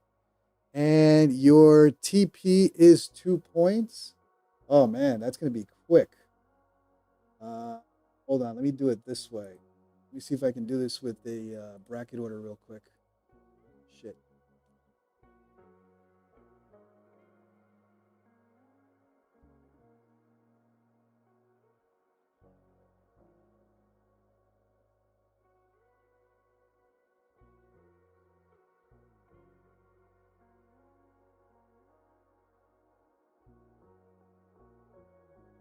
And your TP is 2 points. Oh, man, that's going to be quick. Hold on. Let me do it this way. Let me see if I can do this with the bracket order real quick. Shit.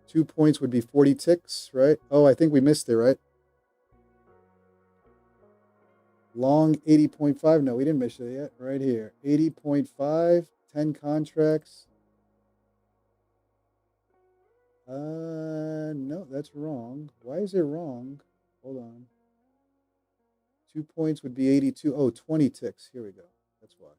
Two points would be 40 ticks, right? Oh, I think we missed it, right? Long 80.5. No, we didn't miss it yet. Right here. 80.5, 10 contracts. No, that's wrong. Why is it wrong? Hold on. 2 points would be 82. Oh, 20 ticks. Here we go. That's why.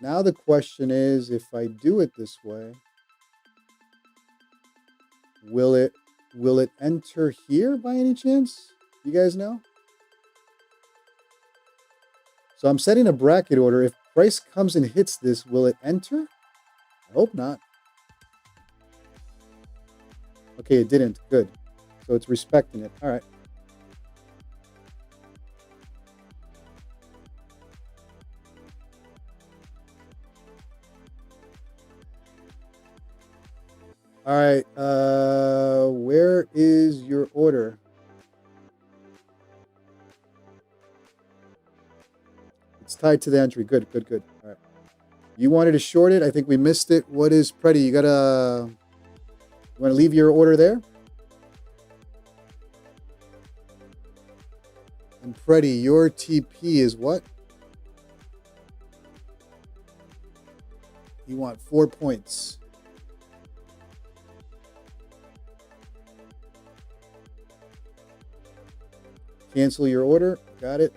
Now the question is, if I do it this way, will it enter here by any chance? You guys know? So I'm setting a bracket order. If price comes and hits this, will it enter? I hope not. Okay, it didn't. Good. So it's respecting it. All right. All right. Where is your order? It's tied to the entry. Good. All right. You wanted to short it. I think we missed it. What is Preddy? You want to leave your order there? And Preddy, your TP is what? You want 4 points. Cancel your order. Got it.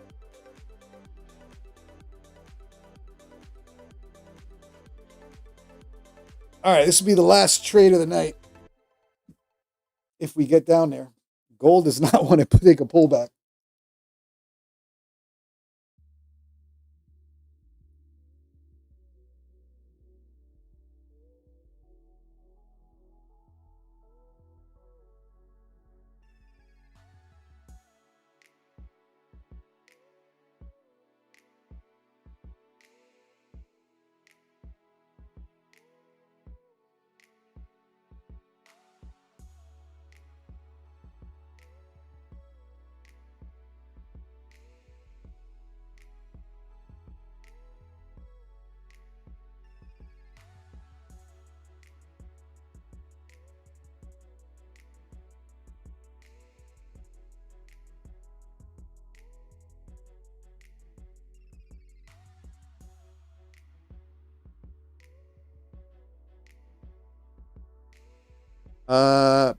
All right, this will be the last trade of the night. If we get down there. Gold does not want to take a pullback.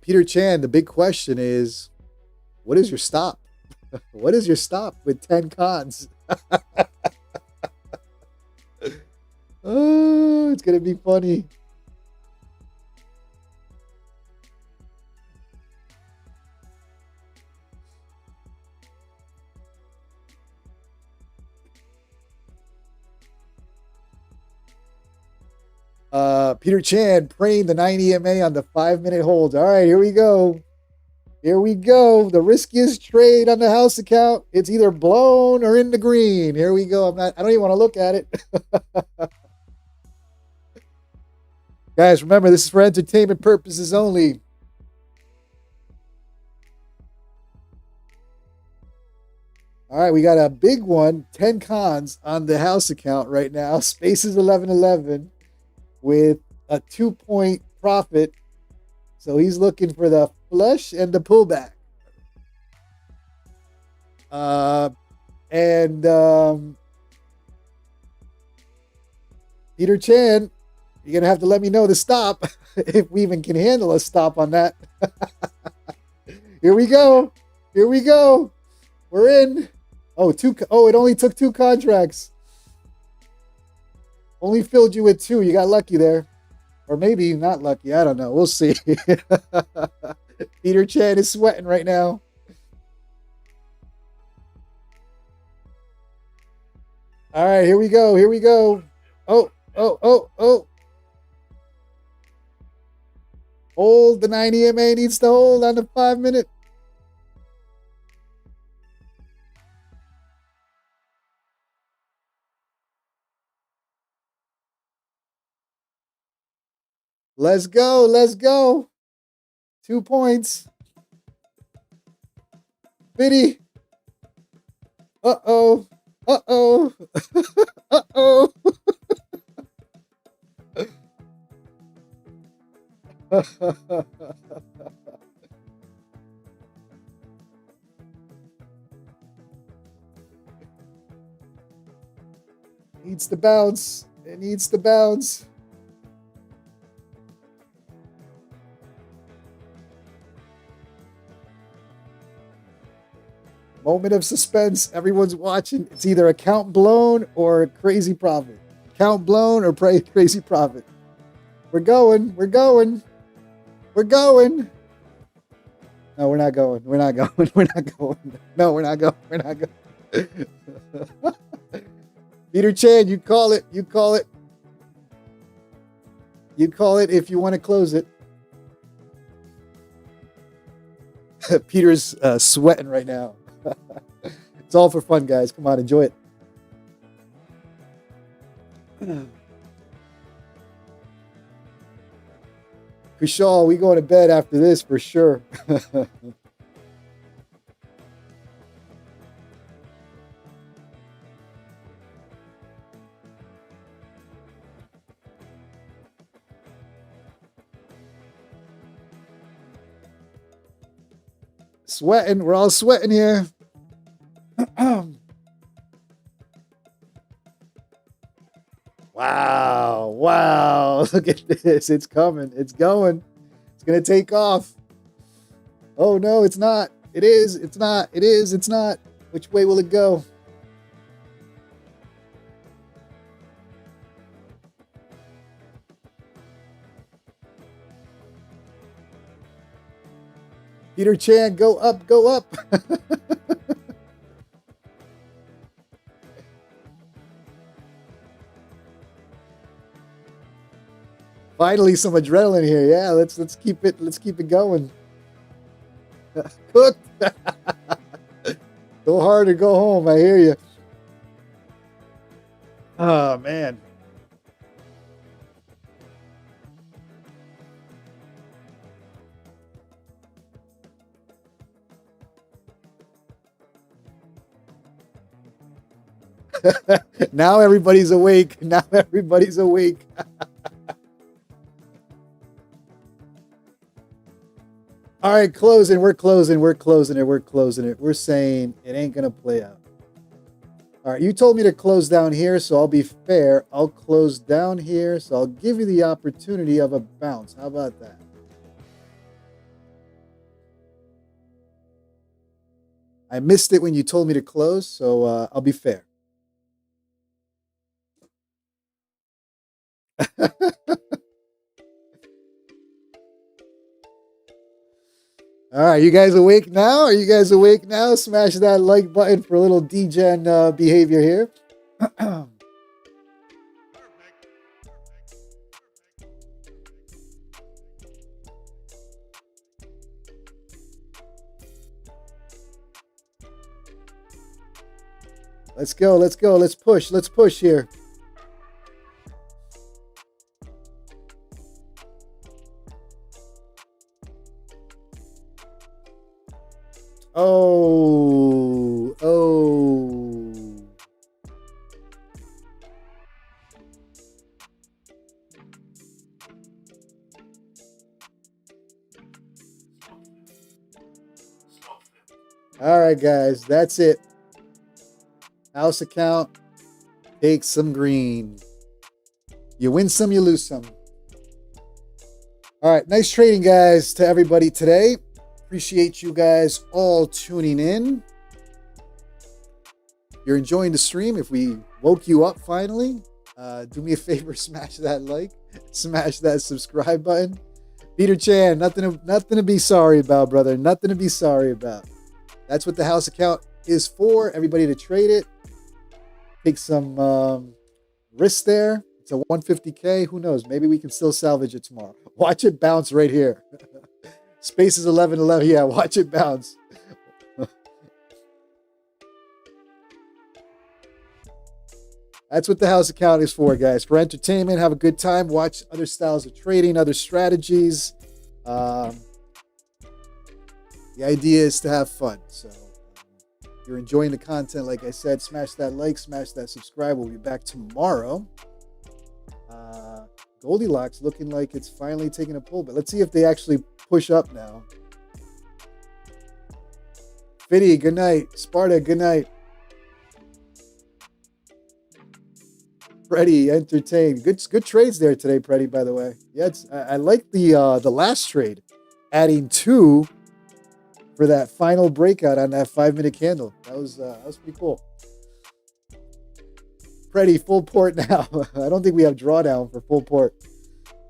Peter Chan, the big question is, what is your stop? What is your stop with 10 cons? Oh, it's going to be funny. Peter Chan praying the 9 EMA on the 5-minute hold. All right, here we go. Here we go. The riskiest trade on the house account. It's either blown or in the green. Here we go. I don't even want to look at it. Guys, remember, this is for entertainment purposes only. All right, we got a big one, 10 cons on the house account right now. Space is 1111 with a 2-point profit. So he's looking for the flush and the pullback. Peter Chan, you're going to have to let me know the stop if we even can handle a stop on that. Here we go. Here we go. We're in. It only took 2 contracts. Only filled you with 2. You got lucky there. Or maybe not lucky. I don't know. We'll see. Peter Chan is sweating right now. All right, here we go. Here we go. Oh. Hold. The 9 EMA needs to hold on the 5-minute. Let's go. Let's go. 2 points. Biddy. Uh-oh. Uh-oh. Uh-oh. Needs to bounce. It needs to bounce. Moment of suspense. Everyone's watching. It's either account blown or crazy profit. Account blown or crazy profit. We're going. We're going. We're going. No, we're not going. We're not going. We're not going. No, we're not going. We're not going. Peter Chan, you call it. You call it. You call it if you want to close it. Peter's sweating right now. It's all for fun, guys. Come on, enjoy it. Kushal, we going to bed after this for sure. Sweating. We're all sweating here. Wow. Wow. Look at this. It's coming. It's going. It's going to take off. Oh, no, it's not. It is. It's not. It is. It's not. Which way will it go? Peter Chan, go up, go up. Finally, some adrenaline here. Yeah, let's keep it going. Cooked. Go hard or go home. I hear you. Oh man. Now everybody's awake. Now everybody's awake. All right, closing. We're closing. We're closing it. We're closing it. We're saying it ain't going to play out. All right, you told me to close down here, so I'll be fair. I'll close down here, so I'll give you the opportunity of a bounce. How about that? I missed it when you told me to close, so I'll be fair. All right, you guys awake now? Are you guys awake now? Smash that like button for a little degen behavior here. Let's go, let's go, let's push here. Oh. All right, guys, that's it. House account, take some green. You win some, you lose some. All right, nice trading, guys, to everybody today. Appreciate you guys all tuning in. You're enjoying the stream. If we woke you up finally, do me a favor, smash that like, smash that subscribe button. Peter Chan, nothing to be sorry about, brother. Nothing to be sorry about. That's what the house account is for. Everybody to trade it. Take some risk there. It's a 150K. Who knows? Maybe we can still salvage it tomorrow. Watch it bounce right here. Space is 1111. Yeah, watch it bounce. That's what the house account is for, guys. For entertainment, have a good time. Watch other styles of trading, other strategies. The idea is to have fun. So if you're enjoying the content, like I said, smash that like, smash that subscribe. We'll be back tomorrow. Goldilocks looking like it's finally taking a pull, but let's see if they actually push up now. Fiddy, good night. Sparta, good night. Freddie, entertained. Good trades there today, Freddie, by the way. Yeah, I like the last trade, adding 2 for that final breakout on that 5-minute candle. That was pretty cool. Freddie, full port now. I don't think we have drawdown for full port.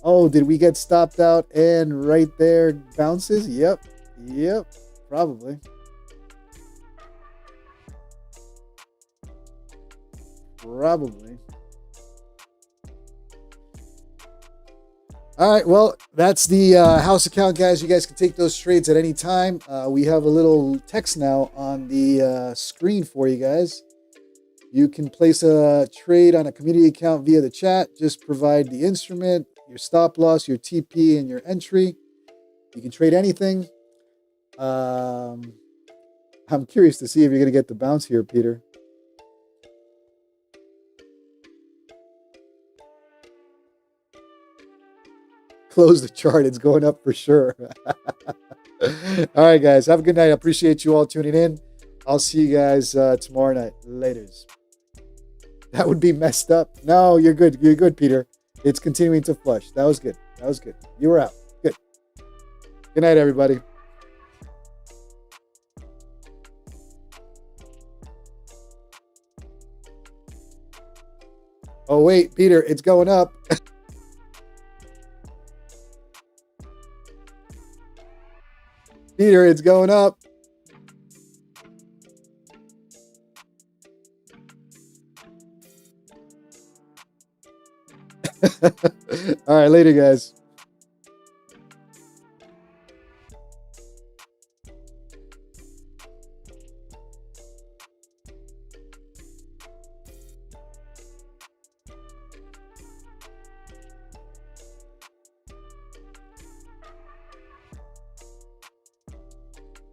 Oh, did we get stopped out and right there bounces? Yep, probably. All right, well, that's the house account, guys. You guys can take those trades at any time. We have a little text now on the screen for you guys. You can place a trade on a community account via the chat. Just provide the instrument, your stop loss, your TP, and your entry. You can trade anything. I'm curious to see if you're going to get the bounce here, Peter. Close the chart. It's going up for sure. All right, guys. Have a good night. I appreciate you all tuning in. I'll see you guys tomorrow night. Laters. That would be messed up. No, you're good. You're good, Peter. It's continuing to flush. That was good. You were out. Good. Good night, everybody. Oh, wait, Peter, it's going up. Peter, it's going up. All right, later, guys.